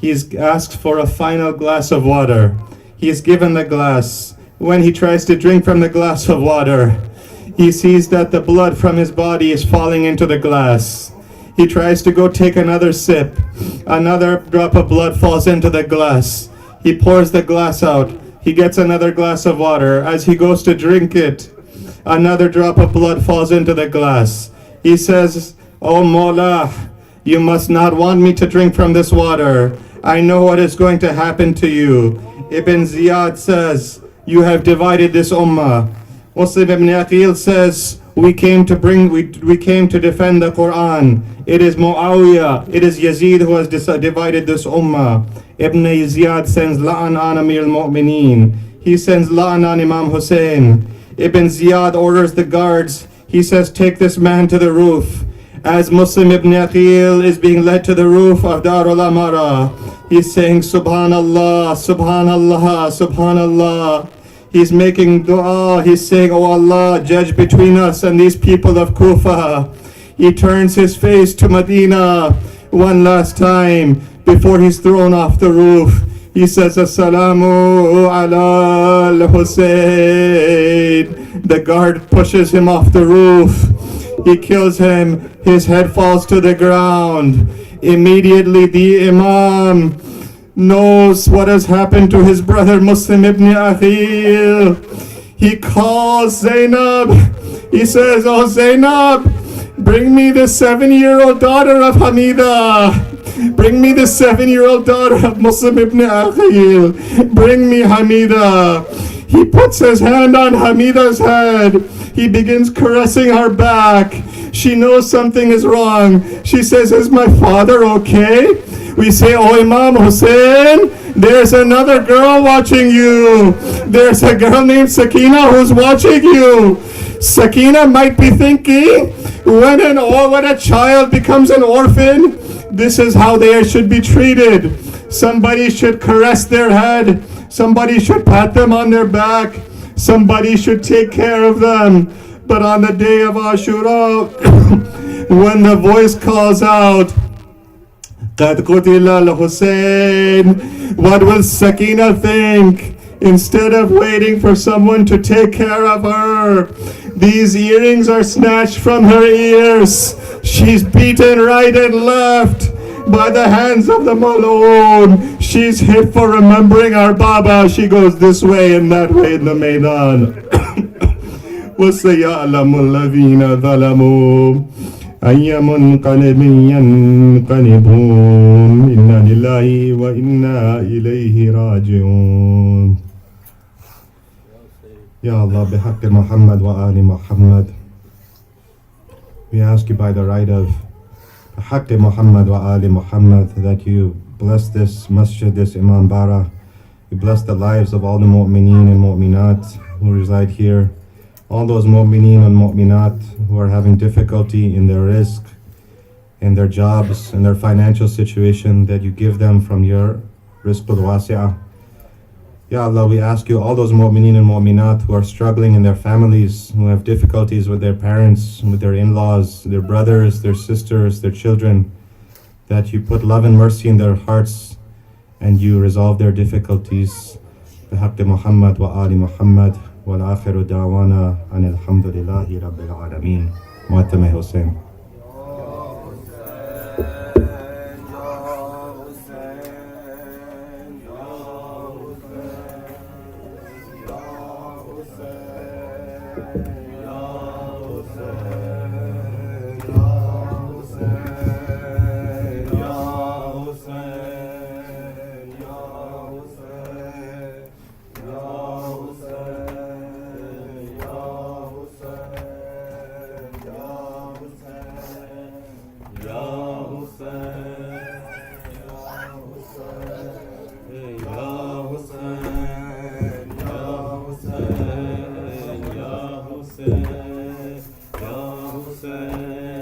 He is asked for a final glass of water. He is given the glass. When he tries to drink from the glass of water, he sees that the blood from his body is falling into the glass. He tries to go take another sip. Another drop of blood falls into the glass. He pours the glass out. He gets another glass of water. As he goes to drink it, another drop of blood falls into the glass. He says, "Oh Mawla, you must not want me to drink from this water. I know what is going to happen to you." Ibn Ziyad says, "You have divided this ummah." Muslim ibn Aqil says, we came to defend the Quran. It is Muawiyah, it is Yazid who has divided this ummah. Ibn Ziyad sends La'an an Amir al-Mu'mineen. He sends La'an an Imam Hussein. Ibn Ziyad orders the guards. He says, "Take this man to the roof." As Muslim ibn Aqil is being led to the roof of Darul Amara, he's saying, "Subhanallah, Subhanallah, Subhanallah." He's making dua. He's saying, "Oh Allah, judge between us and these people of Kufa." He turns his face to Medina one last time before he's thrown off the roof. He says, "Assalamu ala al-Hussein." The guard pushes him off the roof. He kills him. His head falls to the ground. Immediately the Imam knows what has happened to his brother Muslim ibn Aqil. He calls Zainab. He says, "Oh Zainab, bring me the 7-year-old daughter of Hamida. Bring me the 7-year-old daughter of Muslim ibn Aqil. Bring me Hamida." He puts his hand on Hamida's head. He begins caressing her back. She knows something is wrong. She says, "Is my father okay?" We say, "Oh Imam Hussein, there's another girl watching you. There's a girl named Sakina who's watching you." Sakina might be thinking, when a child becomes an orphan, this is how they should be treated. Somebody should caress their head. Somebody should pat them on their back. Somebody should take care of them. But on the day of Ashura, when the voice calls out, "Qad qutila al-Hussein," what will Sakina think? Instead of waiting for someone to take care of her, these earrings are snatched from her ears. She's beaten right and left by the hands of the Maloon. She's hit for remembering our Baba. She goes this way and that way in the Maidan. وَسَيَعْلَمُ الَّذِينَ ظَلَمُوا أَيَّ مُنْقَلِبٍ يَنْقَلِبُونَ إِنَّا لِلَّهِ وَإِنَّا إِلَيْهِ رَاجِعُونَ. Ya Allah, bihaqqi Muhammad wa ali Muhammad. We ask you by the right of bihaqqi Muhammad wa ali Muhammad that you bless this masjid, this Imam Bara. You bless the lives of all the mu'mineen and mu'minat who reside here. All those mu'mineen and mu'minat who are having difficulty in their rizq, in their jobs, in their financial situation, that you give them from your rizqul wasi'ah. Ya Allah, we ask you, all those mu'mineen and mu'minat who are struggling in their families, who have difficulties with their parents, with their in-laws, their brothers, their sisters, their children, that you put love and mercy in their hearts and you resolve their difficulties. Bihaqqi Muhammad wa ali Muhammad. والآخر دعوانا أن الحمد لله رب العالمين. Mu'tameh Hussein. है